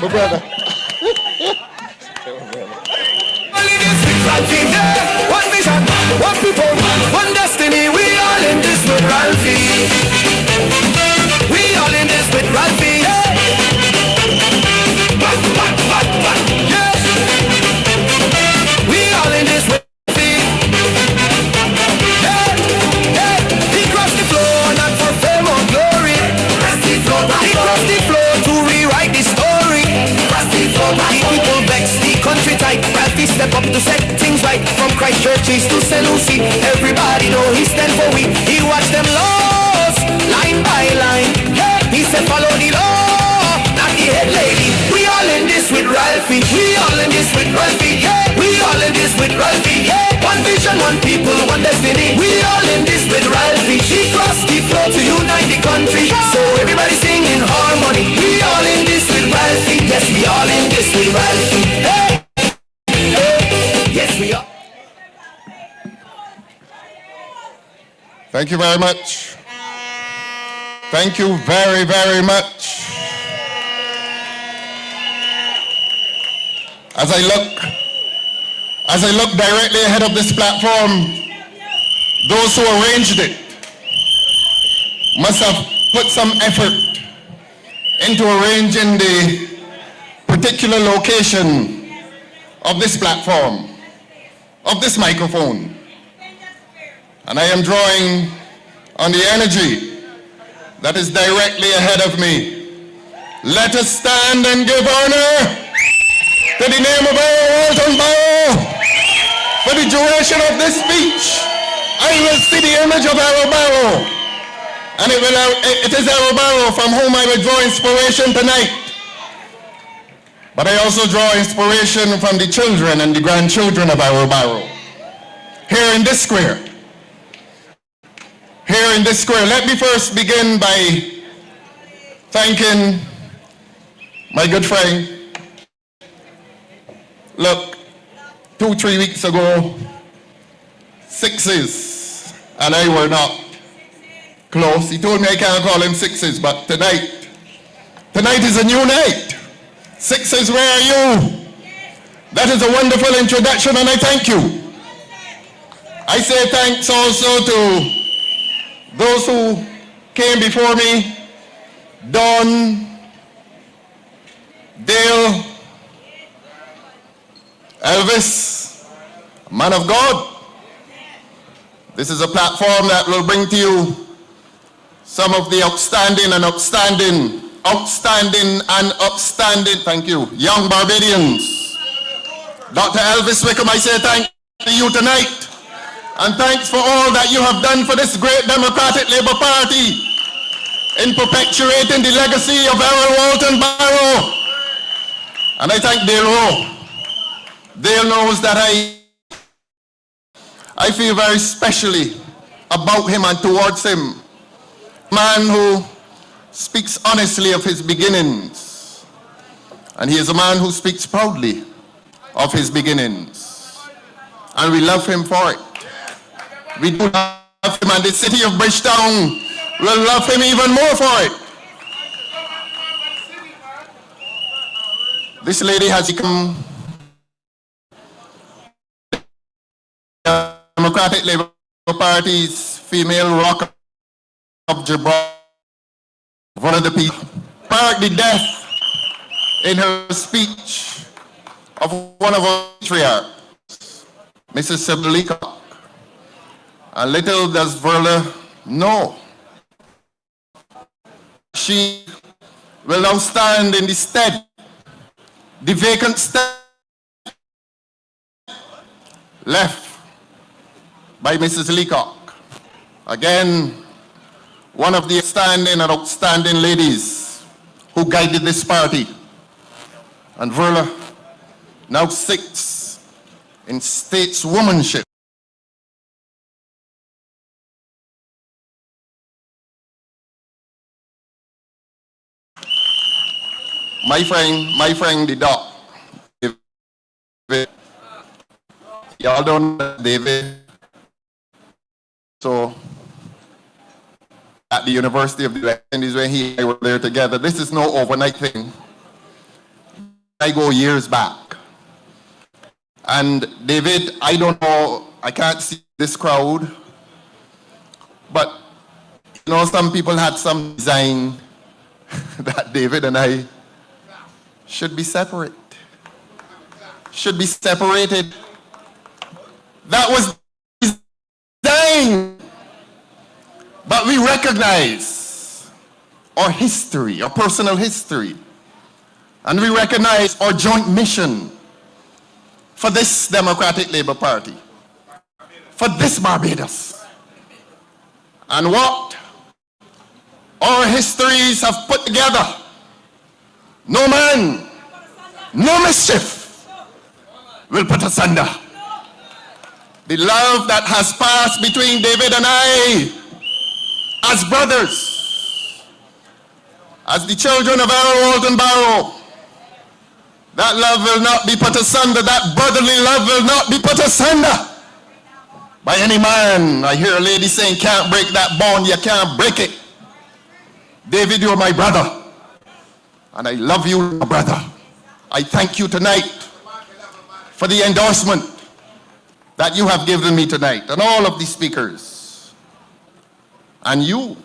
G: brother.
C: One vision, one people, one destiny. We all in this with Ralphie. We all in this with Ralphie. Yeah. We all in this with Ralphie. Yeah. Yeah. He crossed the floor, not for fame or glory. He crossed the floor to rewrite the story. The people vex, the country tight. Ralphie step up to set things right. From Christchurch to St. Lucie, everybody know he stand for we. He watch them laws, line by line. Hey, he said follow the law, not the head lady. We all in this with Ralphie. We all in this with Ralphie. Hey, we all in this with Ralphie. Hey, one vision, one people, one destiny. We all in this with Ralphie. He crossed the floor to unite the country. So everybody sing in harmony. We all in this with Ralphie. Yes, we all in this with Ralphie. Hey, hey, yes, we are.
G: Thank you very much. Thank you very, very much. As I look directly ahead of this platform, those who arranged it must have put some effort into arranging the particular location of this platform, of this microphone. And I am drawing on the energy that is directly ahead of me. Let us stand and give honor to the name of our Walton Barrow. For the duration of this speech, I will see the image of our Barrow. And it is our Barrow from whom I will draw inspiration tonight. But I also draw inspiration from the children and the grandchildren of our Barrow. Here in this square. Here in this square. Let me first begin by thanking my good friend. Look, 2-3 weeks ago, Sixes and I were not close. He told me I can't call him Sixes, but tonight is a new night. Sixes, where are you? That is a wonderful introduction and I thank you. I say thanks also to those who came before me, Don, Dale, Elvis, man of God. This is a platform that will bring to you some of the outstanding, thank you, young Barbadians. Dr. Elvis Wickham, I say thank to you tonight. And thanks for all that you have done for this great Democratic Labour Party in perpetuating the legacy of Errol Walton Barrow. And I thank Dale Rowe. Dale knows that I feel very specially about him and towards him. Man who speaks honestly of his beginnings. And he is a man who speaks proudly of his beginnings. And we love him for it. We do love him, and the city of Bridgetown will love him even more for it. This lady has become Democratic Labour Party's female rock of Gibraltar. One of the people sparked the death in her speech of one of our patriarchs, Mrs. Sybil Leacock. And little does Verla know, she will now stand in the stead, the vacant stead left by Mrs. Leacock. Again, one of the outstanding ladies who guided this party. And Verla now sits in stateswomanship. My friend, the doc, David. Y'all don't know David. So, at the University of the West Indies, when he and I were there together, this is no overnight thing.
I: I go years back. And David, I don't know, I can't see this crowd, but you know, some people had some design that David and I should be separate. Should be separated. That was design. But we recognize our history, our personal history. And we recognize our joint mission for this Democratic Labour Party, for this Barbados. And what our histories have put together, no man, no mischief will put asunder. The love that has passed between David and I as brothers, as the children of Errol Walton Barrow, that love will not be put asunder. That brotherly love will not be put asunder by any man. I hear a lady saying, can't break that bond. You can't break it. David, you're my brother. And I love you, my brother. I thank you tonight for the endorsement that you have given me tonight, and all of the speakers. And you.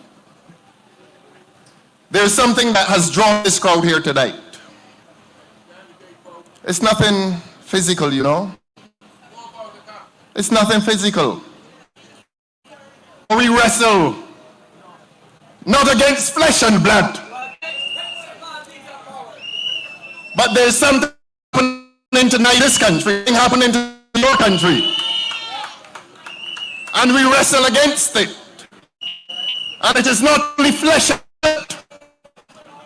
I: There's something that has drawn this crowd here tonight. It's nothing physical, you know. It's nothing physical. We wrestle not against flesh and blood, but there's something happening tonight in this country, happening to your country, and we wrestle against it. And it is not only flesh and blood,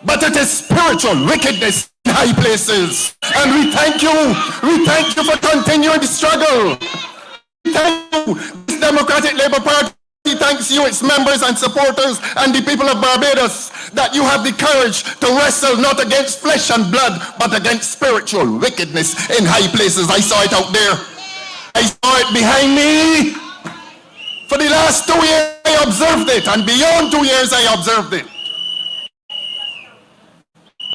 I: but it is spiritual wickedness in high places. And we thank you for continuing the struggle. We thank you. This Democratic Labour Party thanks you, its members and supporters, and the people of Barbados, that you have the courage to wrestle not against flesh and blood, but against spiritual wickedness in high places. I saw it out there. I saw it behind me. For the last 2 years, I observed it, and beyond 2 years, I observed it.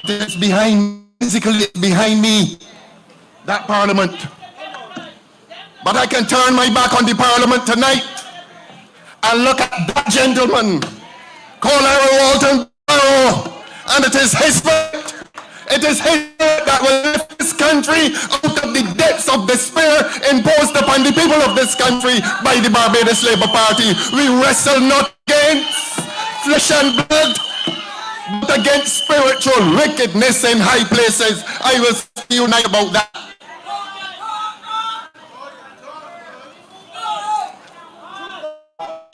I: It's behind, physically behind me, that parliament. But I can turn my back on the parliament tonight and look at that gentleman called Errol Walton Barrow, and it is his fault. It is his fault that will lift this country out of the depths of despair imposed upon the people of this country by the Barbados Labour Party. We wrestle not against flesh and blood, but against spiritual wickedness in high places. I will see you tonight about that.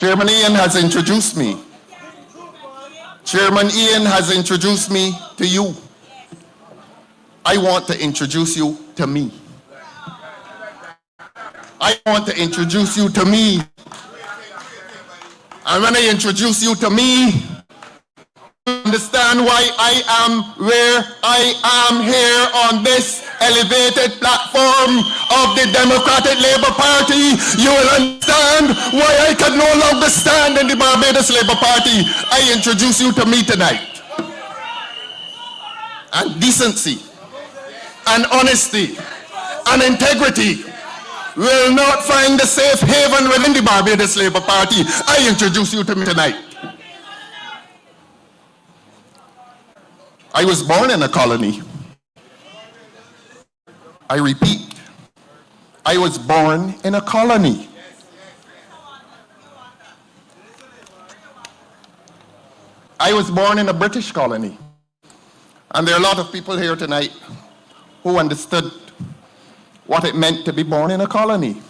I: Chairman Ian has introduced me. Chairman Ian has introduced me to you. I want to introduce you to me. I want to introduce you to me. And when I introduce you to me, understand why I am where I am here on this elevated platform of the Democratic Labour Party. You will understand why I can no longer stand in the Barbados Labour Party. I introduce you to me tonight. And decency, and honesty, and integrity will not find a safe haven within the Barbados Labour Party. I introduce you to me tonight. I was born in a colony. I repeat, I was born in a colony. I was born in a British colony. And there are a lot of people here tonight who understood what it meant to be born in a colony.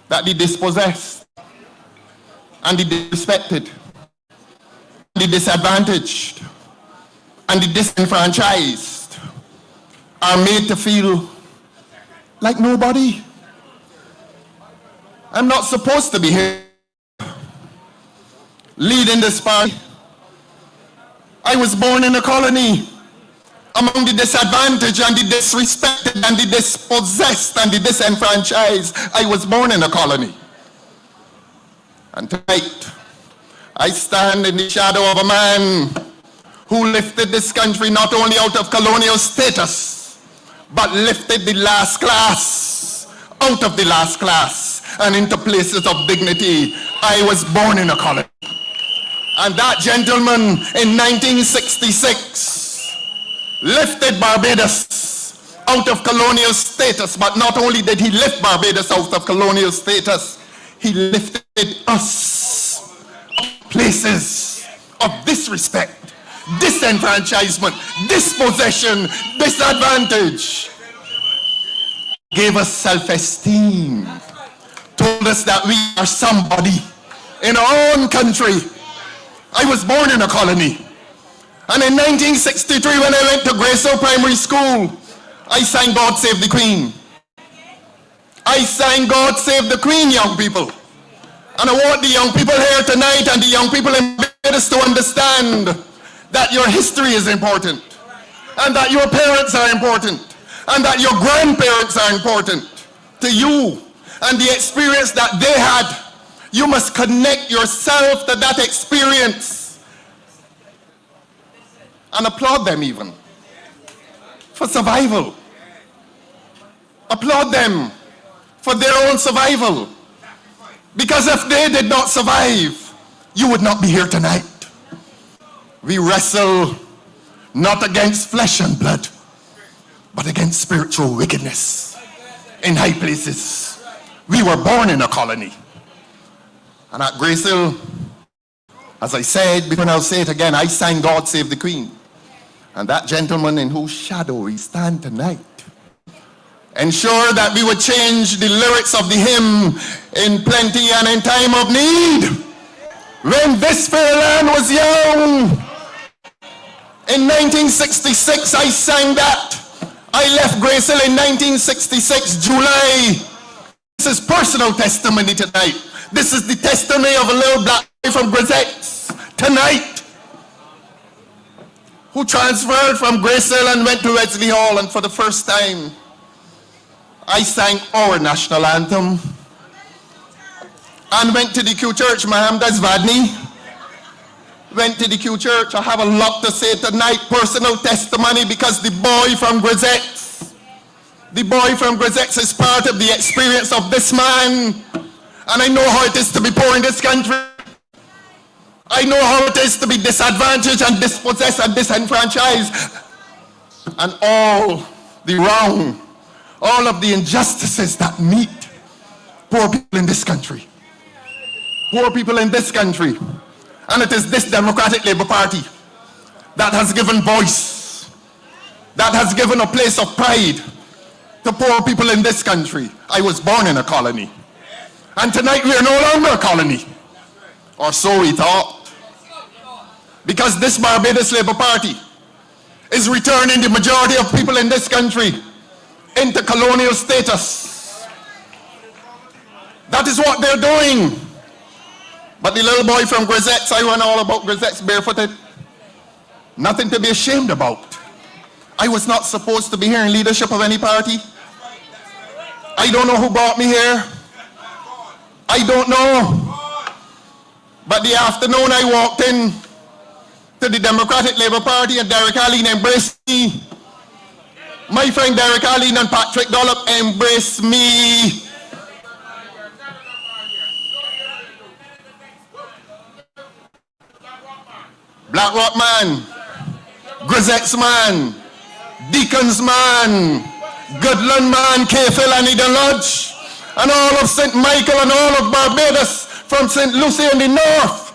I: That the dispossessed and the disrespected, the disadvantaged, and the disenfranchised are made to feel like nobody. I'm not supposed to be here leading this party. I was born in a colony among the disadvantaged and the disrespected and the dispossessed and the disenfranchised. I was born in a colony. And tonight, I stand in the shadow of a man who lifted this country not only out of colonial status, but lifted the last class out of the last class and into places of dignity. I was born in a colony. And that gentleman in 1966 lifted Barbados out of colonial status, but not only did he lift Barbados out of colonial status, he lifted us out of places of disrespect, disenfranchisement, dispossession, disadvantage. Gave us self-esteem, told us that we are somebody in our own country. I was born in a colony. And in 1963, when I went to Grayson Primary School, I sang God Save the Queen. I sang God Save the Queen, young people. And I want the young people here tonight and the young people in Barbados to understand that your history is important, and that your parents are important, and that your grandparents are important to you, and the experience that they had. You must connect yourself to that experience and applaud them even for survival. Applaud them for their own survival. Because if they did not survive, you would not be here tonight. We wrestle not against flesh and blood, but against spiritual wickedness in high places. We were born in a colony. And at Grace Hill, as I said before, and I'll say it again, I sang God Save the Queen. And that gentleman in whose shadow we stand tonight ensured that we would change the lyrics of the hymn in plenty and in time of need. When this fair land was young, in 1966 I sang that. I left Grace Hill in 1966, July. This is personal testimony tonight. This is the testimony of a little black boy from Grisettes tonight, who transferred from Grace Hill and went to Wesley Hall, and for the first time, I sang our national anthem and went to the Q Church. Mahamda Zvadni went to the Q Church. I have a lot to say tonight, personal testimony, because the boy from Grisettes is part of the experience of this man. And I know how it is to be poor in this country. I know how it is to be disadvantaged and dispossessed and disenfranchised. And all the wrong, all of the injustices that meet poor people in this country. Poor people in this country. And it is this Democratic Labour Party that has given voice, that has given a place of pride to poor people in this country. I was born in a colony. And tonight we are no longer a colony. Or so we thought. Because this Barbados Labour Party is returning the majority of people in this country into colonial status. That is what they're doing. But the little boy from Grisettes, I run all about Grisettes barefooted. Nothing to be ashamed about. I was not supposed to be here in leadership of any party. I don't know who brought me here. I don't know. But the afternoon I walked in to the Democratic Labour Party and Derek Arlene embraced me. My friend Derek Arlene and Patrick Dollop embraced me. Black Rock man, Grisettes man, Deacons man, Goodland man, K-Phil and Eden Lodge, and all of St. Michael and all of Barbados, from St. Lucie in the north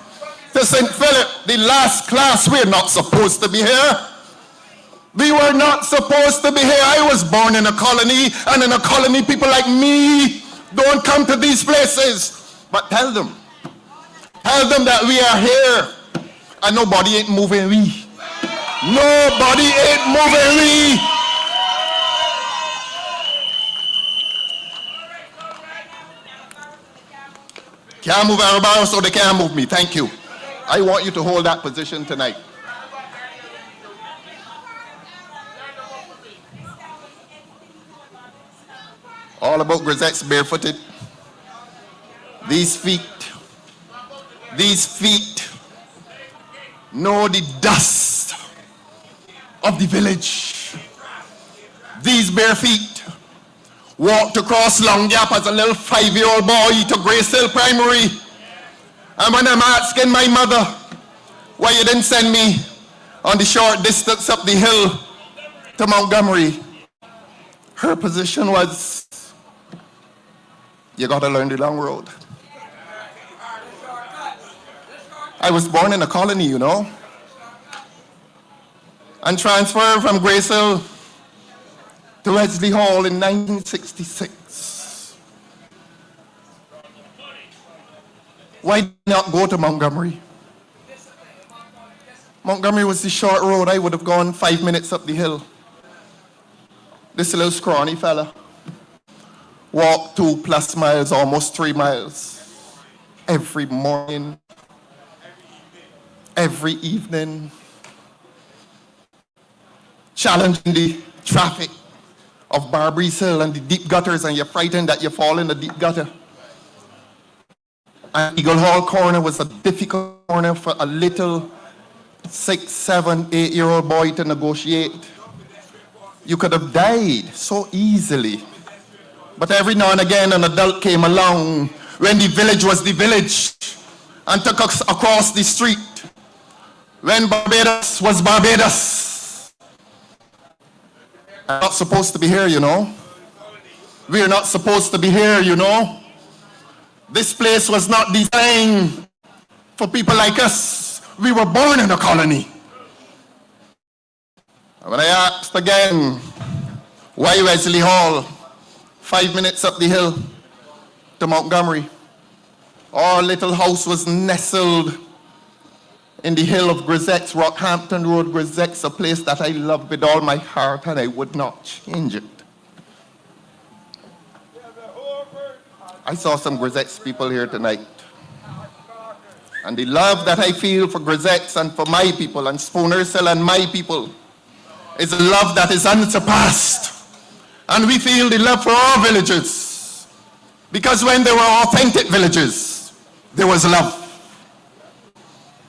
I: to St. Philip, the last class. We're not supposed to be here. We were not supposed to be here. I was born in a colony, and in a colony, people like me don't come to these places. But tell them that we are here, and nobody ain't moving we. Nobody ain't moving we. Can't move Barbados, so they can't move me. Thank you. I want you to hold that position tonight. All about Grisettes barefooted. These feet know the dust of the village. These bare feet walked across Long Gap as a little 5-year-old boy to Grace Hill Primary. And when I'm asking my mother why you didn't send me on the short distance up the hill to Montgomery, her position was, you gotta learn the long road. I was born in a colony, you know, and transferred from Grace Hill to Wesley Hall in 1966. Why not go to Montgomery? Montgomery was the short road. I would have gone 5 minutes up the hill. This little scrawny fella walked 2+ miles, almost 3 miles, every morning, every evening, challenging the traffic of Barbados Hill and the deep gutters, and you're frightened that you fall in the deep gutter. And Eagle Hall corner was a difficult corner for a little 6, 7, 8-year-old boy to negotiate. You could have died so easily. But every now and again an adult came along when the village was the village and took us across the street. When Barbados was Barbados. I'm not supposed to be here, you know. We're not supposed to be here, you know. This place was not designed for people like us. We were born in a colony. And when I asked again, why Wesley Hall? 5 minutes up the hill to Montgomery. Our little house was nestled in the hill of Grisette's, Rockhampton Road. Grisette's a place that I love with all my heart, and I would not change it. I saw some Grisette's people here tonight. And the love that I feel for Grisette's and for my people and Spooners Hill and my people is a love that is unsurpassed. And we feel the love for our villages. Because when there were authentic villages, there was love.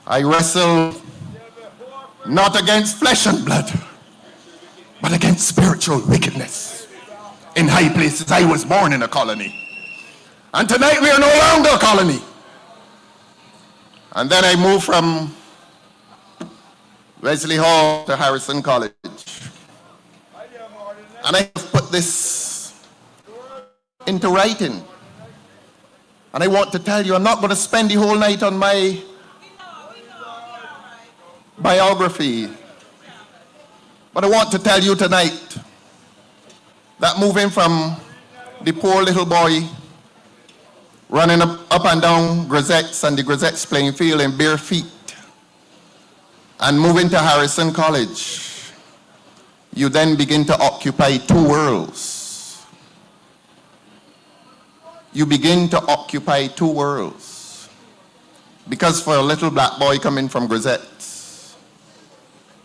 I: I wrestle not against flesh and blood, but against spiritual wickedness. In high places, I was born in a colony. And tonight we are no longer a colony. And then I moved from Wesley Hall to Harrison College. And I put this into writing. And I want to tell you, I'm not going to spend the whole night on my biography. But I want to tell you tonight that moving from the poor little boy running up and down Grisette's and the Grisette's playing field in bare feet and moving to Harrison College, you then begin to occupy two worlds. You begin to occupy two worlds. Because for a little black boy coming from Grisette's,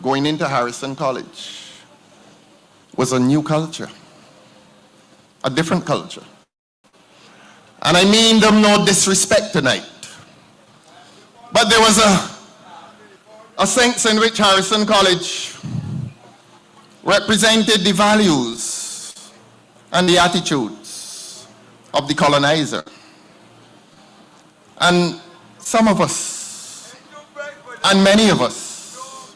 I: going into Harrison College was a new culture, a different culture. And I mean them no disrespect tonight. But there was a sense in which Harrison College represented the values and the attitudes of the colonizer. And some of us, and many of us,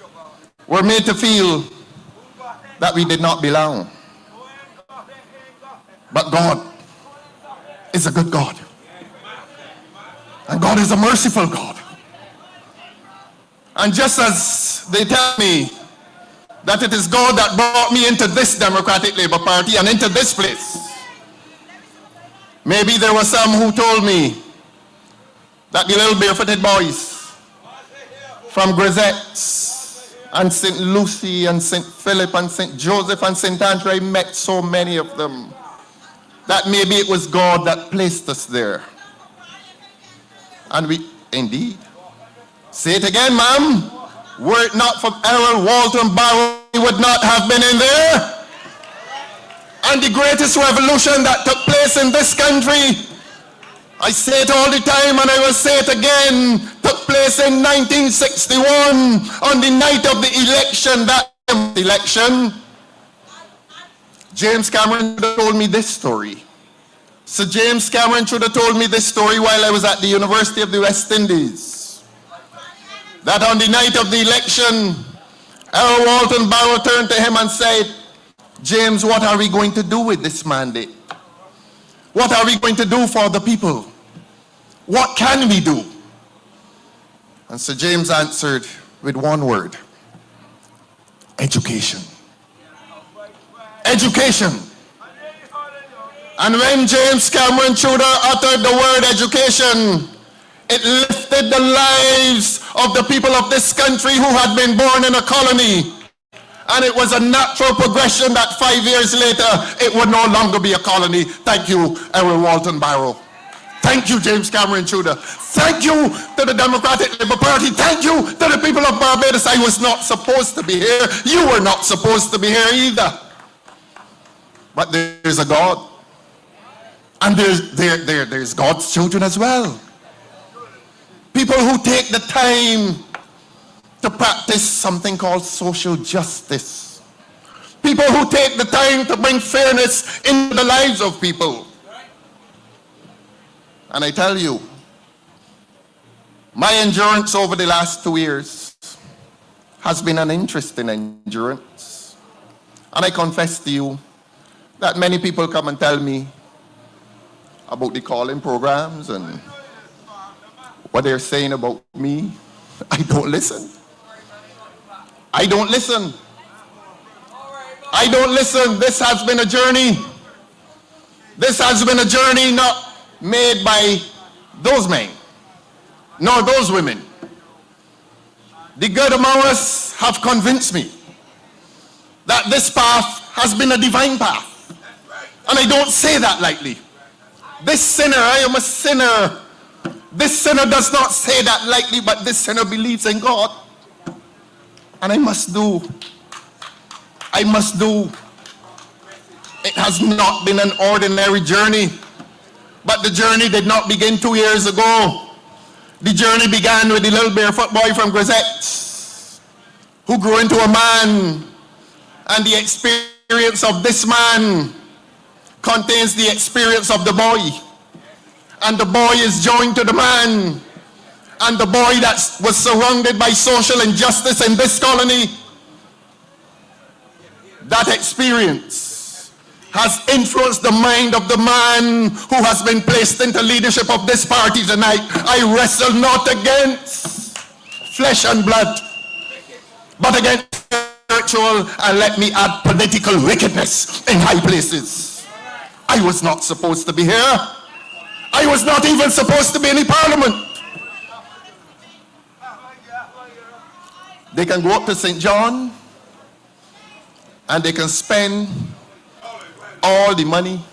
I: were made to feel that we did not belong. But God is a good God. And God is a merciful God. And just as they tell me that it is God that brought me into this Democratic Labour Party and into this place, maybe there were some who told me that the little barefooted boys from Grisette's and St. Lucie and St. Philip and St. Joseph and St. Andrew, I met so many of them, that maybe it was God that placed us there. And we, indeed. Say it again, ma'am. Were it not for Errol Walton Barrow, he would not have been in there. And the greatest revolution that took place in this country, I say it all the time and I will say it again, took place in 1961 on the night of the election that election, James Cameron should have told me this story. Sir James Cameron should have told me this story while I was at the University of the West Indies. That on the night of the election, Errol Walton Barrow turned to him and said, James, what are we going to do with this mandate? What are we going to do for the people? What can we do? And Sir James answered with one word: education. Education. And when James Cameron Tudor uttered the word education, it lifted the lives of the people of this country who had been born in a colony. And it was a natural progression that 5 years later, it would no longer be a colony. Thank you, Errol Walton Barrow. Thank you, James Cameron Tudor. Thank you to the Democratic Labour Party. Thank you to the people of Barbados. I was not supposed to be here. You were not supposed to be here either. But there's a God. And there's God's children as well. People who take the time to practice something called social justice. People who take the time to bring fairness into the lives of people. And I tell you, my endurance over the last 2 years has been an interesting endurance. And I confess to you that many people come and tell me about the calling programs and what they're saying about me. I don't listen. I don't listen. I don't listen. This has been a journey. This has been a journey not made by those men, nor those women. The good among us have convinced me that this path has been a divine path. And I don't say that lightly. This sinner, I am a sinner. This sinner does not say that lightly, but this sinner believes in God. And I must do. I must do. It has not been an ordinary journey. But the journey did not begin 2 years ago. The journey began with the little barefoot boy from Grisette, who grew into a man. And the experience of this man contains the experience of the boy. And the boy is joined to the man. And the boy that was surrounded by social injustice in this colony, that experience has influenced the mind of the man who has been placed into leadership of this party tonight. I wrestle not against flesh and blood, but against spiritual, and let me add, political wickedness in high places. I was not supposed to be here. I was not even supposed to be in the parliament. They can go up to St. John and they can spend all the money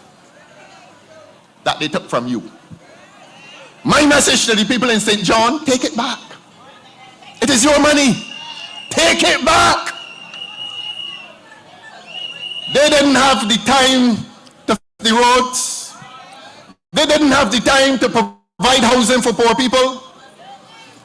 I: that they took from you. My message to the people in St. John: take it back. It is your money. Take it back. They didn't have the time to fix the roads. They didn't have the time to provide housing for poor people.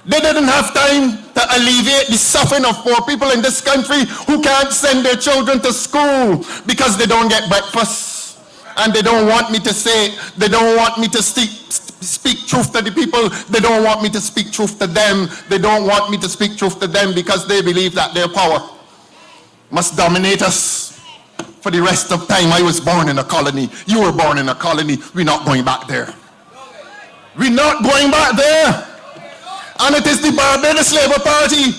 I: They didn't have time to alleviate the suffering of poor people in this country who can't send their children to school because they don't get breakfast. And they don't want me to say, they don't want me to speak truth to the people. They don't want me to speak truth to them. They don't want me to speak truth to them because they believe that their power must dominate us for the rest of time. I was born in a colony. You were born in a colony. We're not going back there. We're not going back there. And it is the Barbados Labour Party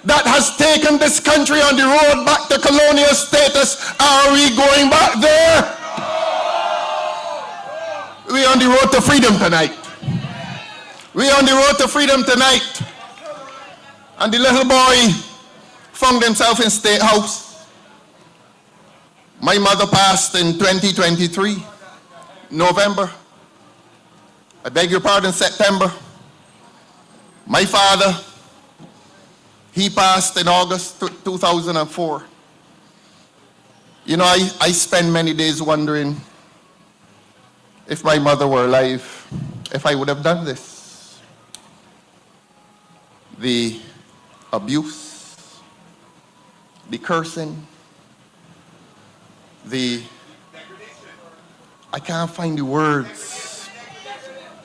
I: that has taken this country on the road back to colonial status. Are we going back there? We're on the road to freedom tonight. We're on the road to freedom tonight. And the little boy found himself in State House. My mother passed in 2023, November. I beg your pardon, September. My father, he passed in August 2004. You know, I spend many days wondering if my mother were alive, if I would have done this. The abuse, the the cursing, I can't find the words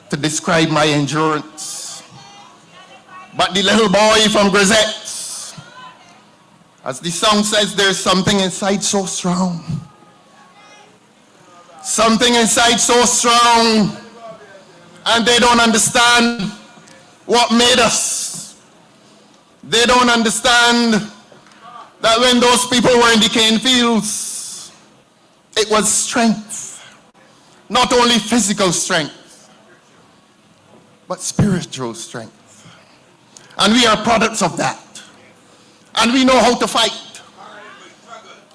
I: to describe my endurance. But the little boy from Grisettes, as the song says, there's something inside so strong. Something inside so strong, and they don't understand what made us. They don't understand that when those people were in the cane fields, it was strength. Not only physical strength, but spiritual strength. And we are products of that. And we know how to fight.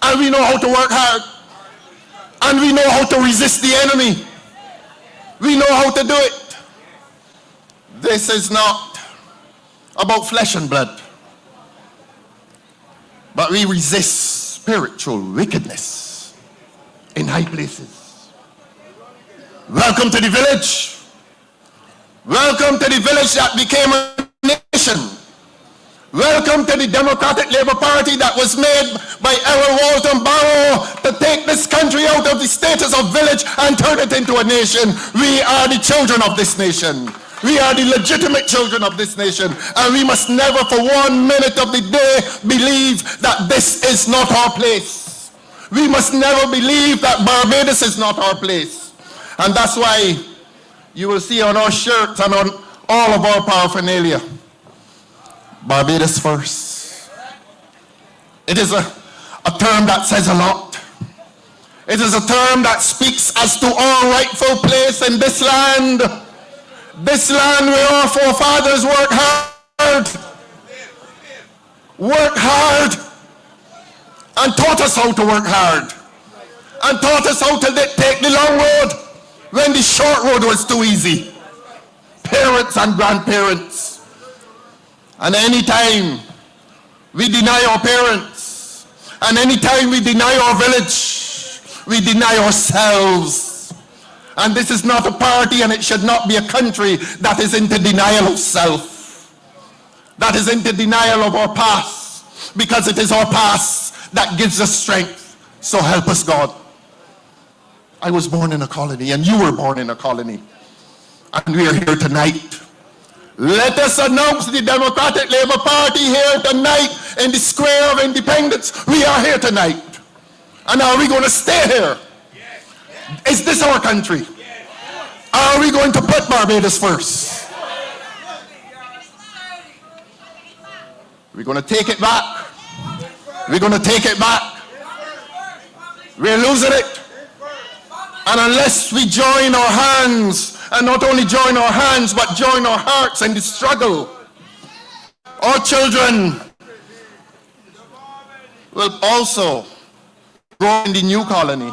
I: And we know how to work hard. And we know how to resist the enemy. We know how to do it. This is not about flesh and blood, but we resist spiritual wickedness in high places. Welcome to the village. Welcome to the village that became a nation. Welcome to the Democratic Labour Party that was made by Errol Walton Barrow to take this country out of the status of village and turn it into a nation. We are the children of this nation. We are the legitimate children of this nation, and we must never for 1 minute of the day believe that this is not our place. We must never believe that Barbados is not our place. And that's why you will see on our shirts and on all of our paraphernalia, Barbados first. It is a term that says a lot. It is a term that speaks as to our rightful place in this land. This land where our forefathers worked hard, and taught us how to work hard, and taught us how to take the long road when the short road was too easy. Parents and grandparents. And anytime we deny our parents, and anytime we deny our village, we deny ourselves. And this is not a party, and it should not be a country that is into denial of self, that is into denial of our past, because it is our past that gives us strength. So help us, God. I was born in a colony, and you were born in a colony, and we are here tonight. Let us announce the Democratic Labour Party here tonight in the Square of Independence. We are here tonight. And are we going to stay here? Is this our country? Are we going to put Barbados first? We're going to take it back. We're going to take it back. We're losing it. And unless we join our hands, and not only join our hands, but join our hearts in the struggle, our children will also grow in the new colony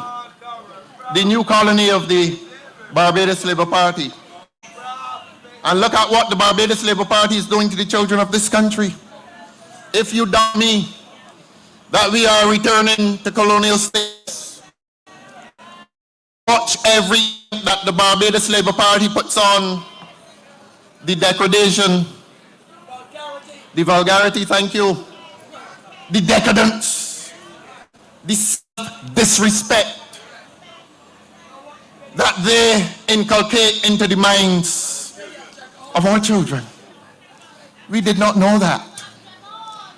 I: of the Barbados Labour Party. And look at what the Barbados Labour Party is doing to the children of this country. If you doubt me that we are returning to colonial states, watch every that the Barbados Labour Party puts on the degradation, the vulgarity, thank you, the decadence, the disrespect that they inculcate into the minds of our children. We did not know that.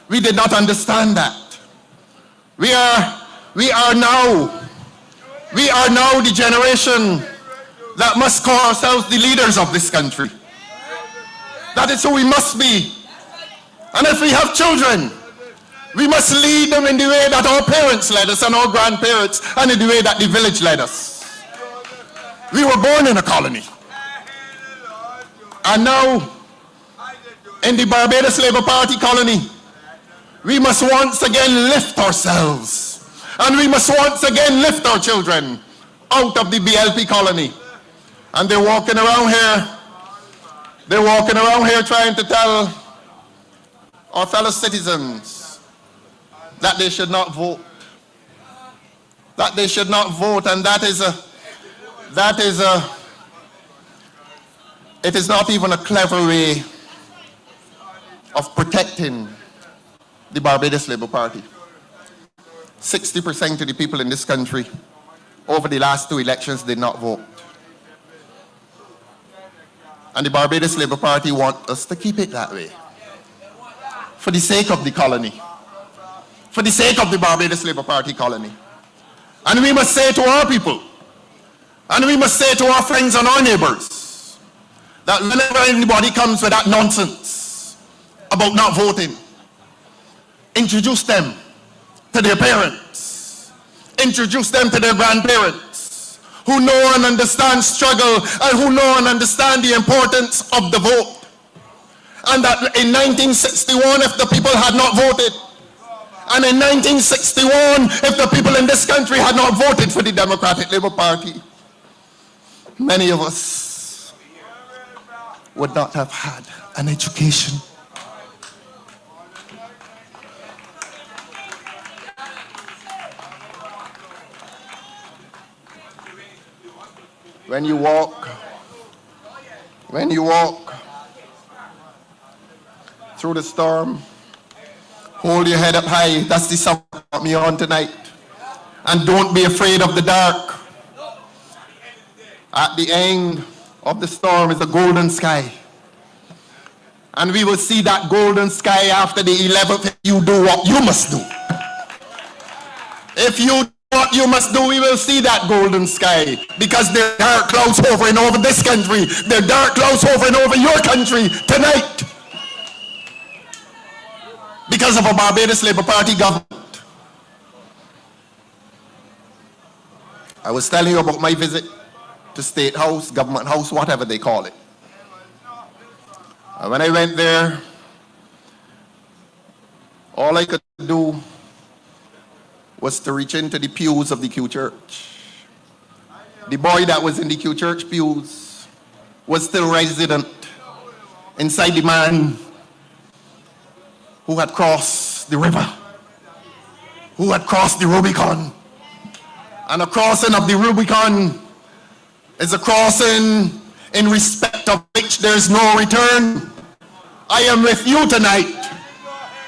I: We did not understand that. We are now the generation that must call ourselves the leaders of this country. That is who we must be. And if we have children, we must lead them in the way that our parents led us and our grandparents, and in the way that the village led us. We were born in a colony. And now, in the Barbados Labour Party colony, we must once again lift ourselves. And we must once again lift our children out of the BLP colony. And they're walking around here trying to tell our fellow citizens that they should not vote. That they should not vote, and it is not even a clever way of protecting the Barbados Labour Party. 60% of the people in this country over the last 2 elections did not vote. And the Barbados Labour Party want us to keep it that way. For the sake of the colony. For the sake of the Barbados Labour Party colony. And we must say to our people, and we must say to our friends and our neighbors, that whenever anybody comes with that nonsense about not voting, introduce them to their parents, introduce them to their grandparents, who know and understand struggle and who know and understand the importance of the vote. And that in 1961, if the people had not voted, and in 1961, if the people in this country had not voted for the Democratic Labour Party, many of us would not have had an education. When you walk through the storm, hold your head up high. That's the song that got me on tonight. And don't be afraid of the dark. At the end of the storm is a golden sky. And we will see that golden sky after the 11th if you do what you must do. If you do what you must do, we will see that golden sky. Because there are dark clouds hovering over this country. There are dark clouds hovering over your country tonight. Because of a Barbados Labour Party government. I was telling you about my visit to State House, Government House, whatever they call it. And when I went there, all I could do was to reach into the pews of the Q Church. The boy that was in the Q Church pews was still resident inside the man who had crossed the river, who had crossed the Rubicon. And a crossing of the Rubicon is a crossing in respect of which there is no return. I am with you tonight.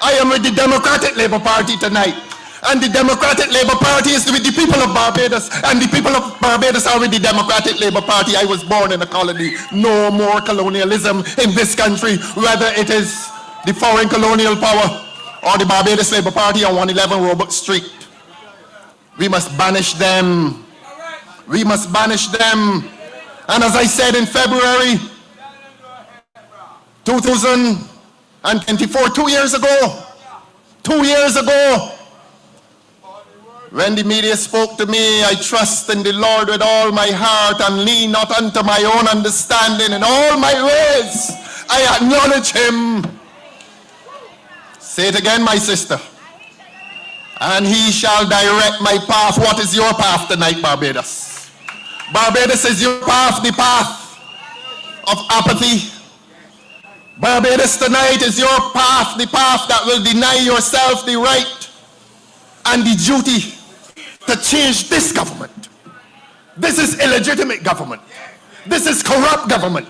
I: I am with the Democratic Labour Party tonight. And the Democratic Labour Party is with the people of Barbados, and the people of Barbados are with the Democratic Labour Party. I was born in a colony. No more colonialism in this country, whether it is the foreign colonial power or the Barbados Labour Party on 111 Roebuck Street. We must banish them. We must banish them. And as I said in February 2024, 2 years ago, when the media spoke to me, I trust in the Lord with all my heart and lean not unto my own understanding. In all my ways, I acknowledge him. Say it again, my sister. And he shall direct my path. What is your path tonight, Barbados? Barbados is your path, the path of apathy. Barbados tonight is your path, the path that will deny yourself the right and the duty to change this government. This is illegitimate government. This is corrupt government.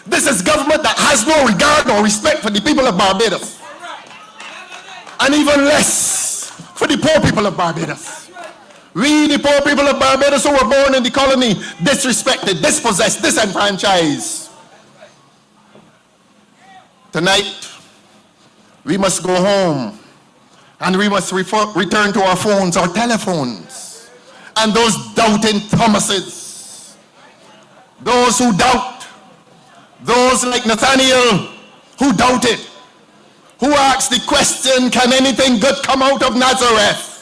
I: This is government that has no regard or respect for the people of Barbados. And even less for the poor people of Barbados. We, the poor people of Barbados who were born in the colony, disrespected, dispossessed, disenfranchised. Tonight, we must go home and we must return to our phones, our telephones, and those doubting Thomases, those who doubt, those like Nathaniel who doubted, who asked the question, can anything good come out of Nazareth?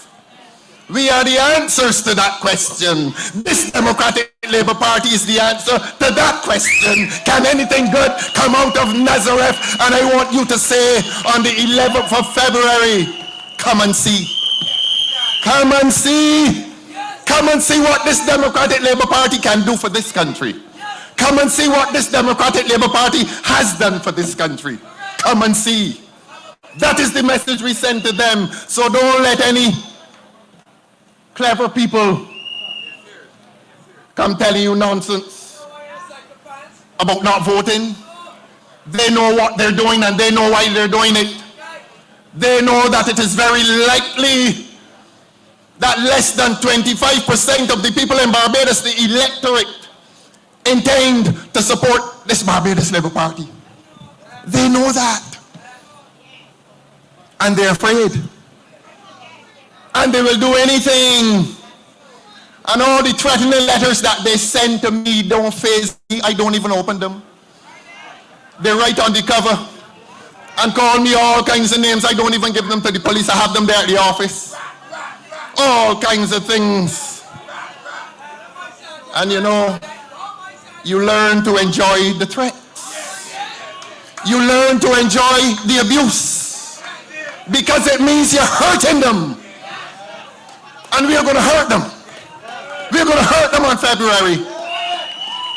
I: We are the answers to that question. This Democratic Labour Party is the answer to that question. Can anything good come out of Nazareth? And I want you to say on the 11th of February, come and see. Come and see. Come and see what this Democratic Labour Party can do for this country. Come and see what this Democratic Labour Party has done for this country. Come and see. That is the message we send to them. So don't let any clever people come telling you nonsense about not voting. They know what they're doing and they know why they're doing it. They know that it is very likely that less than 25% of the people in Barbados, the electorate, intend to support this Barbados Labour Party. They know that. And they're afraid. And they will do anything. And all the threatening letters that they send to me don't faze me. I don't even open them. They write on the cover and call me all kinds of names. I don't even give them to the police. I have them there at the office. All kinds of things. And you know, you learn to enjoy the threats. You learn to enjoy the abuse. Because it means you're hurting them. And we are going to hurt them. We're going to hurt them on February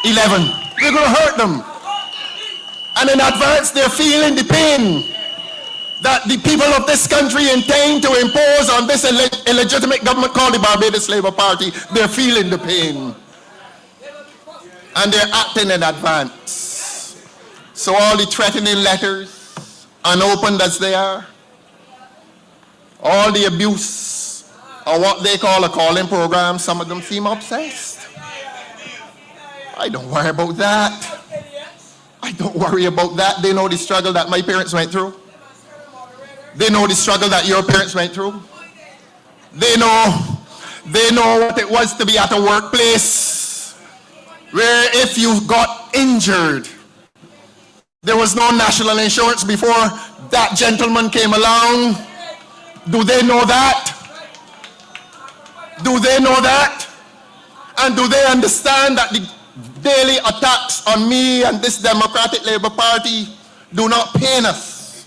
I: 11. We're going to hurt them. And in advance, they're feeling the pain that the people of this country intend to impose on this illegitimate government called the Barbados Labour Party. They're feeling the pain. And they're acting in advance. So all the threatening letters, unopened as they are, all the abuse, or what they call a calling program, some of them seem obsessed. I don't worry about that. I don't worry about that. They know the struggle that my parents went through. They know the struggle that your parents went through. They know what it was to be at a workplace where if you got injured, there was no national insurance before that gentleman came along. Do they know that? Do they know that? And do they understand that the daily attacks on me and this Democratic Labour Party do not pain us?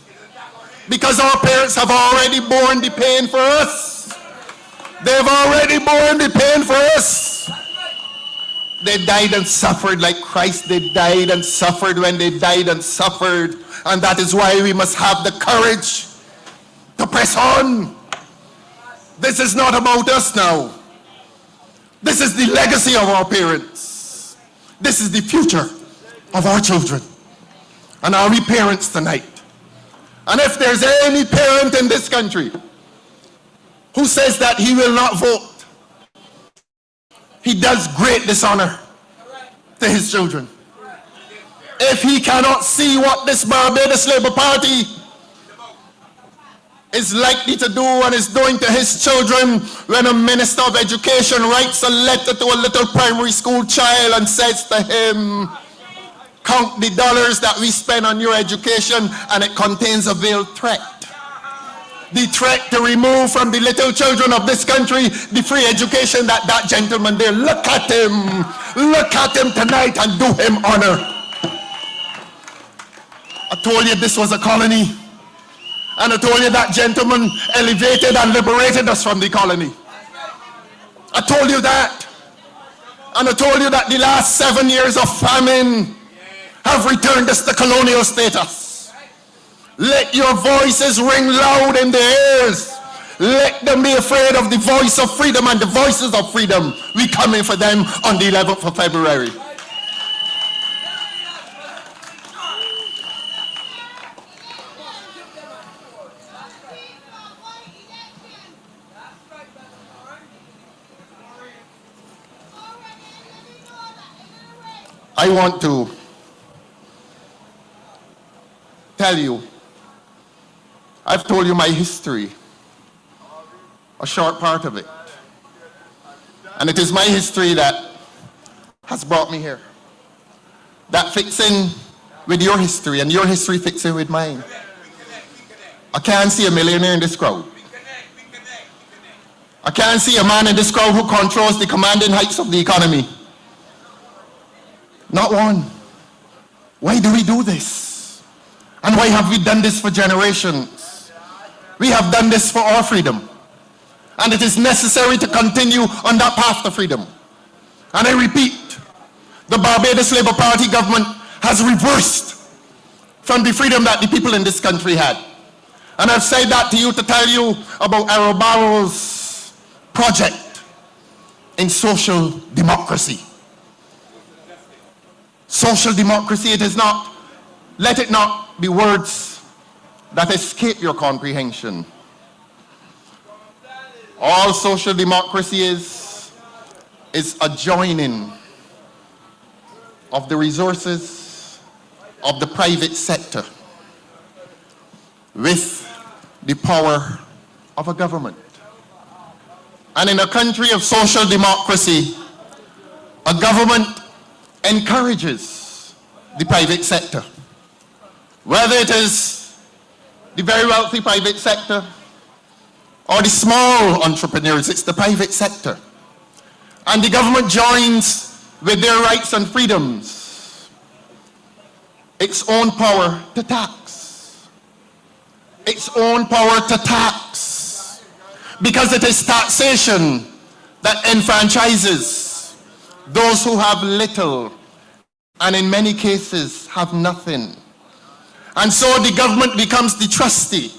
I: Because our parents have already borne the pain for us. They've already borne the pain for us. They died and suffered like Christ. They died and suffered when they died and suffered. And that is why we must have the courage to press on. This is not about us now. This is the legacy of our parents. This is the future of our children. And are we parents tonight? And if there's any parent in this country who says that he will not vote, he does great dishonor to his children. If he cannot see what this Barbados Labour Party is likely to do and is doing to his children when a Minister of Education writes a letter to a little primary school child and says to him, count the dollars that we spend on your education, and it contains a veiled threat. The threat to remove from the little children of this country the free education that that gentleman there. Look at him tonight and do him honor. I told you this was a colony. And I told you that gentleman elevated and liberated us from the colony. I told you that. And I told you that the last 7 years of famine have returned us to colonial status. Let your voices ring loud in their ears. Let them be afraid of the voice of freedom and the voices of freedom. We coming for them on the 11th of February. I want to tell you, I've told you my history, a short part of it. And it is my history that has brought me here. That fits in with your history, and your history fits in with mine. I can't see a millionaire in this crowd. I can't see a man in this crowd who controls the commanding heights of the economy. Not one. Why do we do this? And why have we done this for generations? We have done this for our freedom. And it is necessary to continue on that path to freedom. And I repeat, the Barbados Labour Party government has reversed from the freedom that the people in this country had. And I've said that to you to tell you about Errol Barrow's project in social democracy. Social democracy, it is not, let it not be words that escape your comprehension. All social democracy is a joining of the resources of the private sector with the power of a government. And in a country of social democracy, a government encourages the private sector. Whether it is the very wealthy private sector or the small entrepreneurs, it's the private sector. And the government joins with their rights and freedoms its own power to tax. Its own power to tax. Because it is taxation that enfranchises those who have little and in many cases have nothing. And so the government becomes the trustee,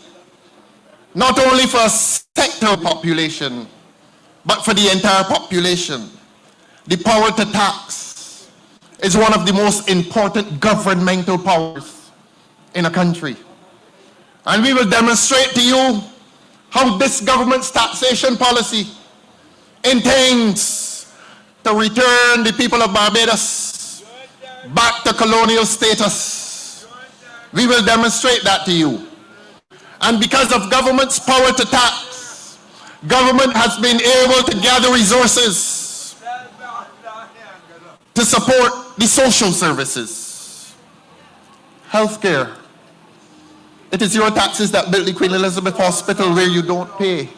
I: not only for a sector of population, but for the entire population. The power to tax is one of the most important governmental powers in a country. And we will demonstrate to you how this government's taxation policy intends to return the people of Barbados back to colonial status. We will demonstrate that to you. And because of government's power to tax, government has been able to gather resources to support the social services, healthcare. It is your taxes that built the Queen Elizabeth Hospital where you don't pay.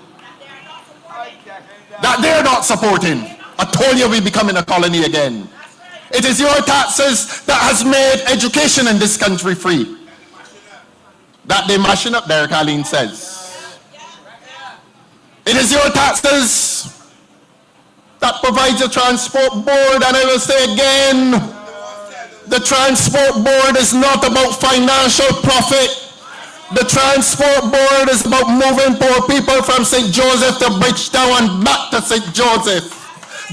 I: That they're not supporting. I told you we're becoming a colony again. It is your taxes that has made education in this country free. That they're mashing up there, Colleen says. It is your taxes that provides a transport board, and I will say again, the transport board is not about financial profit. The transport board is about moving poor people from St. Joseph to Bridgetown and back to St. Joseph.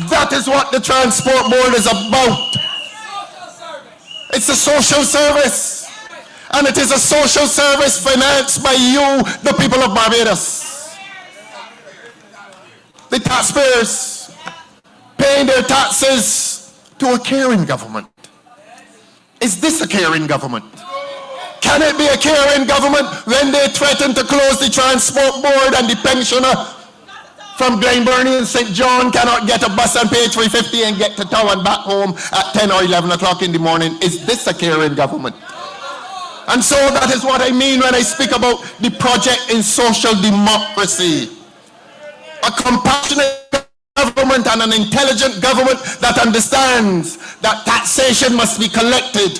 I: That is what the transport board is about. It's a social service. And it is a social service financed by you, the people of Barbados. The taxpayers paying their taxes to a caring government. Is this a caring government? Can it be a caring government when they threaten to close the transport board and the pensioner from Glen Burnie and St. John cannot get a bus and pay $3.50 and get to town and back home at 10 or 11 o'clock in the morning? Is this a caring government? And so that is what I mean when I speak about the project in social democracy. A compassionate government and an intelligent government that understands that taxation must be collected,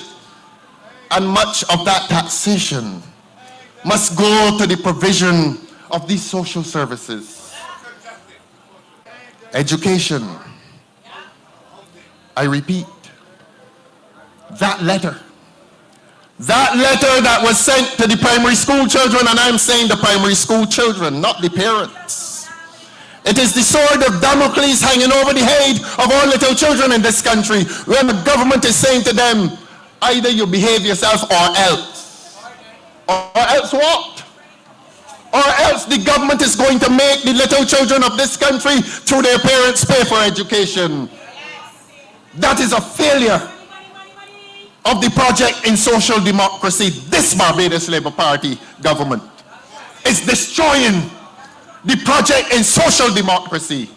I: and much of that taxation must go to the provision of these social services. Education. I repeat, that letter that was sent to the primary school children, and I'm saying the primary school children, not the parents. It is the sword of Damocles hanging over the head of all little children in this country when the government is saying to them, either you behave yourself or else. Or else what? Or else the government is going to make the little children of this country through their parents pay for education. That is a failure of the project in social democracy. This Barbados Labour Party government is destroying the project in social democracy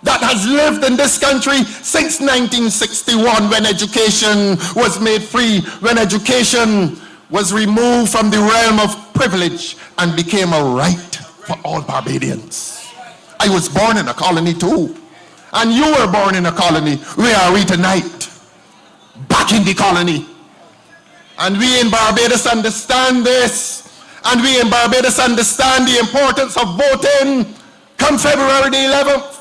I: that has lived in this country since 1961, when education was made free, when education was removed from the realm of privilege and became a right for all Barbadians. I was born in a colony too, and you were born in a colony. Where are we tonight? Back in the colony. And we in Barbados understand this, and we in Barbados understand the importance of voting come February the 11th,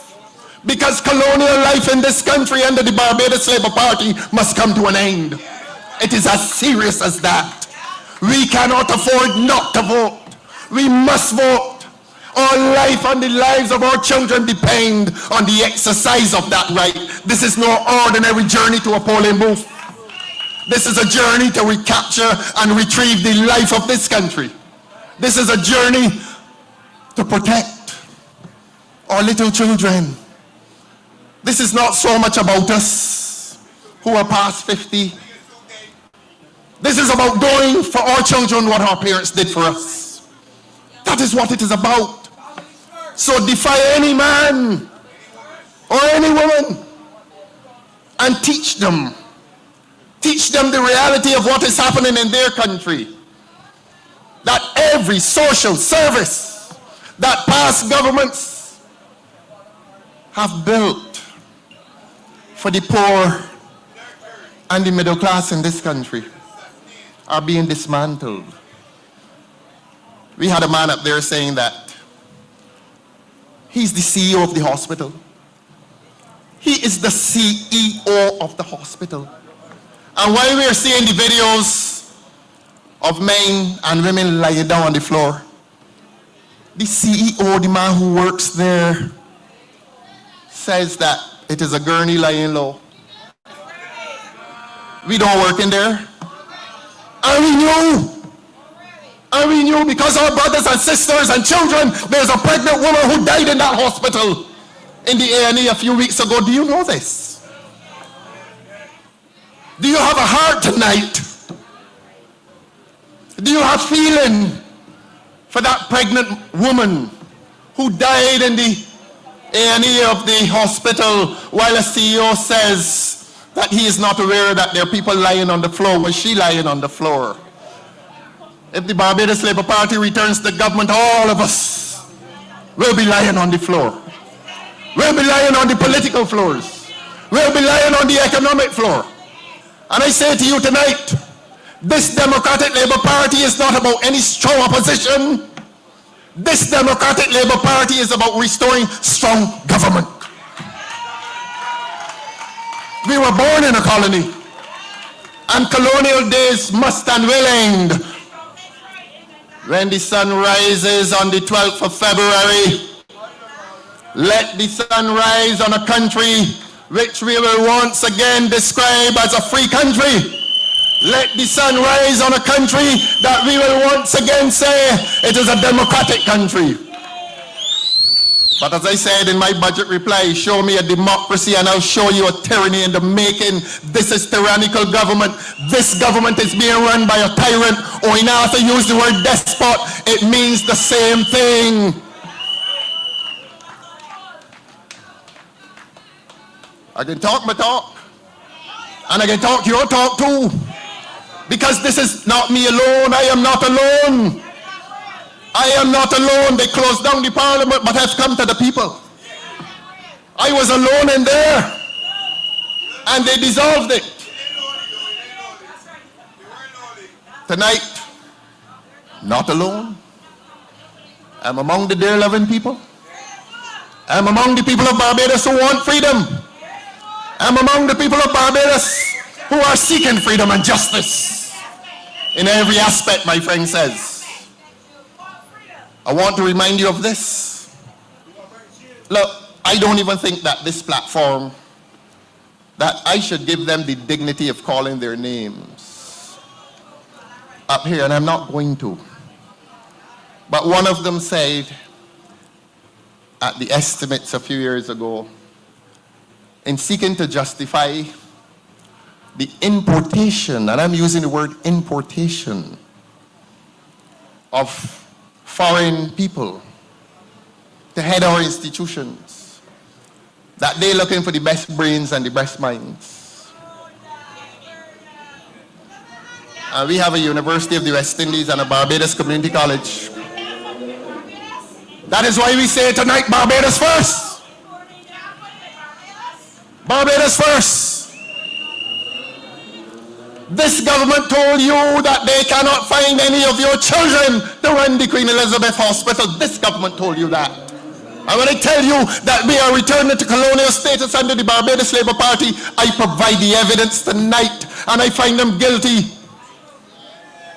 I: because colonial life in this country under the Barbados Labour Party must come to an end. It is as serious as that. We cannot afford not to vote. We must vote. Our life and the lives of our children depend on the exercise of that right. This is no ordinary journey to a polling booth. This is a journey to recapture and retrieve the life of this country. This is a journey to protect our little children. This is not so much about us who are past 50. This is about doing for our children what our parents did for us. That is what it is about. So defy any man or any woman and teach them. Teach them the reality of what is happening in their country. That every social service that past governments have built for the poor and the middle class in this country are being dismantled. We had a man up there saying that he's the CEO of the hospital. He is the CEO of the hospital. And while we are seeing the videos of men and women lying down on the floor, the CEO, the man who works there, says that it is a gurney lying low. We don't work in there. And we knew because our brothers and sisters and children, there's a pregnant woman who died in that hospital in the A&E a few weeks ago. Do you know this? Do you have a heart tonight? Do you have feeling for that pregnant woman who died in the A&E of the hospital while a CEO says that he is not aware that there are people lying on the floor? Was she lying on the floor? If the Barbados Labour Party returns the government, all of us will be lying on the floor. We'll be lying on the political floors. We'll be lying on the economic floor. And I say to you tonight, this Democratic Labour Party is not about any strong opposition. This Democratic Labour Party is about restoring strong government. We were born in a colony, and colonial days must and will end. When the sun rises on the 12th of February, let the sun rise on a country which we will once again describe as a free country. Let the sun rise on a country that we will once again say it is a democratic country. But as I said in my budget reply, show me a democracy and I'll show you a tyranny in the making. This is tyrannical government. This government is being run by a tyrant, or in order to use the word despot, it means the same thing. I can talk my talk, and I can talk your talk too, because this is not me alone. I am not alone. I am not alone. They closed down the parliament, but I've come to the people. I was alone in there, and they dissolved it. Tonight, not alone. I'm among the dear loving people. I'm among the people of Barbados who want freedom. I'm among the people of Barbados who are seeking freedom and justice in every aspect, my friend says. I want to remind you of this. Look, I don't even think that this platform, that I should give them the dignity of calling their names up here, and I'm not going to. But one of them said, at the estimates a few years ago, in seeking to justify the importation, and I'm using the word importation, of foreign people to head our institutions, that they're looking for the best brains and the best minds. And we have a University of the West Indies and a Barbados Community College. That is why we say tonight, Barbados first. Barbados first. This government told you that they cannot find any of your children to run the Queen Elizabeth Hospital. This government told you that. And when I tell you that we are returning to colonial status under the Barbados Labour Party, I provide the evidence tonight, and I find them guilty.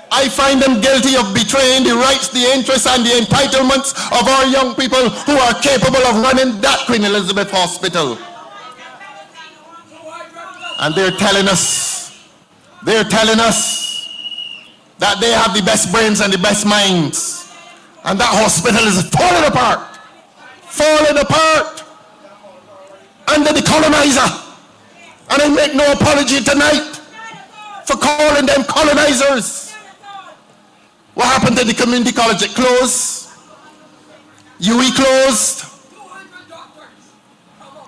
I: I find them guilty of betraying the rights, the interests, and the entitlements of our young people who are capable of running that Queen Elizabeth Hospital. And they're telling us that they have the best brains and the best minds. And that hospital is falling apart. falling apart under the colonizer. And I make no apology tonight for calling them colonizers. What happened to the community college? It closed. UE closed.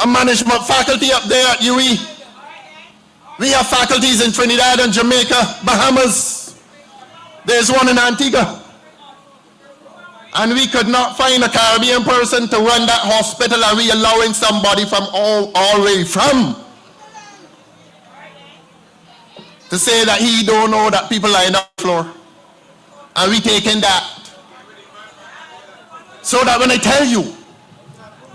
I: A management faculty up there at UE. We have faculties in Trinidad and Jamaica, Bahamas. There's one in Antigua. And we could not find a Caribbean person to run that hospital. Are we allowing somebody from all the way from to say that he don't know that people lying on the floor? And we taking that. So that when I tell you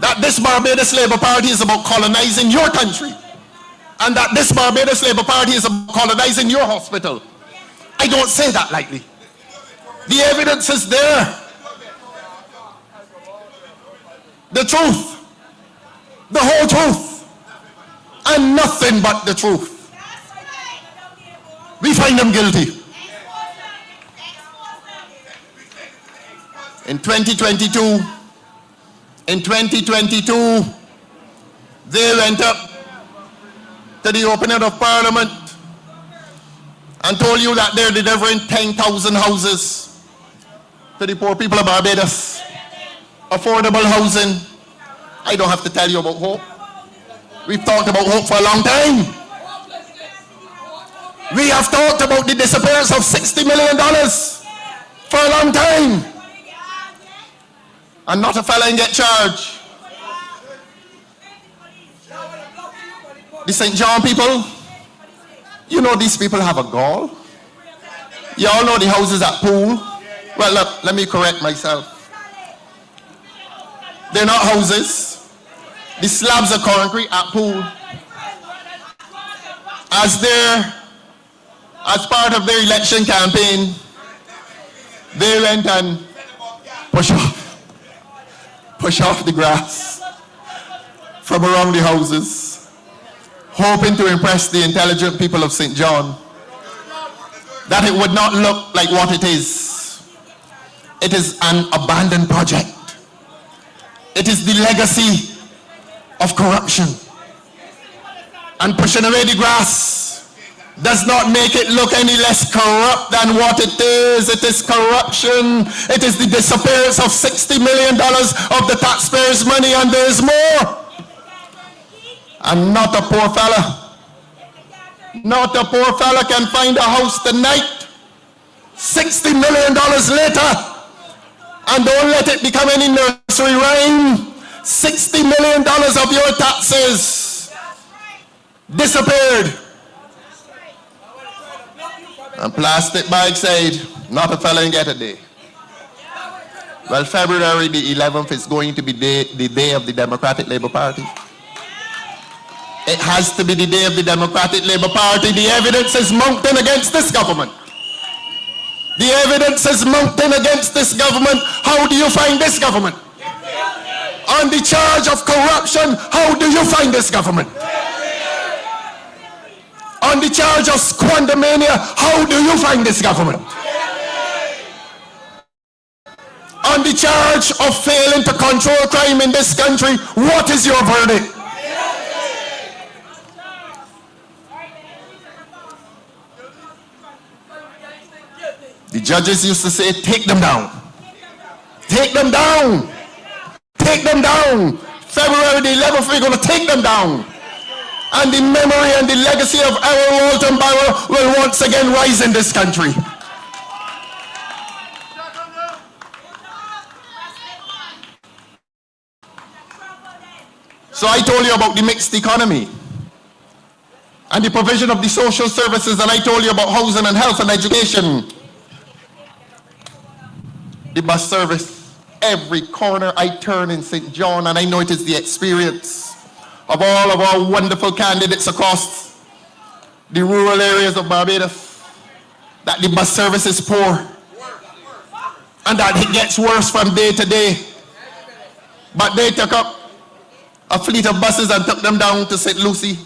I: that this Barbados Labour Party is about colonizing your country, and that this Barbados Labour Party is about colonizing your hospital, I don't say that lightly. The evidence is there. The truth. The whole truth. And nothing but the truth. We find them guilty. In 2022, they went up to the opening of Parliament and told you that they're delivering 10,000 houses to the poor people of Barbados. Affordable housing. I don't have to tell you about hope. We've talked about hope for a long time. We have talked about the disappearance of $60 million for a long time. And not a fella and get charged. The St. John people, you know these people have a gall. You all know the houses at Pool. Well, look, let me correct myself. They're not houses. The slabs of concrete at Pool. As part of their election campaign, they went and push off the grass from around the houses, hoping to impress the intelligent people of St. John that it would not look like what it is. It is an abandoned project. It is the legacy of corruption. And pushing away the grass does not make it look any less corrupt than what it is. It is corruption. It is the disappearance of $60 million of the taxpayers' money, and there is more. And not a poor fella. Not a poor fella can find a house tonight, $60 million later. And don't let it become any nursery rhyme. $60 million of your taxes disappeared. And plastic bag said, not a fella and get a day. Well, February the 11th is going to be the day of the Democratic Labour Party. It has to be the day of the Democratic Labour Party. The evidence is mounting against this government. The evidence is mounting against this government. How do you find this government? On the charge of corruption, how do you find this government? On the charge of squandermania, how do you find this government? On the charge of failing to control crime in this country, what is your verdict? The judges used to say, take them down. Take them down. Take them down. February the 11th, we're going to take them down. And the memory and the legacy of Errol Walton Barrow will once again rise in this country. So I told you about the mixed economy and the provision of the social services, and I told you about housing and health and education. The bus service, every corner I turn in St. John, and I know it is the experience of all of our wonderful candidates across the rural areas of Barbados, that the bus service is poor and that it gets worse from day to day. But they took up a fleet of buses and took them down to St. Lucie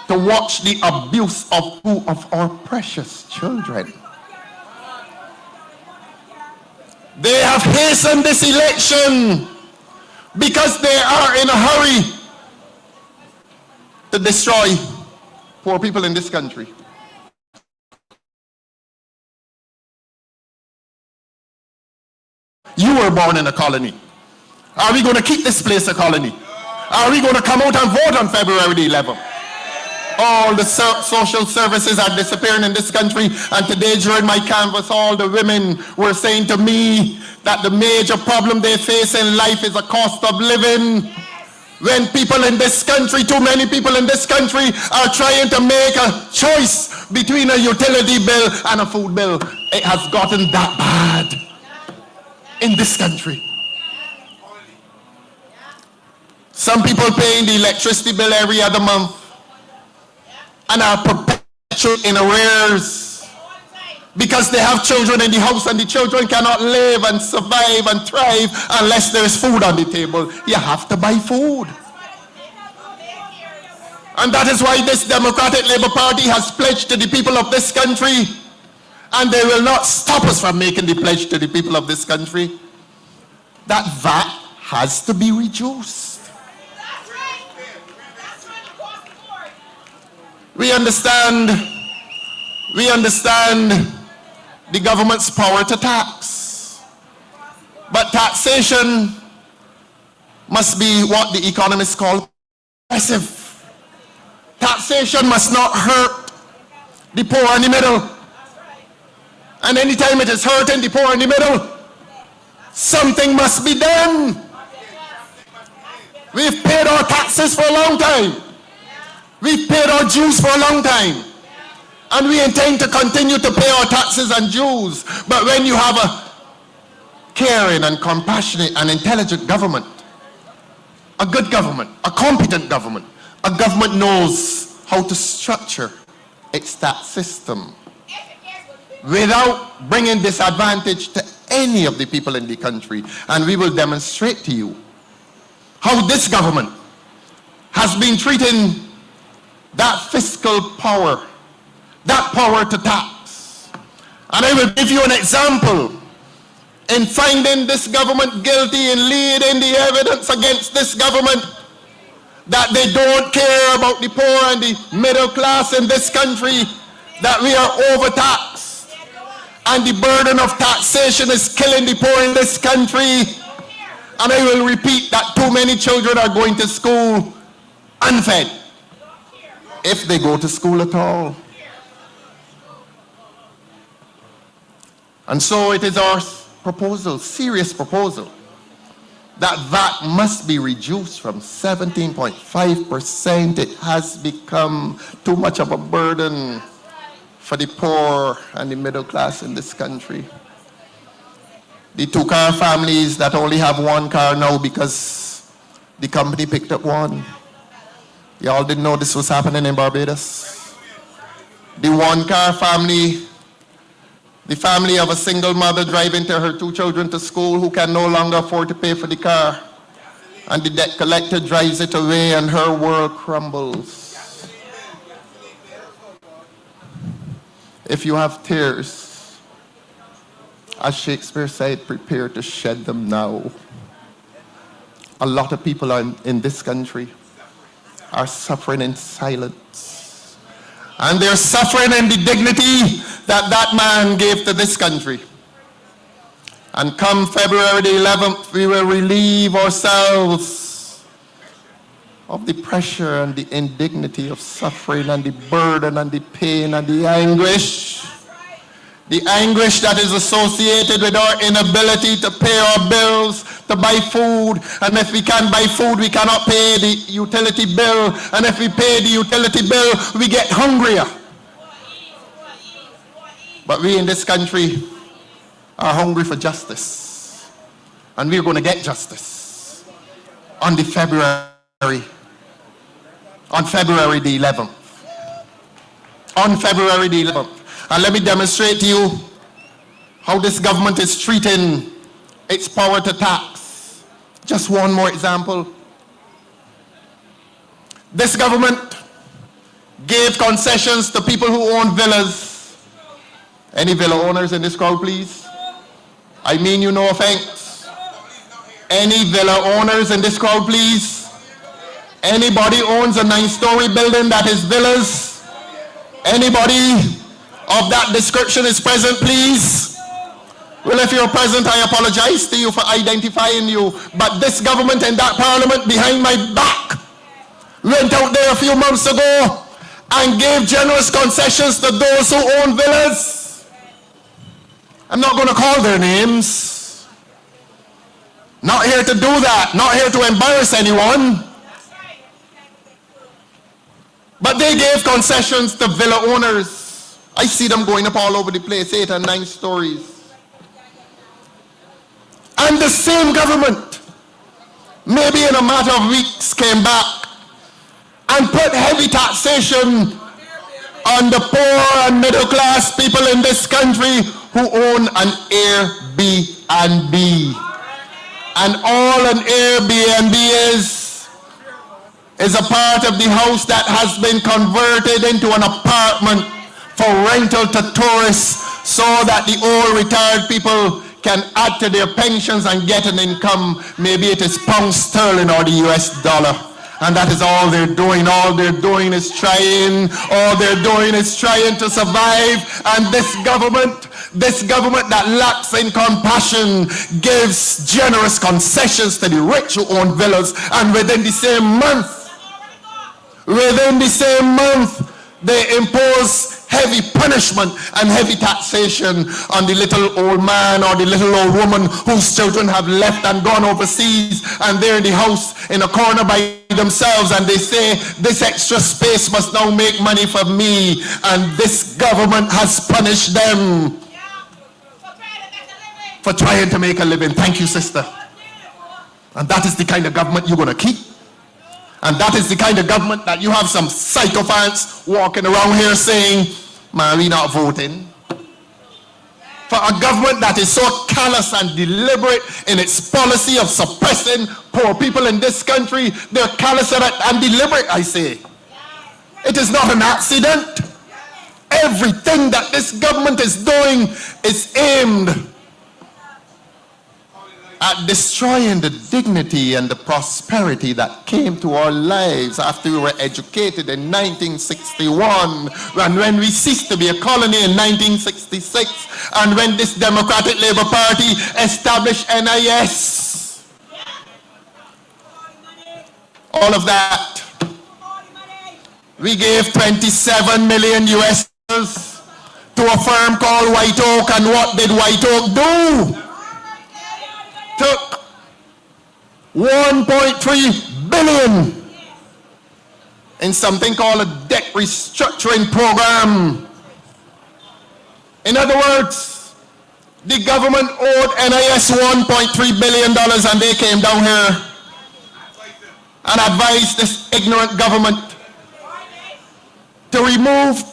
I: to watch the abuse of two of our precious children. They have hastened this election because they are in a hurry to destroy poor people in this country. You were born in a colony. Are we going to keep this place a colony? Are we going to come out and vote on February the 11th? All the social services are disappearing in this country, and today during my canvass, all the women were saying to me that the major problem they face in life is a cost of living. When people in this country, too many people in this country are trying to make a choice between a utility bill and a food bill. It has gotten that bad in this country. Some people paying the electricity bill every other month and are perpetually in arrears because they have children in the house and the children cannot live and survive and thrive unless there is food on the table. You have to buy food. And that is why this Democratic Labour Party has pledged to the people of this country, and they will not stop us from making the pledge to the people of this country, that VAT has to be reduced. We understand the government's power to tax. But taxation must be what the economists call progressive. Taxation must not hurt the poor and the middle. And anytime it is hurting the poor and the middle, something must be done. We've paid our taxes for a long time. We've paid our dues for a long time. And we intend to continue to pay our taxes and dues. But when you have a caring and compassionate and intelligent government, a good government, a competent government, a government knows how to structure its tax system without bringing disadvantage to any of the people in the country. And we will demonstrate to you how this government has been treating that fiscal power, that power to tax. And I will give you an example in finding this government guilty and leading the evidence against this government that they don't care about the poor and the middle class in this country, that we are overtaxed and the burden of taxation is killing the poor in this country. And I will repeat that too many children are going to school unfed, if they go to school at all. And so it is our proposal, serious proposal, that VAT must be reduced from 17.5%. It has become too much of a burden for the poor and the middle class in this country. The two-car families that only have one car now because the company picked up one. Y'all didn't know this was happening in Barbados. The one-car family, the family of a single mother driving her two children to school who can no longer afford to pay for the car. And the debt collector drives it away and her world crumbles. If you have tears, as Shakespeare said, prepare to shed them now. A lot of people in this country are suffering in silence. And they're suffering in the dignity that that man gave to this country. And come February the 11th, we will relieve ourselves of the pressure and the indignity of suffering and the burden and the pain and the anguish. The anguish that is associated with our inability to pay our bills, to buy food. And if we can't buy food, we cannot pay the utility bill. And if we pay the utility bill, we get hungrier. But we in this country are hungry for justice. And we're going to get justice on February the 11th. On February the 11th. And let me demonstrate to you how this government is treating its power to tax. Just one more example. This government gave concessions to people who own villas. Any villa owners in this crowd, please? I mean you no offense. Any villa owners in this crowd, please? Anybody owns a 9-story building that is villas? Anybody of that description is present, please? Well, if you're present, I apologize to you for identifying you. But this government and that parliament behind my back went out there a few months ago and gave generous concessions to those who own villas. I'm not going to call their names. Not here to do that. Not here to embarrass anyone. But they gave concessions to villa owners. I see them going up all over the place, 8 and 9 stories. And the same government, maybe in a matter of weeks, came back and put heavy taxation on the poor and middle class people in this country who own an Airbnb. And all an Airbnb is a part of the house that has been converted into an apartment for rental to tourists so that the old retired people can add to their pensions and get an income. Maybe it is pound sterling or the US dollar. And that is all they're doing. All they're doing is trying. All they're doing is trying to survive. And this government that lacks in compassion gives generous concessions to the rich who own villas. And within the same month, they impose heavy punishment and heavy taxation on the little old man or the little old woman whose children have left and gone overseas, and they're in the house in a corner by themselves, and they say, this extra space must now make money for me, and this government has punished them for trying to make a living. Thank you, sister. And that is the kind of government you're going to keep. And that is the kind of government that you have some psychopaths walking around here saying, man, we not voting. For a government that is so callous and deliberate in its policy of suppressing poor people in this country, they're callous and deliberate, I say. It is not an accident. Everything that this government is doing is aimed at destroying the dignity and the prosperity that came to our lives after we were educated in 1961, and when we ceased to be a colony in 1966, and when this Democratic Labour Party established NIS. All of that. We gave 27 million US dollars to a firm called White Oak, and what did White Oak do? Took 1.3 billion in something called a debt restructuring program. In other words, the government owed NIS $1.3 billion, and they came down here and advised this ignorant government to remove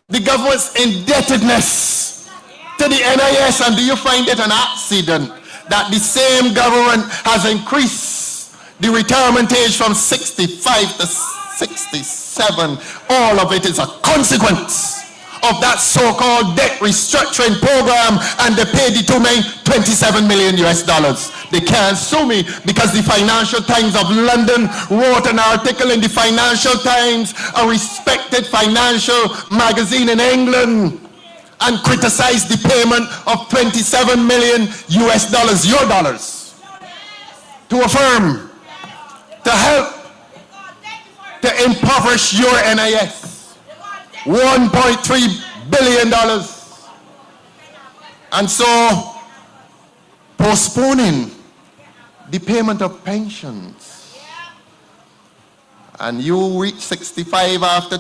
I: the government's indebtedness to the NIS. And do you find it an accident that the same government has increased the retirement age from 65 to 67? All of it is a consequence of that so-called debt restructuring program, and they paid the 27 million US dollars. They can't sue me because the Financial Times of London wrote an article in the Financial Times, a respected financial magazine in England, and criticized the payment of 27 million US dollars, your dollars, to a firm to help to impoverish your NIS. $1.3 billion. And so, postponing the payment of pensions. And you reach 65 after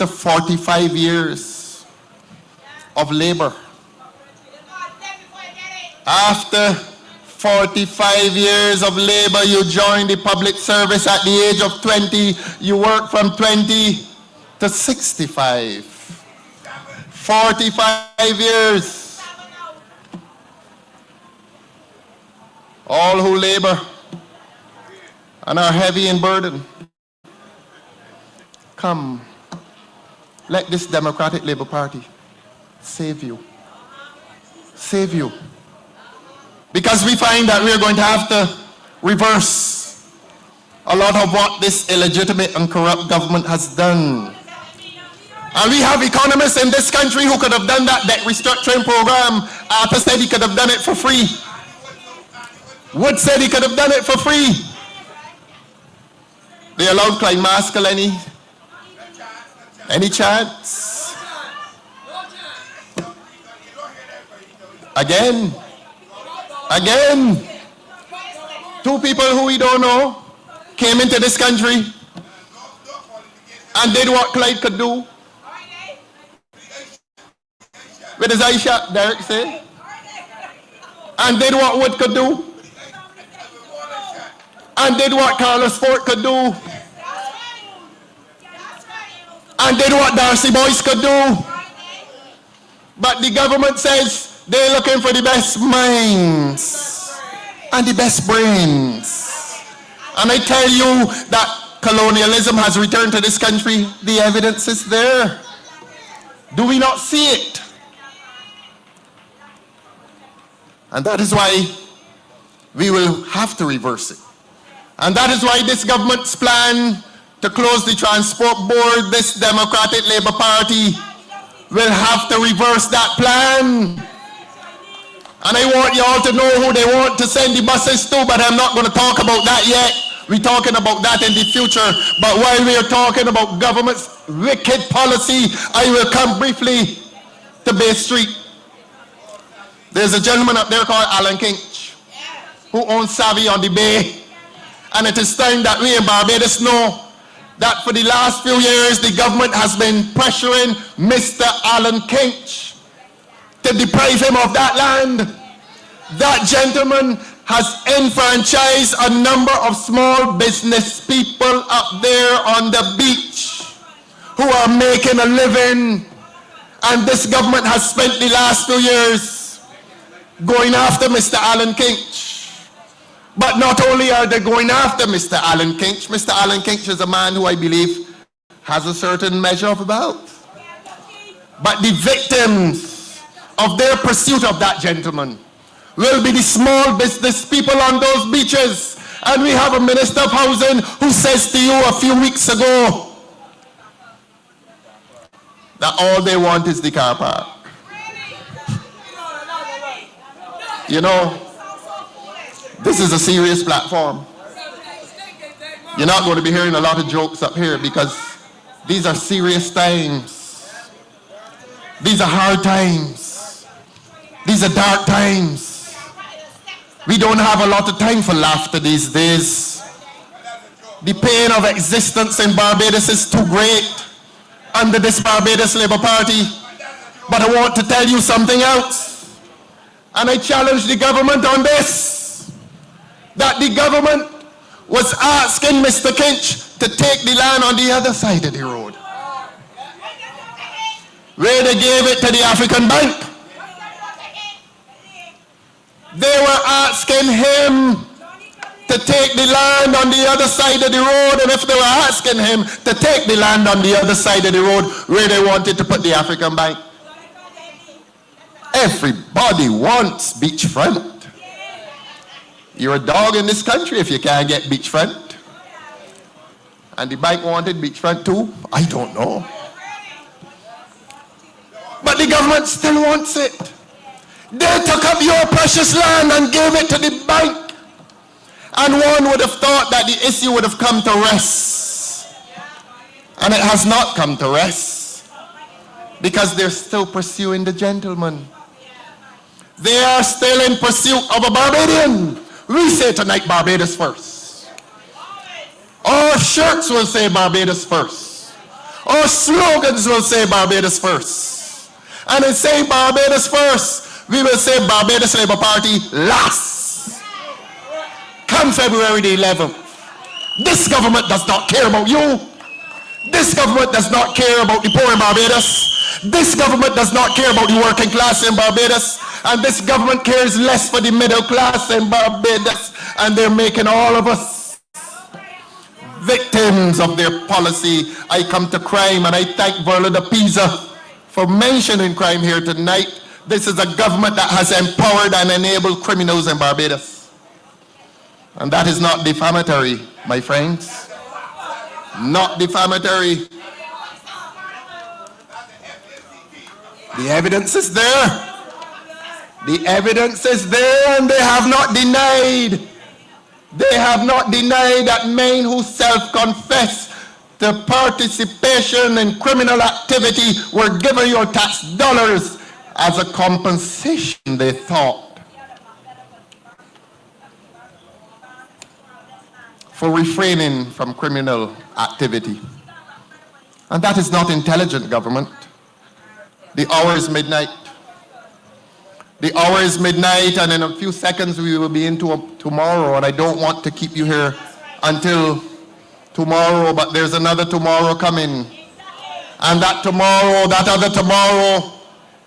I: 45 years of labor. After 45 years of labor, you join the public service at the age of 20. You work from 20 to 65. 45 years. All who labor and are heavy in burden, come, let this Democratic Labour Party save you. Save you. because we find that we're going to have to reverse a lot of what this illegitimate and corrupt government has done. And we have economists in this country who could have done that debt restructuring program. Arthur said he could have done it for free. Wood said he could have done it for free. They allowed Klein Maskell any chance? Again. Two people who we don't know came into this country and did what Clyde could do. With his eye shot, Derek said. And did what Wood could do. And did what Carlos Fort could do. And did what Darcy Boyce could do. But the government says they're looking for the best minds and the best brains. And I tell you that colonialism has returned to this country. The evidence is there. Do we not see it? And that is why we will have to reverse it. And that is why this government's plan to close the transport board, this Democratic Labour Party will have to reverse that plan. And I want you all to know who they want to send the buses to, but I'm not going to talk about that yet. We're talking about that in the future. But while we are talking about government's wicked policy, I will come briefly to Bay Street. There's a gentleman up there called Alan Kinch, who owns Savvy on the Bay. And it is time that we in Barbados know that for the last few years, the government has been pressuring Mr. Alan Kinch to deprive him of that land. That gentleman has enfranchised a number of small business people up there on the beach who are making a living. And this government has spent the last few years going after Mr. Alan Kinch. But not only are they going after Mr. Alan Kinch, Mr. Alan Kinch is a man who I believe has a certain measure of wealth. But the victims of their pursuit of that gentleman will be the small business people on those beaches. And we have a Minister of Housing who says to you a few weeks ago that all they want is the car park. You know, this is a serious platform. You're not going to be hearing a lot of jokes up here because these are serious times. These are hard times. These are dark times. We don't have a lot of time for laughter these days. The pain of existence in Barbados is too great under this Barbados Labour Party. But I want to tell you something else. And I challenge the government on this. That the government was asking Mr. Kinch to take the land on the other side of the road, where they gave it to the African Bank. They were asking him to take the land on the other side of the road, and if they were asking him to take the land on the other side of the road where they wanted to put the African Bank. Everybody wants beachfront. You're a dog in this country if you can't get beachfront. And the bank wanted beachfront too? I don't know. But the government still wants it. They took up your precious land and gave it to the bank. And one would have thought that the issue would have come to rest. And it has not come to rest. Because they're still pursuing the gentleman. They are still in pursuit of a Barbadian. We say tonight Barbados first. Our shirts will say Barbados first. Our slogans will say Barbados first. And in saying Barbados first, we will say Barbados Labour Party last. Come February the 11th. This government does not care about you. This government does not care about the poor in Barbados. This government does not care about the working class in Barbados. And this government cares less for the middle class in Barbados. And they're making all of us victims of their policy. I come to crime, and I thank Verla de Pisa for mentioning crime here tonight, This is a government that has empowered and enabled criminals in Barbados. And that is not defamatory, my friends. Not defamatory. The evidence is there. The evidence is there, and they have not denied. They have not denied that men who self-confess to participation in criminal activity were given your tax dollars as a compensation, they thought, for refraining from criminal activity. And that is not intelligent government. The hour is midnight. The hour is midnight, and in a few seconds we will be into tomorrow, and I don't want to keep you here until tomorrow, but there's another tomorrow coming. And that tomorrow, that other tomorrow,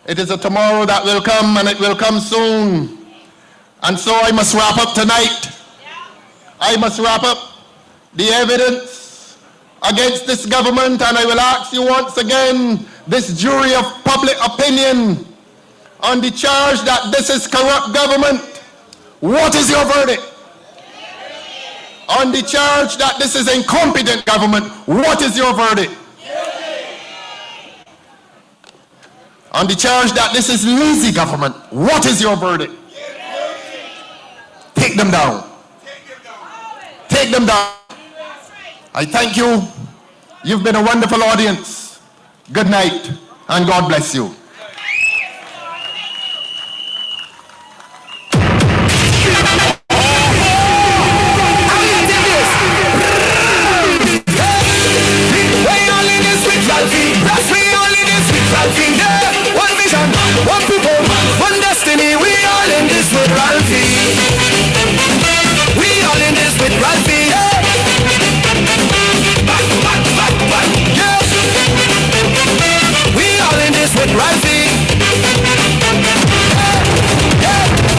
I: it is a tomorrow that will come, and it will come soon. And so I must wrap up tonight. I must wrap up the evidence against this government, and I will ask you once again, this jury of public opinion, on the charge that this is corrupt government, what is your verdict? On the charge that this is incompetent government, what is your verdict? On the charge that this is lazy government, what is your verdict? Take them down. Take them down. I thank you. You've been a wonderful audience. Good night, and God bless you.